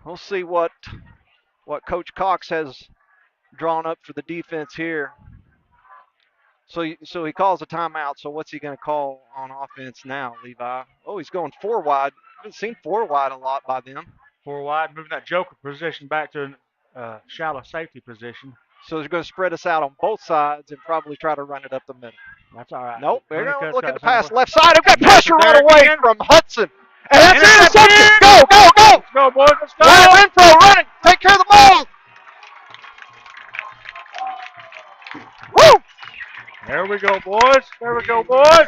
[SPEAKER 2] We'll see what Coach Cox has drawn up for the defense here. So he calls a timeout. So what's he going to call on offense now, Levi? Oh, he's going 4 wide. Haven't seen 4 wide a lot by them.
[SPEAKER 4] 4 wide, moving that joker position back to a shallow safety position.
[SPEAKER 2] So they're going to spread us out on both sides and probably try to run it up the middle.
[SPEAKER 4] That's all right.
[SPEAKER 2] Nope. They're going to look at the pass left side. They've got pressure right away from Hudson. And that's interception. Go, go, go.
[SPEAKER 4] Let's go, boys. Let's go.
[SPEAKER 2] Renfro running. Take care of the ball. Woo!
[SPEAKER 4] There we go, boys. There we go, boys.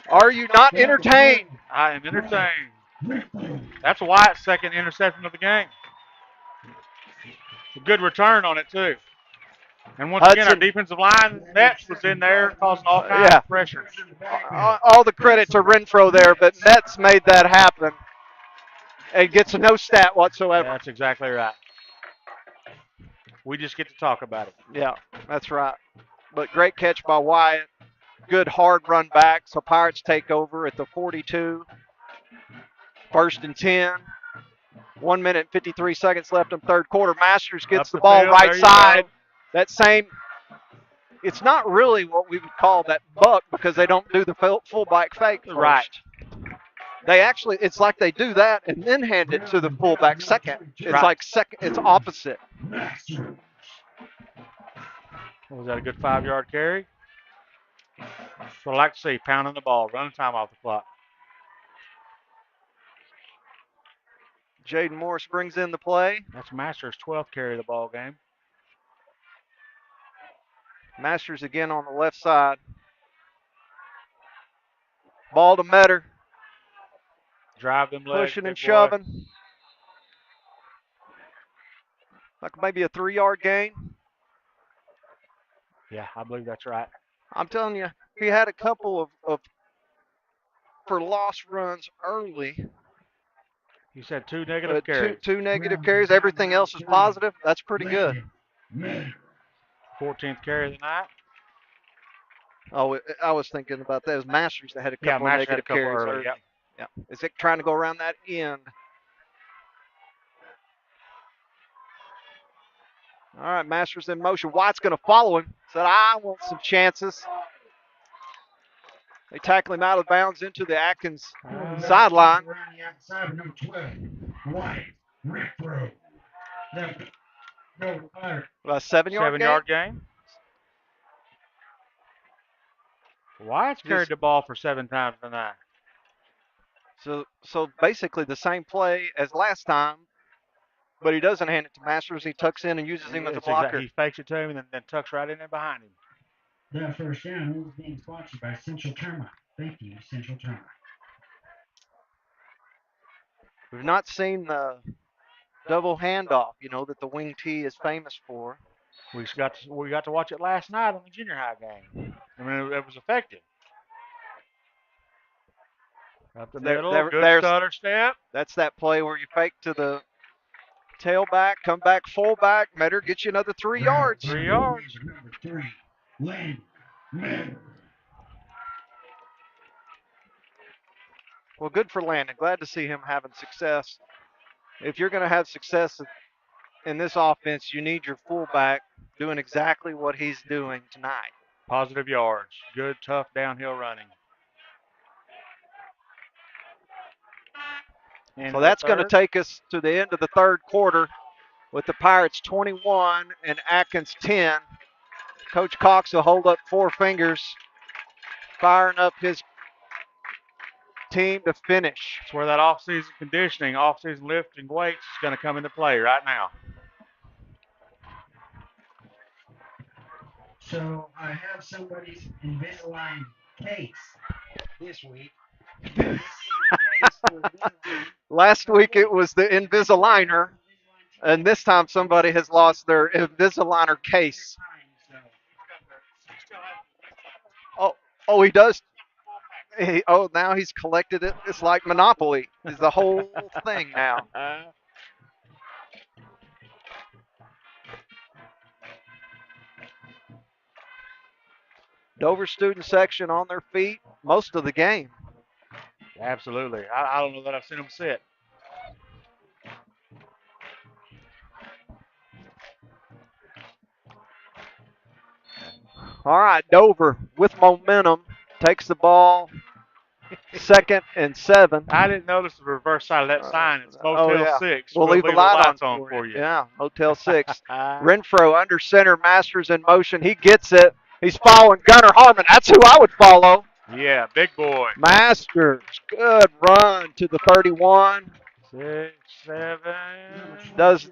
[SPEAKER 2] Are you not entertained?
[SPEAKER 4] I am entertained. That's Wyatt's second interception of the game. A good return on it, too. And once again, our defensive line, Metz was in there causing all kinds of pressure.
[SPEAKER 2] All the credit to Renfro there, but Metz made that happen and gets no stat whatsoever.
[SPEAKER 4] Yeah, that's exactly right. We just get to talk about it.
[SPEAKER 2] Yeah, that's right. But great catch by Wyatt. Good hard run back. So Pirates take over at the 42. First and 10. 1 minute and 53 seconds left in third quarter. Masters gets
[SPEAKER 4] Up
[SPEAKER 2] the
[SPEAKER 4] the
[SPEAKER 2] ball
[SPEAKER 4] field,
[SPEAKER 2] right
[SPEAKER 4] there you
[SPEAKER 2] side.
[SPEAKER 4] go.
[SPEAKER 2] That same, it's not really what we would call that buck because they don't do the fullback fake first.
[SPEAKER 4] Right.
[SPEAKER 2] They actually, it's like they do that and then hand it to the fullback second. It's
[SPEAKER 4] Right.
[SPEAKER 2] like second, it's opposite.
[SPEAKER 4] Was that a good 5-yard carry? That's what I like to see, pounding the ball, running time off the clock.
[SPEAKER 2] Jaden Morris brings in the play.
[SPEAKER 4] That's Masters' 12th carry of the ball game.
[SPEAKER 2] Masters again on the left side. Ball to Metter.
[SPEAKER 4] Drive them legs,
[SPEAKER 2] Pushing
[SPEAKER 4] big
[SPEAKER 2] and
[SPEAKER 4] boy.
[SPEAKER 2] shoving. Like maybe a 3-yard gain.
[SPEAKER 4] Yeah, I believe that's right.
[SPEAKER 2] I'm telling you, he had a couple of for loss runs early.
[SPEAKER 4] You said 2 negative
[SPEAKER 2] But
[SPEAKER 4] carries.
[SPEAKER 2] two negative carries. Everything else is positive. That's pretty good.
[SPEAKER 4] 14th carry of the night.
[SPEAKER 2] Oh, I was thinking about that. It was Masters that had a couple of
[SPEAKER 4] Masters had a
[SPEAKER 2] negative
[SPEAKER 4] couple
[SPEAKER 2] carries
[SPEAKER 4] early,
[SPEAKER 2] early.
[SPEAKER 4] yep.
[SPEAKER 2] Yeah. Is it trying to go around that end? All right, Masters in motion. White's going to follow him. Said, I want some chances. They tackle him out of bounds into the Atkins sideline. About a 7-yard gain.
[SPEAKER 4] 7-yard gain. White's carried the ball for 7 times tonight.
[SPEAKER 2] So basically the same play as last time, but he doesn't hand it to Masters. He tucks in and uses him as a blocker.
[SPEAKER 4] He fakes it to him and then tucks right in there behind him.
[SPEAKER 1] That first down is being sponsored by Central Termite. Thank you, Central Termite.
[SPEAKER 2] We've not seen the double handoff, that the wing T is famous for.
[SPEAKER 4] We got to watch it last night on the junior high game. I mean, it was effective. Up the middle, good stutter step.
[SPEAKER 2] That's that play where you fake to the tailback, come back fullback. Metter gets you another 3 yards.
[SPEAKER 4] 3 yards.
[SPEAKER 1] Number 3, Lane Metter.
[SPEAKER 2] Well, good for Landon. Glad to see him having success. If you're going to have success in this offense, you need your fullback doing exactly what he's doing tonight.
[SPEAKER 4] Positive yards. Good, tough downhill running.
[SPEAKER 2] So that's going to take us to the end of the third quarter with the Pirates 21 and Atkins 10. Coach Cox will hold up 4 fingers, firing up his team to finish.
[SPEAKER 4] That's where that off-season conditioning, off-season lifting weights is going to come into play right now.
[SPEAKER 1] So I have somebody's Invisalign case this week.
[SPEAKER 2] Last week it was the Invisaligner, and this time somebody has lost their Invisaligner case. Oh, he does. Now he's collected it. It's like Monopoly. It's the whole thing now. Dover student section on their feet most of the game.
[SPEAKER 4] Absolutely. I don't know that I've seen them sit.
[SPEAKER 2] All right, Dover with momentum takes the ball. 2nd and 7.
[SPEAKER 4] I didn't notice the reverse side of that sign. It's Motel 6.
[SPEAKER 2] We'll leave the lights on for you. Yeah, Motel 6. Renfro under center, Masters in motion. He gets it. He's following Gunnar Harmon. That's who I would follow.
[SPEAKER 4] Yeah, big boy.
[SPEAKER 2] Masters, good run to the 31.
[SPEAKER 4] 6, 7.
[SPEAKER 2] Does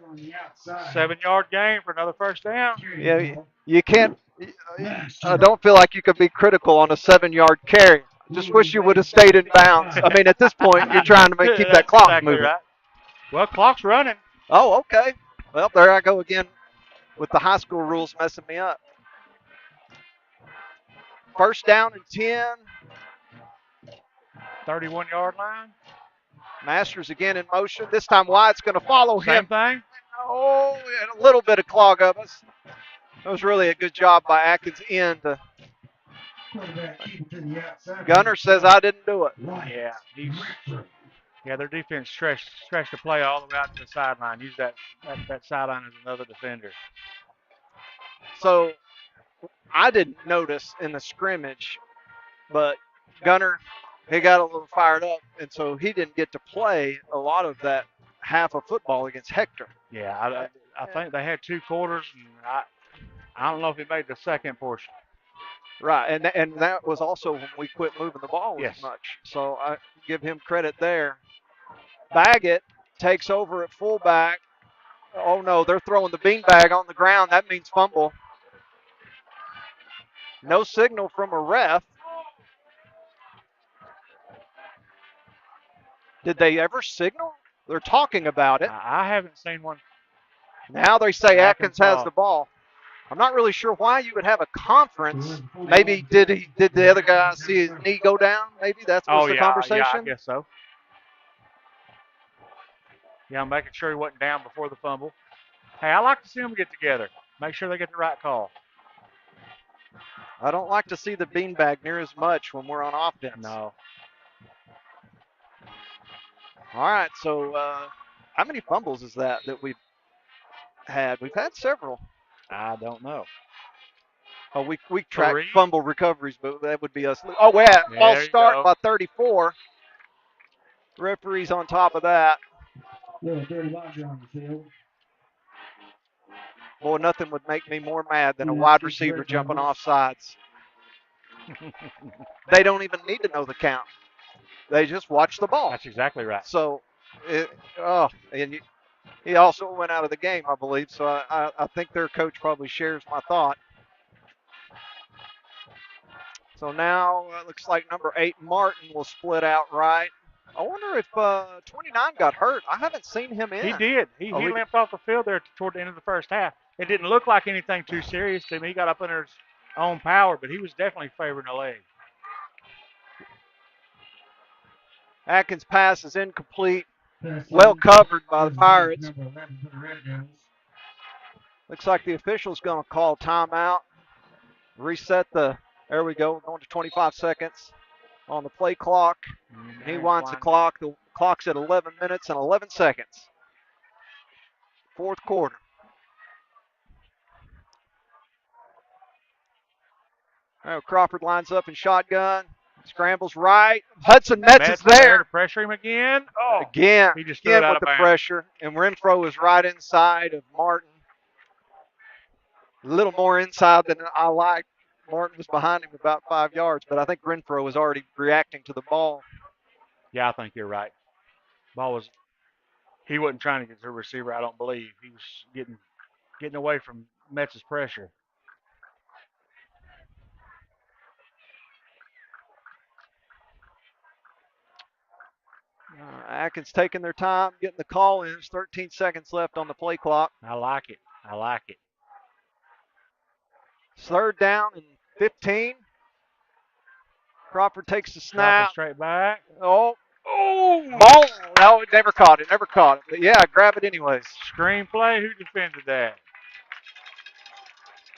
[SPEAKER 4] 7-yard gain for another first down.
[SPEAKER 2] Yeah, you can't. I don't feel like you could be critical on a 7-yard carry. Just wish you would have stayed in bounds. I mean, at this point, you're trying to keep that clock
[SPEAKER 4] exactly
[SPEAKER 2] moving.
[SPEAKER 4] Right. Well, clock's running.
[SPEAKER 2] Oh, okay. Well, there I go again with the high school rules messing me up. First down and 10.
[SPEAKER 4] 31-yard line.
[SPEAKER 2] Masters again in motion. This time Wyatt's going to follow
[SPEAKER 4] Same
[SPEAKER 2] him.
[SPEAKER 4] thing.
[SPEAKER 2] Oh, and a little bit of clog up. That was really a good job by Atkins in to. Gunner says I didn't do it.
[SPEAKER 4] Yeah, Yeah, their defense stretched the play all the way out to the sideline. Use that sideline as another defender.
[SPEAKER 2] So I didn't notice in the scrimmage, but Gunner, he got a little fired up, and so he didn't get to play a lot of that half of football against Hector.
[SPEAKER 4] Yeah, I think they had 2 quarters, and I don't know if he made the second portion.
[SPEAKER 2] Right, and that was also when we quit moving the ball
[SPEAKER 4] Yes.
[SPEAKER 2] as much. So I give him credit there. Baggett takes over at fullback. Oh no, they're throwing the beanbag on the ground. That means fumble. No signal from a ref. Did they ever signal? They're talking about it.
[SPEAKER 4] I haven't seen one.
[SPEAKER 2] Now they say Atkins has
[SPEAKER 4] saw.
[SPEAKER 2] the ball. I'm not really sure why you would have a conference. Maybe did the other guy see his knee go down? Maybe that's was the conversation.
[SPEAKER 4] Yeah, I guess so. Yeah, I'm making sure he wasn't down before the fumble. Hey, I like to see them get together. Make sure they get the right call.
[SPEAKER 2] I don't like to see the beanbag near as much when we're on offense.
[SPEAKER 4] No.
[SPEAKER 2] All right, so how many fumbles is that we've had? We've had several.
[SPEAKER 4] I don't know.
[SPEAKER 2] Oh, we track
[SPEAKER 4] 3.
[SPEAKER 2] fumble recoveries, but that would be us. Oh, we had false start by 34. Referees on top of that. Boy, nothing would make me more mad than a wide receiver jumping off sides. They don't even need to know the count. They just watch the ball.
[SPEAKER 4] That's exactly right.
[SPEAKER 2] So, and he also went out of the game, I believe. So I think their coach probably shares my thought. So now it looks like number 8, Martin, will split out right. I wonder if 29 got hurt. I haven't seen him in.
[SPEAKER 4] He did. He limped off the field there toward the end of the first half. It didn't look like anything too serious to me. He got up under his own power, but he was definitely favoring the leg.
[SPEAKER 2] Atkins' pass is incomplete. Well covered by the Pirates. Looks like the official's going to call timeout. Reset there we go, going to 25 seconds on the play clock. He winds the clock. The clock's at 11 minutes and 11 seconds. Fourth quarter. Now Crawford lines up in shotgun. Scrambles right. Hudson Metz is there.
[SPEAKER 4] To pressure him again. Oh,
[SPEAKER 2] again
[SPEAKER 4] he just threw it out
[SPEAKER 2] with
[SPEAKER 4] of
[SPEAKER 2] the
[SPEAKER 4] bounds.
[SPEAKER 2] pressure. And Renfro is right inside of Martin. A little more inside than I like. Martin was behind him about 5 yards, but I think Renfro was already reacting to the ball.
[SPEAKER 4] Yeah, I think you're right. He wasn't trying to get to the receiver, I don't believe. He was getting away from Metz's pressure.
[SPEAKER 2] Atkins taking their time, getting the call in. There's 13 seconds left on the play clock.
[SPEAKER 4] I like it.
[SPEAKER 2] It's 3rd down and 15. Crawford takes the snap.
[SPEAKER 4] Straight back.
[SPEAKER 2] Oh, ball. No, it never caught it. But yeah, grab it anyways.
[SPEAKER 4] Screenplay. Who defended that?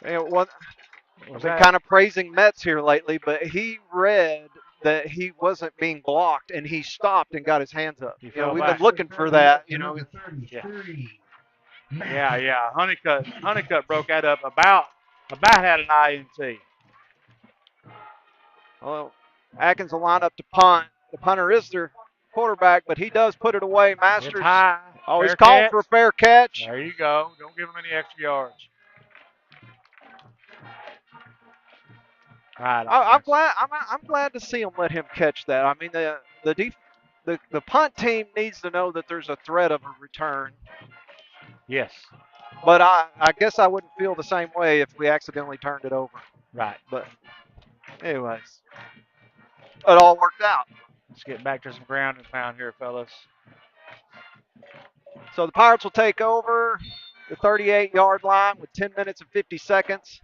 [SPEAKER 2] I've been kind of praising Metz here lately, but he read that he wasn't being blocked, and he stopped and got his hands up. We've been looking for that.
[SPEAKER 4] Yeah. Honeycutt broke that up about had an INT.
[SPEAKER 2] Well, Atkins will line up to punt. The punter is their quarterback, but he does put it away. Masters.
[SPEAKER 4] It's high.
[SPEAKER 2] Oh, he's called for a fair catch.
[SPEAKER 4] There you go. Don't give him any extra yards. All right.
[SPEAKER 2] I'm glad to see him let him catch that. I mean, the punt team needs to know that there's a threat of a return.
[SPEAKER 4] Yes.
[SPEAKER 2] But I guess I wouldn't feel the same way if we accidentally turned it over.
[SPEAKER 4] Right.
[SPEAKER 2] But anyways, it all worked out.
[SPEAKER 4] Let's get back to some ground and pound here, fellas.
[SPEAKER 2] So the Pirates will take over the 38-yard line with 10 minutes and 50 seconds.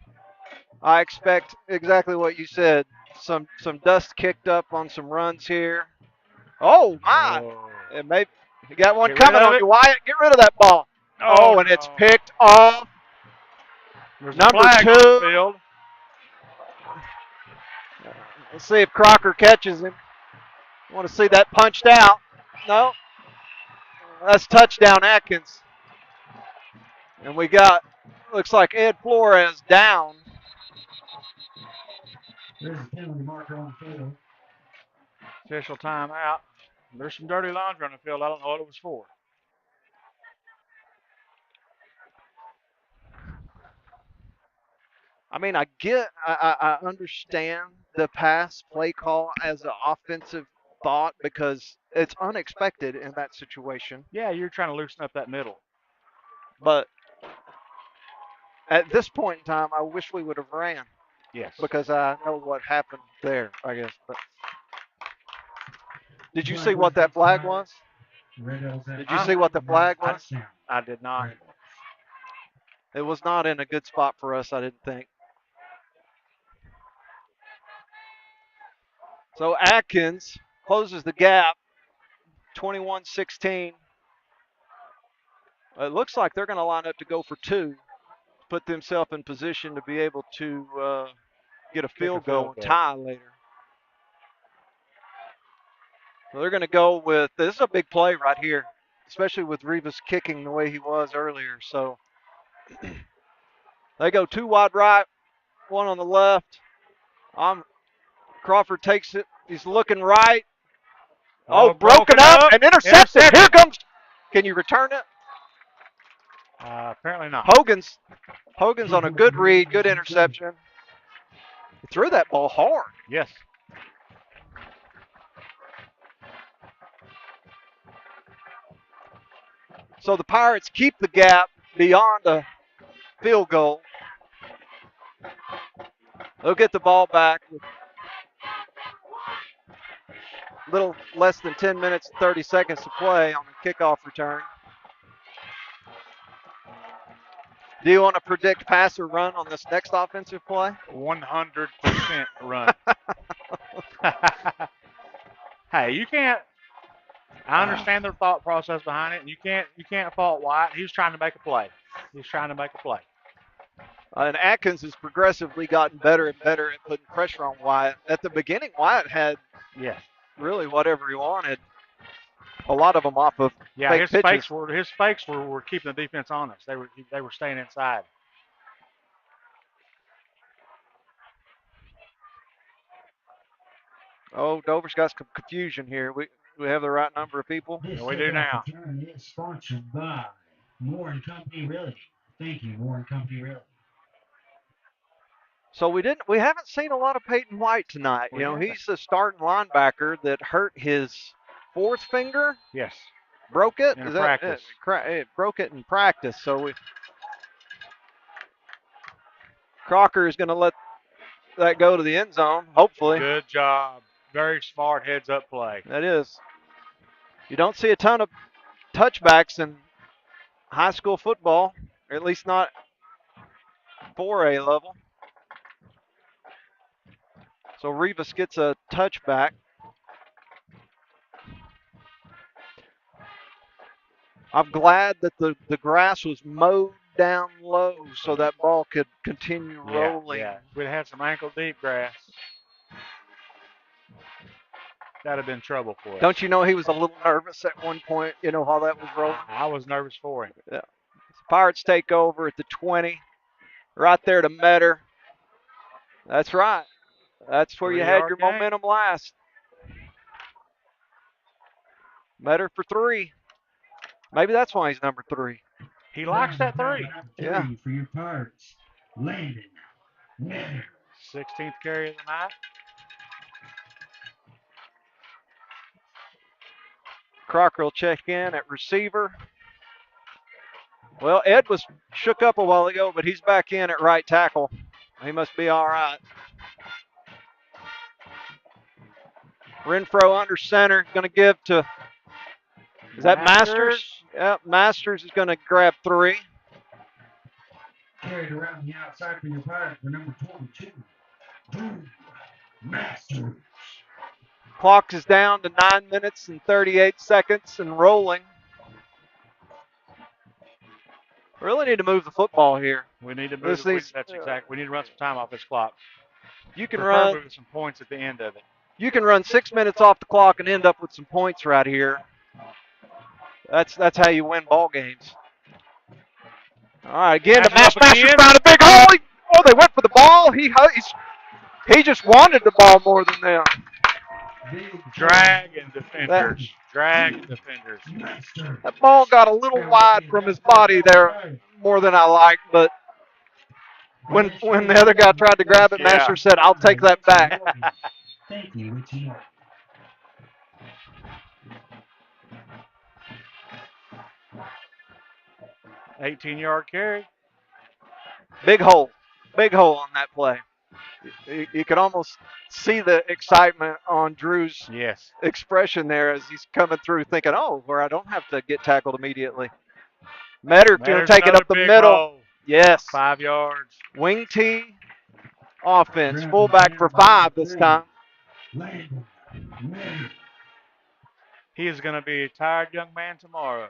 [SPEAKER 2] I expect exactly what you said. Some dust kicked up on some runs here. Oh, my. And maybe you got one coming on you, Wyatt. Get rid of that ball. Oh, and it's picked off.
[SPEAKER 4] There's
[SPEAKER 2] number 2. Let's see if Crocker catches him. I want to see that punched out. No. That's touchdown Atkins. And we got, looks like Ed Flores down.
[SPEAKER 1] There's a penalty marker on the field.
[SPEAKER 4] Official timeout. There's some dirty laundry on the field. I don't know what it was for.
[SPEAKER 2] I mean, I understand the pass play call as an offensive thought because it's unexpected in that situation.
[SPEAKER 4] Yeah, you're trying to loosen up that middle.
[SPEAKER 2] But at this point in time, I wish we would have ran
[SPEAKER 4] Yes.
[SPEAKER 2] because I know what happened there, I guess. But did you see what that flag was? Did you see what the flag was?
[SPEAKER 4] I did not.
[SPEAKER 2] It was not in a good spot for us, I didn't think. So Atkins closes the gap, 21-16. It looks like they're going to line up to go for two, put themselves in position to be able to get a field goal and tie later. So they're going to go with, this is a big play right here, especially with Rivas kicking the way he was earlier. So they go two wide right, one on the left. Crawford takes it. He's looking right. Oh, broken up and intercepted. Here comes. Can you return it?
[SPEAKER 4] Apparently not.
[SPEAKER 2] Hogan's on a good read, good interception. He threw that ball hard.
[SPEAKER 4] Yes.
[SPEAKER 2] So the Pirates keep the gap beyond a field goal. They'll get the ball back with a little less than 10 minutes and 30 seconds to play on the kickoff return. Do you want to predict pass or run on this next offensive play?
[SPEAKER 4] 100% run. Hey, you can't. I understand their thought process behind it, and you can't fault Wyatt. He was trying to make a play.
[SPEAKER 2] And Atkins has progressively gotten better and better at putting pressure on Wyatt. At the beginning, Wyatt had really whatever he wanted. A lot of them off of fake pitches.
[SPEAKER 4] His fakes were keeping the defense honest. They were staying inside.
[SPEAKER 2] Oh, Dover's got some confusion here. We have the right number of people.
[SPEAKER 4] We do now.
[SPEAKER 1] This return is sponsored by Moore and Company Realty. Thank you, Moore and Company Realty.
[SPEAKER 2] So we haven't seen a lot of Peyton White tonight. He's the starting linebacker that hurt his fourth finger.
[SPEAKER 4] Yes.
[SPEAKER 2] Broke it?
[SPEAKER 4] In practice.
[SPEAKER 2] It broke it in practice. So Crocker is going to let that go to the end zone, hopefully.
[SPEAKER 4] Good job. Very smart heads-up play.
[SPEAKER 2] That is. You don't see a ton of touchbacks in high school football, or at least not 4A level. So Rivas gets a touchback. I'm glad that the grass was mowed down low so that ball could continue rolling.
[SPEAKER 4] Yeah. We'd had some ankle-deep grass. That'd have been trouble for us.
[SPEAKER 2] Don't you know he was a little nervous at one point, while that was rolling?
[SPEAKER 4] I was nervous for him.
[SPEAKER 2] Yeah. Pirates take over at the 20. Right there to Metter. That's right. That's where you had your momentum last. Metter for 3. Maybe that's why he's number 3.
[SPEAKER 4] He likes that 3.
[SPEAKER 1] Yeah. For your Pirates, Landon Metter.
[SPEAKER 4] 16th carry of the night.
[SPEAKER 2] Crocker will check in at receiver. Well, Ed was shook up a while ago, but he's back in at right tackle. He must be all right. Renfro under center, going to give to, is that Masters? Yep, Masters is going to grab 3.
[SPEAKER 1] Carried around the outside for your Pirates for number 22, Drew Masters.
[SPEAKER 2] Clock is down to 9 minutes and 38 seconds and rolling. We really need to move the football here.
[SPEAKER 4] We need to move. That's exactly. We need to run some time off this clock.
[SPEAKER 2] You can run
[SPEAKER 4] with some points at the end of it.
[SPEAKER 2] You can run 6 minutes off the clock and end up with some points right here. That's how you win ball games. All right, again, the
[SPEAKER 4] Pass it up
[SPEAKER 2] Masters
[SPEAKER 4] again.
[SPEAKER 2] found a big hole. Oh, they went for the ball. He just wanted the ball more than them.
[SPEAKER 4] Dragging
[SPEAKER 2] That,
[SPEAKER 4] defenders. Dragging defenders.
[SPEAKER 2] that ball got a little wide from his body there, more than I like. But when the other guy tried to grab it,
[SPEAKER 4] Yeah.
[SPEAKER 2] Masters said, "I'll take that back."
[SPEAKER 1] Thank you. It's you.
[SPEAKER 4] 18-yard carry.
[SPEAKER 2] Big hole on that play. You could almost see the excitement on Drew's
[SPEAKER 4] Yes.
[SPEAKER 2] expression there as he's coming through, thinking, "Oh, where I don't have to get tackled immediately." Metter going to
[SPEAKER 4] There's
[SPEAKER 2] take it
[SPEAKER 4] another
[SPEAKER 2] up the
[SPEAKER 4] big
[SPEAKER 2] middle.
[SPEAKER 4] hole.
[SPEAKER 2] Yes.
[SPEAKER 4] 5 yards.
[SPEAKER 2] Wing T offense. Fullback for 5 this time.
[SPEAKER 4] He is going to be a tired young man tomorrow.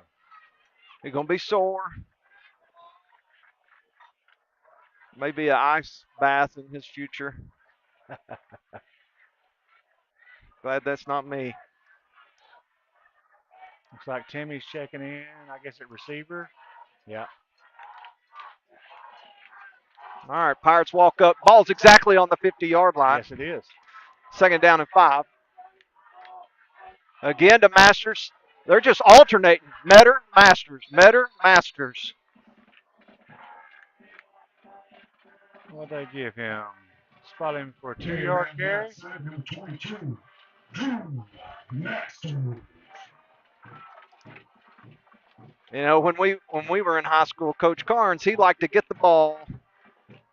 [SPEAKER 2] He's going to be sore. Maybe an ice bath in his future. Glad that's not me.
[SPEAKER 4] Looks like Timmy's checking in, I guess, at receiver. Yeah.
[SPEAKER 2] All right, Pirates walk up. Ball's exactly on the 50-yard line.
[SPEAKER 4] Yes, it is.
[SPEAKER 2] 2nd down and 5. Again to Masters. They're just alternating. Metter, Masters. Metter, Masters.
[SPEAKER 4] What'd they give him? Spot him for a 2-yard carry.
[SPEAKER 2] You know, when we were in high school, Coach Carnes, he liked to get the ball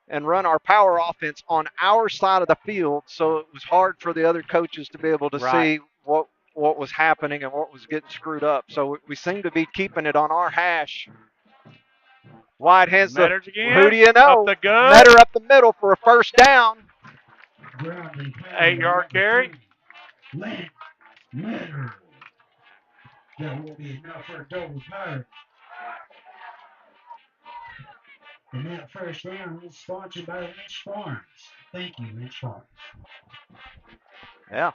[SPEAKER 2] and run our power offense on our side of the field, so it was hard for the other coaches to be able to see what was happening and what was getting screwed up. So we seem to be keeping it on our hash. Wide hands to who do you know?
[SPEAKER 4] Up the gut.
[SPEAKER 2] Metter up the middle for a 1st down.
[SPEAKER 4] 8-yard carry.
[SPEAKER 1] That will be enough for a double pirate. And that 1st down is sponsored by Lynch Farms. Thank you, Lynch Farms.
[SPEAKER 2] Yeah.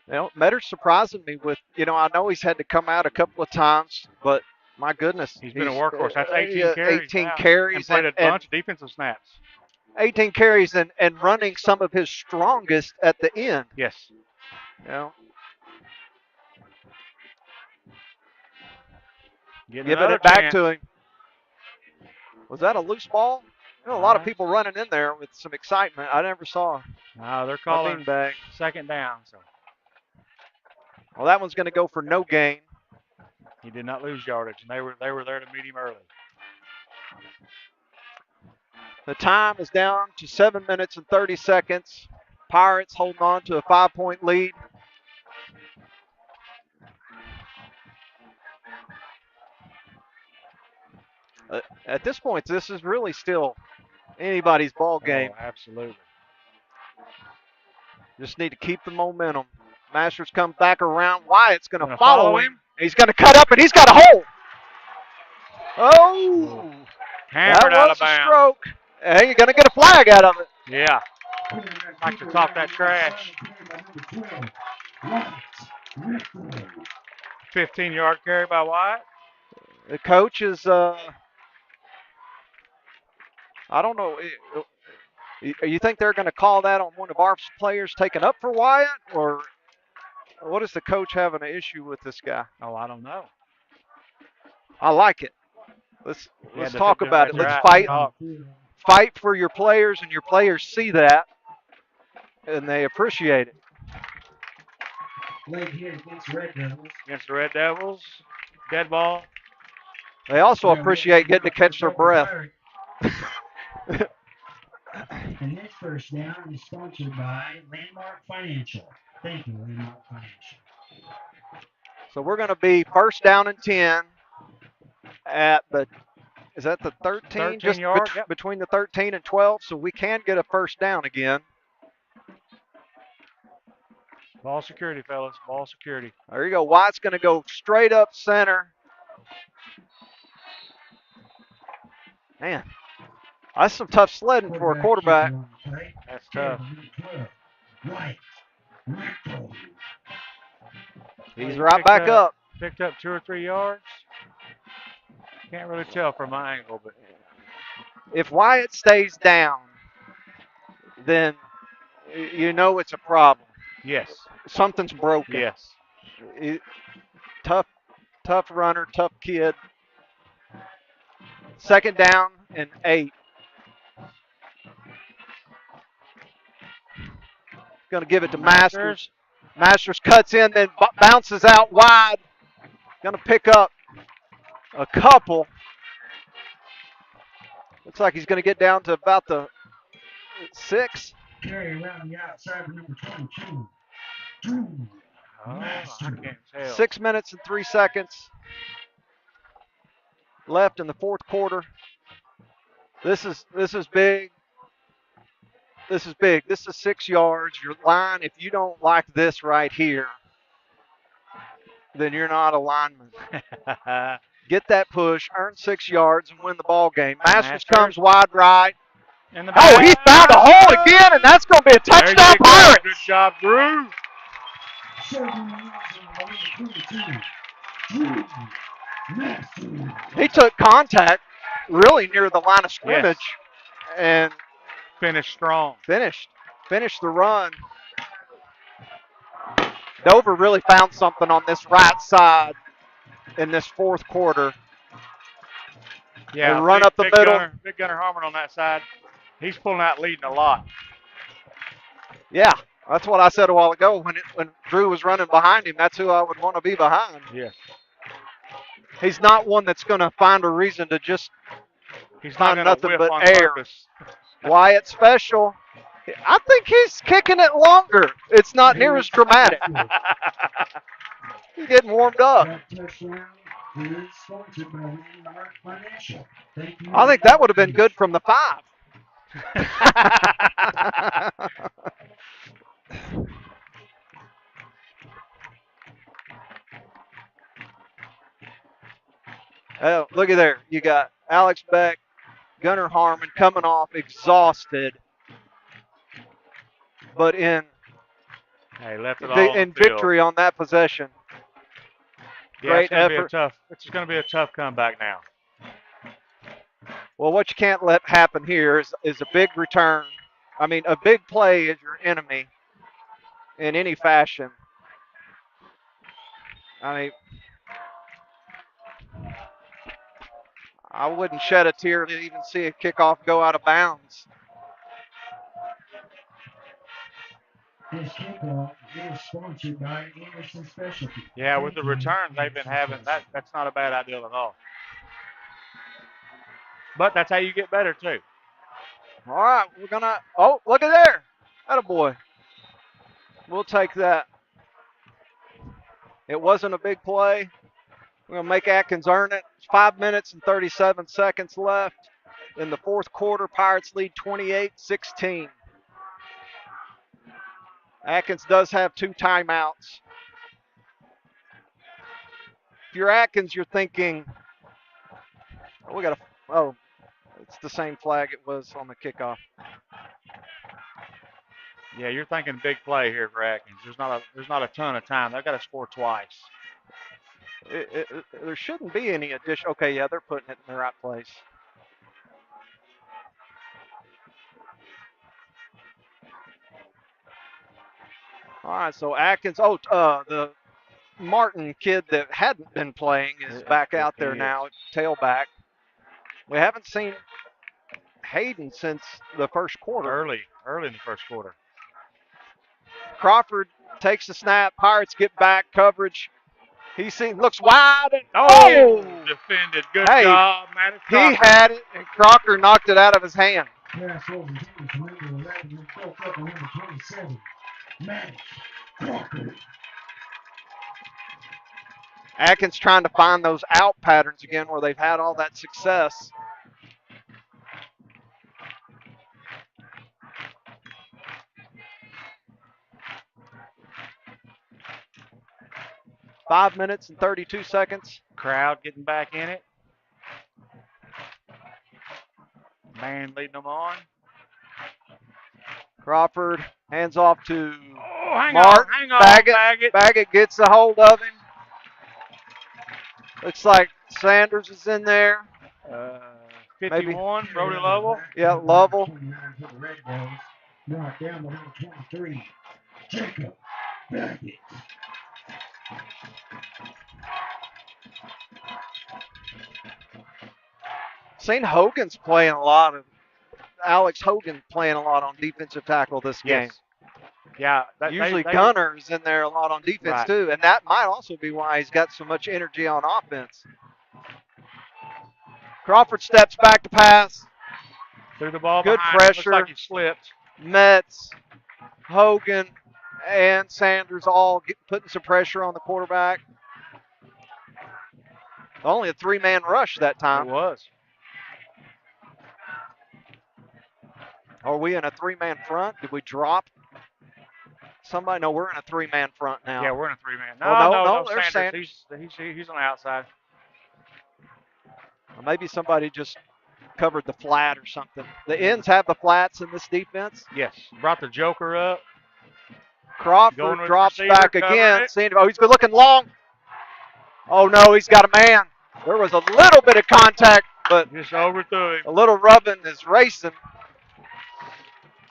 [SPEAKER 2] You know, Metter's surprising me with, I know he's had to come out a couple of times, but my goodness.
[SPEAKER 4] He's been a workhorse. That's 18 carries.
[SPEAKER 2] 18 carries.
[SPEAKER 4] And played a bunch of defensive snaps.
[SPEAKER 2] 18 carries and running some of his strongest at the end.
[SPEAKER 4] Yes.
[SPEAKER 2] You know,
[SPEAKER 4] Giving
[SPEAKER 2] it back to him. Was that a loose ball? You know, a lot of people running in there with some excitement. I never saw.
[SPEAKER 4] No, they're calling
[SPEAKER 2] back.
[SPEAKER 4] 2nd down. So.
[SPEAKER 2] Well, that one's going to go for no gain.
[SPEAKER 4] He did not lose yardage, and they were there to meet him early.
[SPEAKER 2] The time is down to 7 minutes and 30 seconds. Pirates holding on to a 5-point lead. At this point, this is really still anybody's ball game.
[SPEAKER 4] Oh, absolutely.
[SPEAKER 2] Just need to keep the momentum. Masters comes back around. Wyatt's going to
[SPEAKER 4] follow
[SPEAKER 2] him. He's going to cut up, and he's got a hole. Oh,
[SPEAKER 4] hammered out of bounds.
[SPEAKER 2] A stroke. Hey, you're going to get a flag out of it.
[SPEAKER 4] Yeah. Like to talk that trash. 15-yard carry by Wyatt.
[SPEAKER 2] The coach is, I don't know. You think they're going to call that on one of our players taking up for Wyatt, or what is the coach having an issue with this guy?
[SPEAKER 4] Oh, I don't know.
[SPEAKER 2] I like it. Let's talk about it. Let's fight for your players, and your players see that, and they appreciate it.
[SPEAKER 1] Against Red Devils.
[SPEAKER 4] Against the Red Devils. Dead ball.
[SPEAKER 2] They also appreciate getting to catch their breath.
[SPEAKER 1] And this 1st down is sponsored by Landmark Financial. Thank you, Landmark Financial.
[SPEAKER 2] So we're going to be 1st down and 10 at is that the 13? Just between the 13 and 12, so we can get a 1st down again.
[SPEAKER 4] Ball security, fellas. Ball security.
[SPEAKER 2] There you go. Wyatt's going to go straight up center. Man, that's some tough sledding for a quarterback.
[SPEAKER 4] That's tough.
[SPEAKER 2] He's right back up.
[SPEAKER 4] Picked up 2 or 3 yards. Can't really tell from my angle, but
[SPEAKER 2] If Wyatt stays down, then you know it's a problem.
[SPEAKER 4] yes,
[SPEAKER 2] Something's broken.
[SPEAKER 4] yes.
[SPEAKER 2] Tough runner, tough kid. 2nd down and 8. Going to give it to Masters. Masters cuts in, then bounces out wide. Going to pick up a couple. Looks like he's going to get down to about the 6.
[SPEAKER 1] Carry around the outside for number 22.
[SPEAKER 4] I can't tell.
[SPEAKER 2] 6 minutes and 3 seconds left in the 4th quarter. This is big. This is big. This is 6 yards. Your line, if you don't like this right here, then you're not a lineman. Get that push, earn 6 yards, and win the ball game. Masters comes wide right. Oh, he found a hole again, and that's going to be a touchdown, Pirates.
[SPEAKER 4] Good job, Drew.
[SPEAKER 2] He took contact really near the line of scrimmage and
[SPEAKER 4] finished strong.
[SPEAKER 2] Finished the run. Dover really found something on this right side in this 4th quarter.
[SPEAKER 4] Yeah,
[SPEAKER 2] they run up the middle.
[SPEAKER 4] Big Gunner Harmon on that side. He's pulling out leading a lot.
[SPEAKER 2] Yeah, that's what I said a while ago when Drew was running behind him. That's who I would want to be behind.
[SPEAKER 4] Yes.
[SPEAKER 2] He's not one that's going to find a reason to just find nothing but air. Wyatt special. I think he's kicking it longer. It's not near as dramatic. He's getting warmed up. I think that would have been good from the 5. Oh, look at there. You got Alex Beck, Gunnar Harmon coming off exhausted, but in victory on that possession.
[SPEAKER 4] Yeah,
[SPEAKER 2] Great effort.
[SPEAKER 4] It's going to be a tough comeback now.
[SPEAKER 2] Well, what you can't let happen here is a big return. I mean, a big play is your enemy in any fashion. I mean, I wouldn't shed a tear to even see a kickoff go out of bounds.
[SPEAKER 1] This kickoff is sponsored by Anderson Specialty.
[SPEAKER 4] Yeah, with the returns they've been having, that's not a bad idea at all. But that's how you get better, too.
[SPEAKER 2] All right, we're going to – oh, look at there. Attaboy. We'll take that. It wasn't a big play. We're going to make Atkins earn it. 5 minutes and 37 seconds left in the 4th quarter. Pirates lead 28-16. Atkins does have 2 timeouts. If you're Atkins, you're thinking, it's the same flag it was on the kickoff.
[SPEAKER 4] Yeah, you're thinking big play here for Atkins. There's not a ton of time. They've got to score twice.
[SPEAKER 2] There shouldn't be any addition. Okay, yeah, they're putting it in the right place. All right, so Atkins, the Martin kid that hadn't been playing is back out there now, tailback. We haven't seen Hayden since the 1st quarter.
[SPEAKER 4] Early in the 1st quarter.
[SPEAKER 2] Crawford takes the snap. Pirates get back coverage. Looks wide.
[SPEAKER 4] Defended. Good job, Mattis.
[SPEAKER 2] He had it, and Crocker knocked it out of his hand. Atkins trying to find those out patterns again where they've had all that success. Five minutes and 32 seconds.
[SPEAKER 4] Crowd getting back in it. Man leading them on.
[SPEAKER 2] Crawford hands off to
[SPEAKER 4] hang
[SPEAKER 2] Mark.
[SPEAKER 4] on,
[SPEAKER 2] Baggett gets a hold of him. Looks like Sanders is in there.
[SPEAKER 4] 51, Brody Lovell.
[SPEAKER 2] Yeah, Lovell.
[SPEAKER 1] Knocked down the number 23, Jacob Atkins.
[SPEAKER 2] Seen Alex Hogan playing a lot on defensive tackle this game.
[SPEAKER 4] Yeah.
[SPEAKER 2] Usually Gunner's in there a lot on defense too, and that might also be why he's got so much energy on offense. Crawford steps back to pass.
[SPEAKER 4] Threw the ball
[SPEAKER 2] Good
[SPEAKER 4] behind.
[SPEAKER 2] pressure.
[SPEAKER 4] Looks like he slipped.
[SPEAKER 2] Metz, Hogan, and Sanders all putting some pressure on the quarterback. Only a three-man rush that time.
[SPEAKER 4] It was.
[SPEAKER 2] Are we in a three-man front? Did we drop somebody? No, we're in a three-man front now.
[SPEAKER 4] Yeah, we're in a three-man.
[SPEAKER 2] No,
[SPEAKER 4] No,
[SPEAKER 2] there's
[SPEAKER 4] Sanders. He's on the outside.
[SPEAKER 2] Maybe somebody just covered the flat or something. The ends have the flats in this defense.
[SPEAKER 4] Yes. Brought the Joker up.
[SPEAKER 2] Crawford drops back again. Oh, he's looking long. Oh, no, he's got a man. There was a little bit of contact, but
[SPEAKER 4] just overthrew him.
[SPEAKER 2] A little rubbing is racing.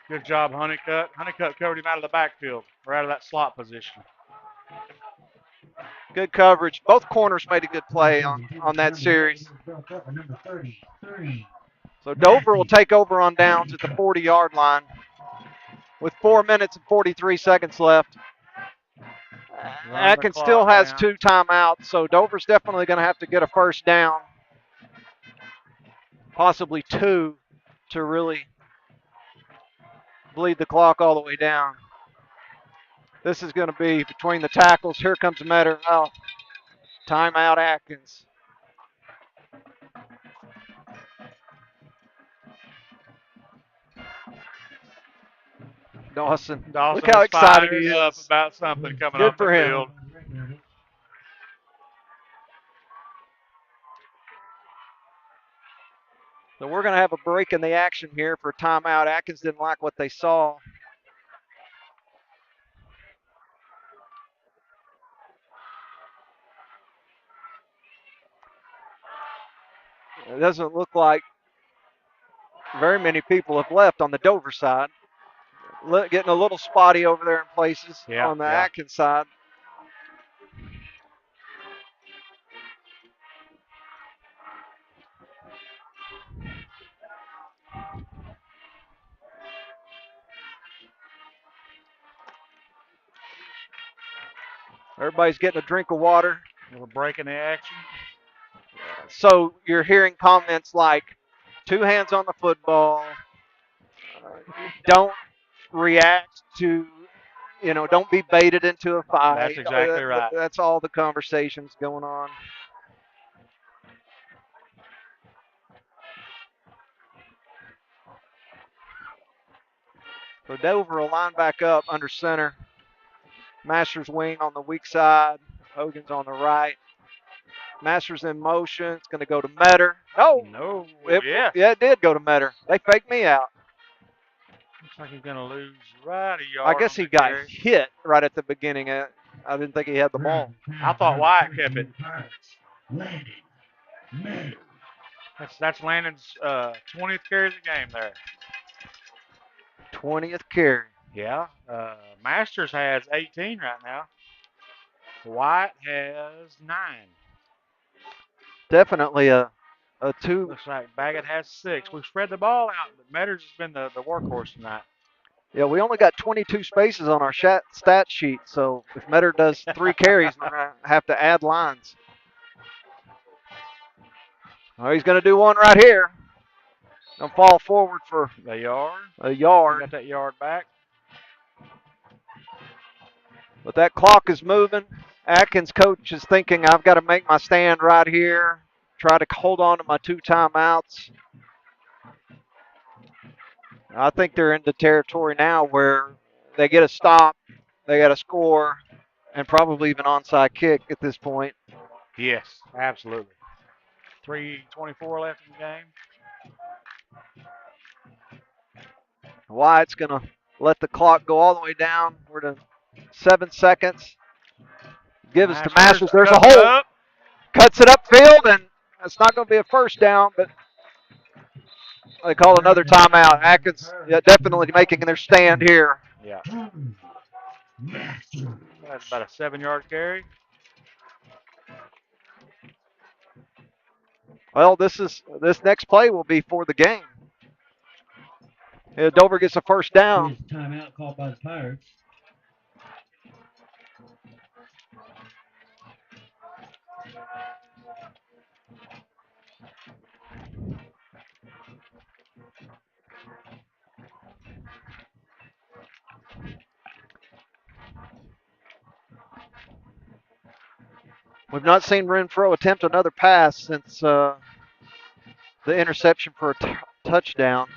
[SPEAKER 4] Good job, Honeycutt. Honeycutt covered him out of the backfield, or out of that slot position.
[SPEAKER 2] Good coverage. Both corners made a good play on that series. So Dover will take over on downs at the 40-yard line with 4 minutes and 43 seconds left. Atkins still has 2 timeouts, so Dover's definitely going to have to get a first down, possibly 2, to really bleed the clock all the way down. This is going to be between the tackles. Here comes Metter. Oh, timeout Atkins. Dawson. Look how excited he is
[SPEAKER 4] up about something coming
[SPEAKER 2] Good
[SPEAKER 4] up
[SPEAKER 2] for
[SPEAKER 4] the
[SPEAKER 2] him.
[SPEAKER 4] field.
[SPEAKER 2] So we're going to have a break in the action here for timeout. Atkins didn't like what they saw. It doesn't look like very many people have left on the Dover side. Getting a little spotty over there in places on the Atkins side. Everybody's getting a drink of water.
[SPEAKER 4] We're breaking the action.
[SPEAKER 2] So you're hearing comments like, 2 hands on the football, don't react to, don't be baited into a fight.
[SPEAKER 4] That's exactly right.
[SPEAKER 2] That's all the conversations going on. So Dover will line back up under center. Masters wing on the weak side. Hogan's on the right. Masters in motion. It's going to go to Metter.
[SPEAKER 4] No.
[SPEAKER 2] Yeah, it did go to Metter. They faked me out.
[SPEAKER 4] Looks like he's going to lose right a yard.
[SPEAKER 2] I guess he got hit right at the beginning. I didn't think he had the ball.
[SPEAKER 4] I thought Wyatt kept it. That's Landon's 20th carry of the game there.
[SPEAKER 2] 20th carry.
[SPEAKER 4] Yeah. Masters has 18 right now. Wyatt has 9.
[SPEAKER 2] Definitely a 2.
[SPEAKER 4] Looks like Baggett has 6. We've spread the ball out, but Metters has been the workhorse tonight.
[SPEAKER 2] Yeah, we only got 22 spaces on our stat sheet, so if Metter does 3 carries, we're going to have to add lines. Oh, he's going to do one right here. Going to fall forward for
[SPEAKER 4] a yard. Got that yard back.
[SPEAKER 2] But that clock is moving. Atkins coach is thinking, I've got to make my stand right here. Try to hold on to my 2 timeouts. I think they're into territory now where they get a stop, they got to score, and probably even onside kick at this point.
[SPEAKER 4] Yes, absolutely. 3:24 left in the game.
[SPEAKER 2] Wyatt's going to let the clock go all the way down. We're to 7 seconds. Give us to Masters. There's a hold. Cuts it upfield, and it's not going to be a first down, but they call another timeout. Atkins definitely making their stand here.
[SPEAKER 4] Yeah. That's about a 7-yard carry.
[SPEAKER 2] Well, this next play will be for the game. Dover gets a first down.
[SPEAKER 1] Timeout called by the Pirates.
[SPEAKER 2] We've not seen Renfro attempt another pass since the interception for a touchdown.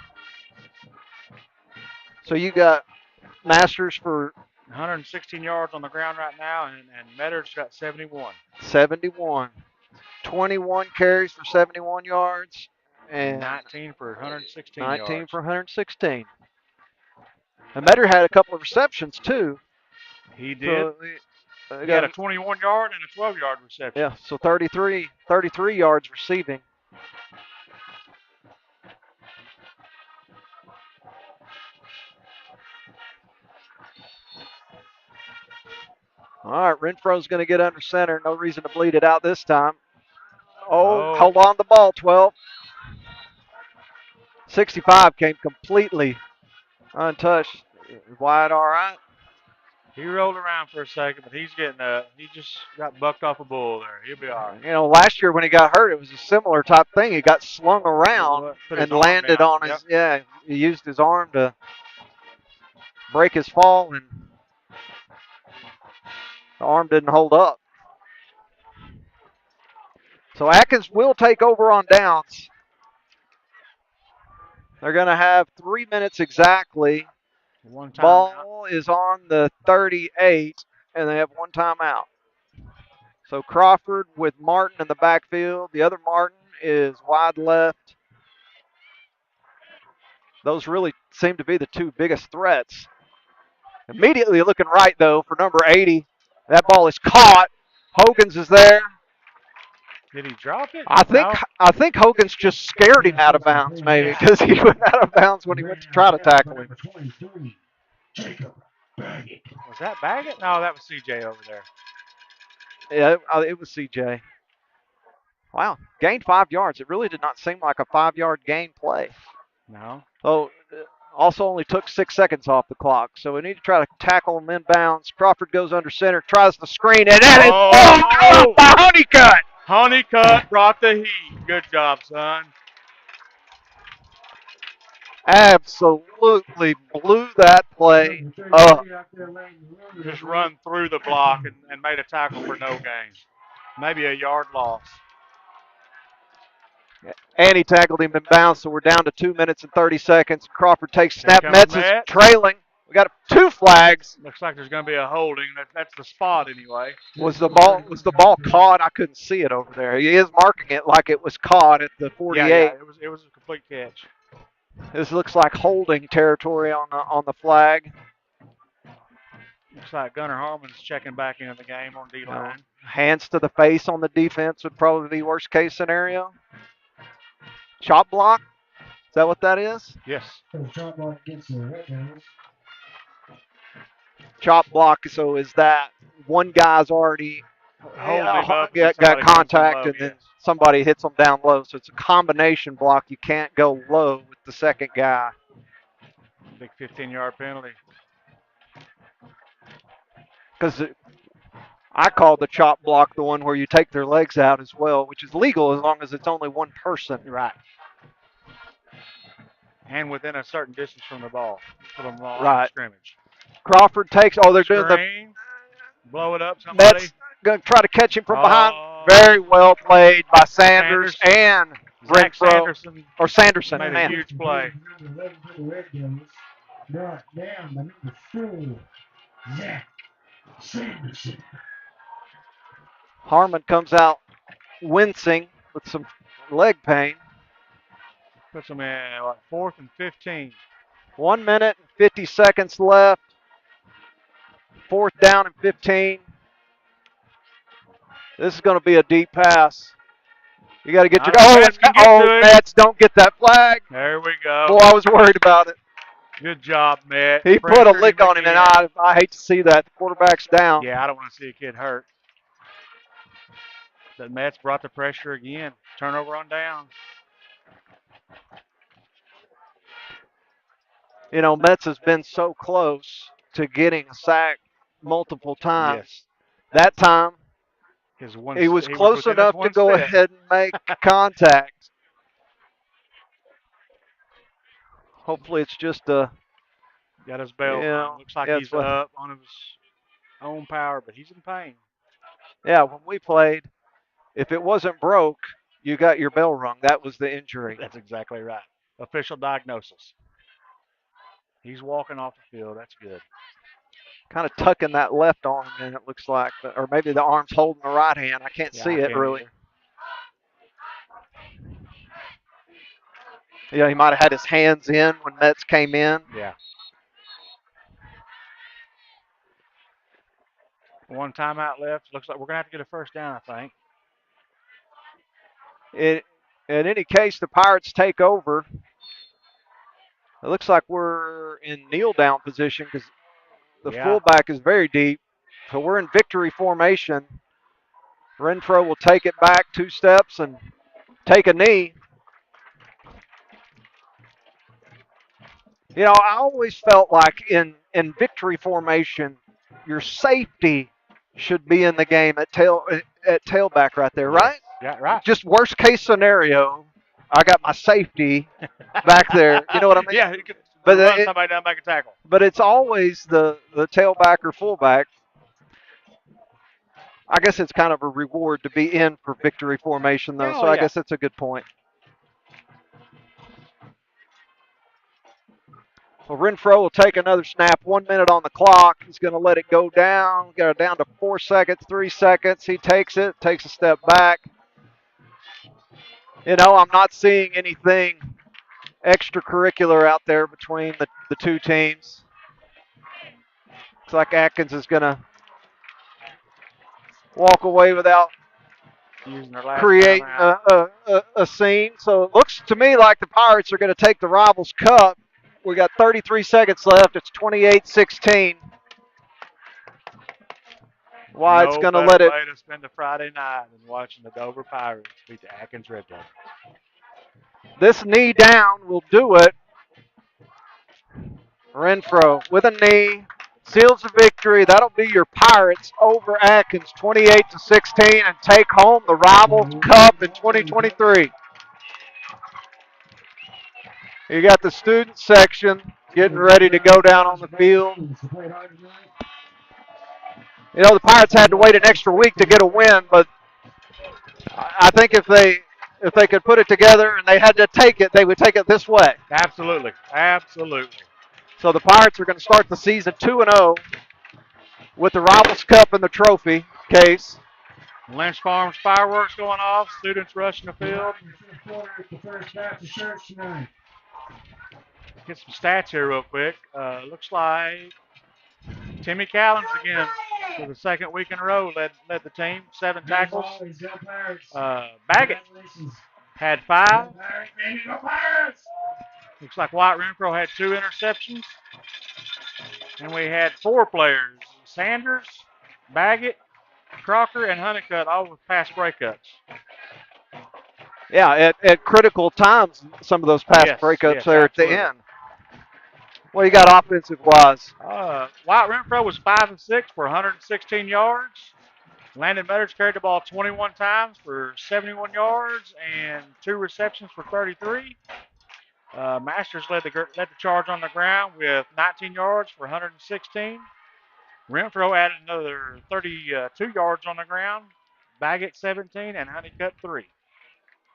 [SPEAKER 2] So you got Masters for
[SPEAKER 4] 116 yards on the ground right now, and Medard's got 71.
[SPEAKER 2] 71. 21 carries for 71 yards. And
[SPEAKER 4] 19 for 116
[SPEAKER 2] 19
[SPEAKER 4] yards.
[SPEAKER 2] for 116. And Medard had a couple of receptions, too.
[SPEAKER 4] He did.
[SPEAKER 2] So,
[SPEAKER 4] he had a 21-yard and a 12-yard reception.
[SPEAKER 2] Yeah, so 33 yards receiving. All right, Renfro's going to get under center. No reason to bleed it out this time. Hold on the ball, 12. 65 came completely untouched. Wide, all right.
[SPEAKER 4] He rolled around for a second, but he just got bucked off a bull there. He'll be all right.
[SPEAKER 2] You know, last year when he got hurt, it was a similar type thing. He got slung around and landed on his, he used his arm to break his fall, and the arm didn't hold up. So Atkins will take over on downs. They're going to have 3 minutes exactly. Ball is on the 38, and they have one timeout. So Crawford with Martin in the backfield. The other Martin is wide left. Those really seem to be the two biggest threats. Immediately looking right, though, for number 80. That ball is caught. Hogan's is there.
[SPEAKER 4] Did he drop it?
[SPEAKER 2] I think Hogan's just scared him out of bounds, maybe, because he went out of bounds when he went to try to tackle him.
[SPEAKER 4] Was that Baggett? No, that was CJ over there.
[SPEAKER 2] Yeah, it was CJ. Wow, gained 5 yards. It really did not seem like a 5-yard gain play.
[SPEAKER 4] No.
[SPEAKER 2] So, also only took 6 seconds off the clock. So we need to try to tackle him inbounds. Crawford goes under center, tries the screen, and that is by Honeycutt.
[SPEAKER 4] Honeycutt brought the heat. Good job, son.
[SPEAKER 2] Absolutely blew that play up.
[SPEAKER 4] Just run through the block and made a tackle for no gain. Maybe a yard loss.
[SPEAKER 2] And he tackled him in bounds, so we're down to 2 minutes and 30 seconds. Crawford takes snap. Metz is trailing. We got 2 flags.
[SPEAKER 4] Looks like there's going to be a holding. That's the spot anyway.
[SPEAKER 2] Was the ball caught? I couldn't see it over there. He is marking it like it was caught at the 48.
[SPEAKER 4] Yeah, it was a complete catch.
[SPEAKER 2] This looks like holding territory on the flag.
[SPEAKER 4] Looks like Gunnar Harmon's checking back into the game on D-line.
[SPEAKER 2] Hands to the face on the defense would probably be worst case scenario. Chop block? Is that what that is?
[SPEAKER 4] Yes.
[SPEAKER 1] Chop block against the Red Devils.
[SPEAKER 2] Chop block, so is that one guy's already got contact and then somebody hits them down low. So it's a combination block. You can't go low with the second guy.
[SPEAKER 4] Big 15-yard penalty.
[SPEAKER 2] Because I call the chop block the one where you take their legs out as well, which is legal as long as it's only one person.
[SPEAKER 4] Right. And within a certain distance from the ball. From the
[SPEAKER 2] line of
[SPEAKER 4] scrimmage.
[SPEAKER 2] Crawford takes, they're doing the.
[SPEAKER 4] Blow it up, somebody.
[SPEAKER 2] Metz going to try to catch him from behind. Very well played by Sanders and Renfro. Sanderson.
[SPEAKER 4] Made a huge play.
[SPEAKER 1] Brought down by number 4, Zach Sanderson.
[SPEAKER 2] Harmon comes out wincing with some leg pain.
[SPEAKER 4] Puts them in 4th and 15.
[SPEAKER 2] 1 minute and 50 seconds left. 4th down and 15. This is going to be a deep pass. You got to get your.
[SPEAKER 4] Mets can get to it.
[SPEAKER 2] Mets, don't get that flag.
[SPEAKER 4] There we go.
[SPEAKER 2] Boy, I was worried about it.
[SPEAKER 4] Good job, Matt.
[SPEAKER 2] He put a lick on him, and I hate to see that. The quarterback's down.
[SPEAKER 4] Yeah, I don't want to see a kid hurt. The Mets brought the pressure again. Turnover on downs.
[SPEAKER 2] You know, Mets has been so close to getting a sack multiple times.
[SPEAKER 4] Yes.
[SPEAKER 2] That time,
[SPEAKER 4] He
[SPEAKER 2] was close enough to go ahead and make contact. Hopefully, it's just a.
[SPEAKER 4] Got his belt.
[SPEAKER 2] Yeah,
[SPEAKER 4] Looks like he's up on his own power, but he's in pain.
[SPEAKER 2] Yeah, when we played, if it wasn't broke, you got your bell rung. That was the injury.
[SPEAKER 4] That's exactly right. Official diagnosis. He's walking off the field. That's good.
[SPEAKER 2] Kind of tucking that left arm in, it looks like. Or maybe the arm's holding the right hand. I can't see it really.
[SPEAKER 4] Either.
[SPEAKER 2] Yeah, he might have had his hands in when Mets came in.
[SPEAKER 4] Yeah. One timeout left. Looks like we're going to have to get a first down, I think.
[SPEAKER 2] In any case, the Pirates take over. It looks like we're in kneel-down position because the fullback is very deep. So we're in victory formation. Renfro will take it back 2 steps and take a knee. You know, I always felt like in victory formation, your safety should be in the game at tailback right there, right?
[SPEAKER 4] Yeah, right.
[SPEAKER 2] Just worst case scenario, I got my safety back there. You know what I mean?
[SPEAKER 4] Yeah, you could run somebody down back and tackle.
[SPEAKER 2] But it's always the tailback or fullback. I guess it's kind of a reward to be in for victory formation, though. I guess that's a good point. Well, Renfro will take another snap. 1 minute on the clock. He's going to let it go down. Got it down to 4 seconds, 3 seconds. He takes it, takes a step back. You know, I'm not seeing anything extracurricular out there between the two teams. Looks like Atkins is going to walk away without creating a scene. So it looks to me like the Pirates are going to take the Rivals Cup. We got 33 seconds left. It's 28-16. It's going to let it.
[SPEAKER 4] No better way to spend a Friday night than watching the Dover Pirates beat the Atkins Red Devils.
[SPEAKER 2] This knee down will do it. Renfro with a knee seals the victory. That'll be your Pirates over Atkins, 28-16, and take home the Rivals Cup in 2023. You got the student section getting ready to go down on the field. You know, the Pirates had to wait an extra week to get a win, but I think if they could put it together and they had to take it, they would take it this way.
[SPEAKER 4] Absolutely. Absolutely.
[SPEAKER 2] So the Pirates are going to start the season 2-0 with the Rivals Cup in the trophy case.
[SPEAKER 4] Lynch Farms fireworks going off. Students rushing the field. Get some stats here real quick. Looks like Timmy Callens again for the second week in a row led the team, 7 tackles. Baggett had 5. Looks like White Renfro had 2 interceptions. And we had 4 players, Sanders, Baggett, Crocker, and Honeycutt, all with pass breakups.
[SPEAKER 2] Yeah, at critical times, some of those pass breakups there at the end. What you got offensive-wise?
[SPEAKER 4] White Renfro was 5 of 6 for 116 yards. Landon Metters carried the ball 21 times for 71 yards and 2 receptions for 33. Masters led the charge on the ground with 19 yards for 116. Renfro added another 32 yards on the ground. Baggett 17 and Honeycutt 3.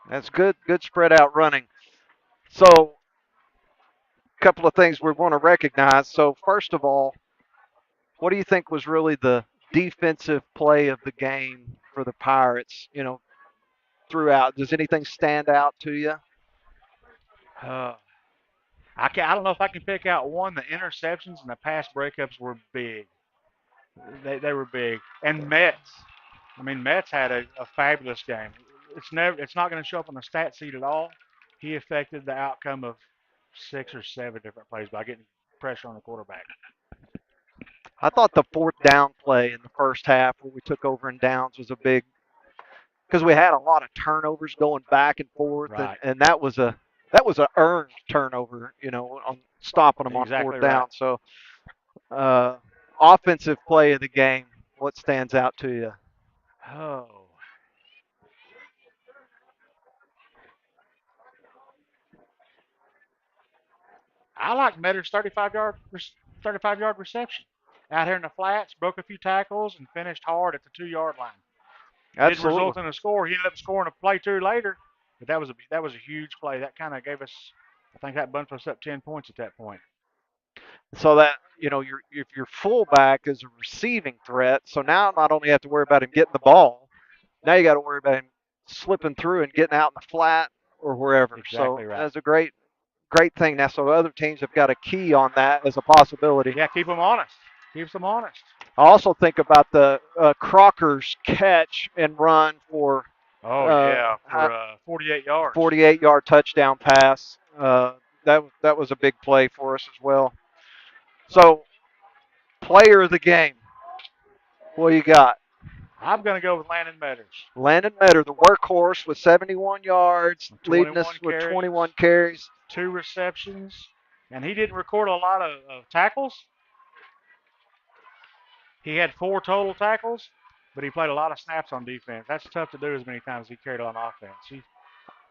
[SPEAKER 2] That's good spread out running. So a couple of things we want to recognize. So first of all, what do you think was really the defensive play of the game for the Pirates, you know, throughout? Does anything stand out to you?
[SPEAKER 4] I don't know if I can pick out one. The interceptions and the pass breakups were big. They were big. And Mets I mean, Metz had a fabulous game. It's not going to show up on the stat sheet at all. He affected the outcome of 6 or 7 different plays by getting pressure on the quarterback.
[SPEAKER 2] I thought the fourth down play in the first half where we took over in downs was a big, because we had a lot of turnovers going back and forth,
[SPEAKER 4] Right.
[SPEAKER 2] and that was a earned turnover, on stopping them on
[SPEAKER 4] Exactly
[SPEAKER 2] fourth
[SPEAKER 4] right.
[SPEAKER 2] down. So, offensive play of the game, what stands out to you?
[SPEAKER 4] Oh. I like Metter's 35-yard reception. Out here in the flats, broke a few tackles and finished hard at the 2-yard line. Didn't result
[SPEAKER 2] Absolutely.
[SPEAKER 4] in a score. He ended up scoring a play 2 later, but that was a huge play. That kind of gave us, I think that bumped us up 10 points at that point.
[SPEAKER 2] So that, if your fullback is a receiving threat, so now not only have to worry about him getting the ball, now you got to worry about him slipping through and getting out in the flat or wherever. So
[SPEAKER 4] Exactly right.
[SPEAKER 2] that's a great thing. Now, so other teams have got a key on that as a possibility.
[SPEAKER 4] Yeah, keep them honest. Keeps them honest.
[SPEAKER 2] I also think about the Crocker's catch and run for
[SPEAKER 4] Oh yeah, for 48 yards.
[SPEAKER 2] 48-yard touchdown pass. That was a big play for us as well. So, player of the game, what do you got?
[SPEAKER 4] I'm going to go with Landon Metters.
[SPEAKER 2] Landon Metter, the workhorse with 71 yards, leading us with 21 carries.
[SPEAKER 4] 2 receptions, and he didn't record a lot of tackles. He had 4 total tackles, but he played a lot of snaps on defense. That's tough to do as many times as he carried on offense.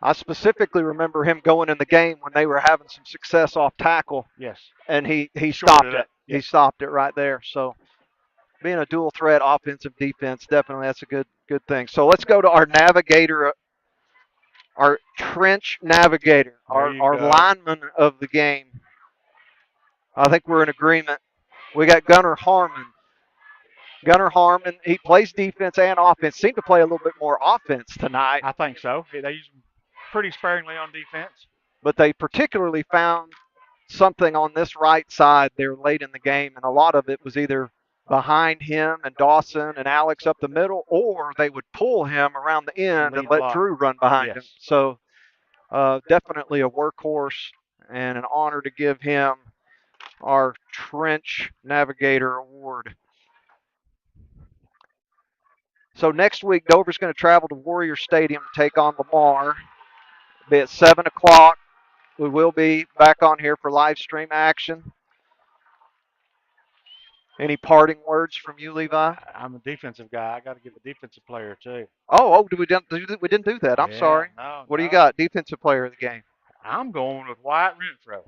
[SPEAKER 2] I specifically remember him going in the game when they were having some success off tackle.
[SPEAKER 4] Yes.
[SPEAKER 2] And he stopped it.
[SPEAKER 4] Yes.
[SPEAKER 2] He stopped it right there. So being a dual threat offensive defense, definitely that's a good thing. So let's go to our navigator, our trench navigator, our lineman of the game. I think we're in agreement. We got Gunnar Harmon. Gunnar Harmon, he plays defense and offense. Seemed to play a little bit more offense tonight.
[SPEAKER 4] I think so. They use him pretty sparingly on defense.
[SPEAKER 2] But they particularly found something on this right side there late in the game, and a lot of it was either behind him and Dawson and Alex up the middle, or they would pull him around the end and let Drew run behind him. So definitely a workhorse and an honor to give him our Trench Navigator Award. So next week, Dover's going to travel to Warrior Stadium to take on Lamar. It'll be at 7 o'clock. We will be back on here for live stream action. Any parting words from you, Levi?
[SPEAKER 4] I'm a defensive guy. I got to give a defensive player too.
[SPEAKER 2] We didn't do that. I'm sorry.
[SPEAKER 4] No,
[SPEAKER 2] what do you got? Defensive player of the game.
[SPEAKER 4] I'm going with Wyatt Renfro.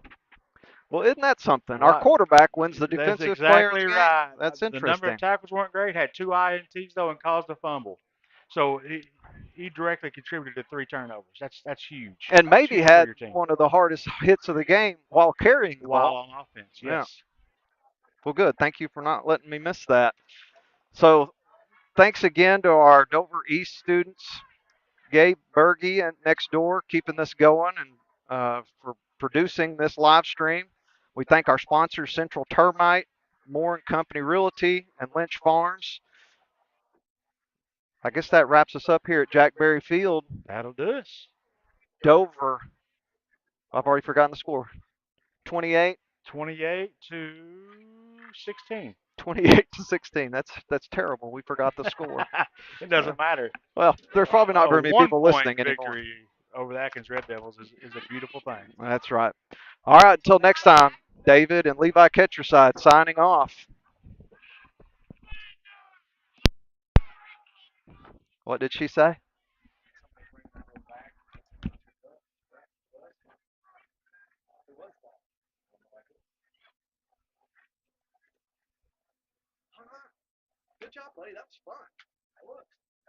[SPEAKER 2] Well, isn't that something? Our quarterback wins the defensive player of the game.
[SPEAKER 4] Right.
[SPEAKER 2] That's interesting.
[SPEAKER 4] The number of tackles weren't great. Had 2 INTs though and caused a fumble. So he directly contributed to 3 turnovers. That's huge.
[SPEAKER 2] And maybe had one of the hardest hits of the game while carrying the ball.
[SPEAKER 4] While on offense, yes.
[SPEAKER 2] Yeah. Well, good. Thank you for not letting me miss that. So thanks again to our Dover East students, Gabe Berge and next door, keeping this going and for producing this live stream. We thank our sponsors, Central Termite, Moore & Company Realty, and Lynch Farms. I guess that wraps us up here at Jack Berry Field.
[SPEAKER 4] That'll do us.
[SPEAKER 2] Dover, I've already forgotten the score. 28?
[SPEAKER 4] 28-16.
[SPEAKER 2] 28-16. That's terrible. We forgot the score.
[SPEAKER 4] It doesn't matter.
[SPEAKER 2] Well, there's probably not very many people listening anymore.
[SPEAKER 4] Victory over the Atkins Red Devils is a beautiful thing.
[SPEAKER 2] That's right. All right, until next time, David and Levi Ketcherside signing off. What did she say? Good job, buddy. That was fun.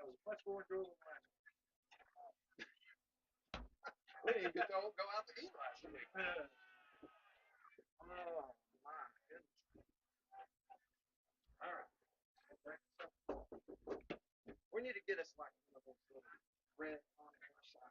[SPEAKER 2] That was much more enjoyable than last week. We didn't get to go out to eat last week. Oh, my goodness. All right. We need to get us like one of those little red on the side.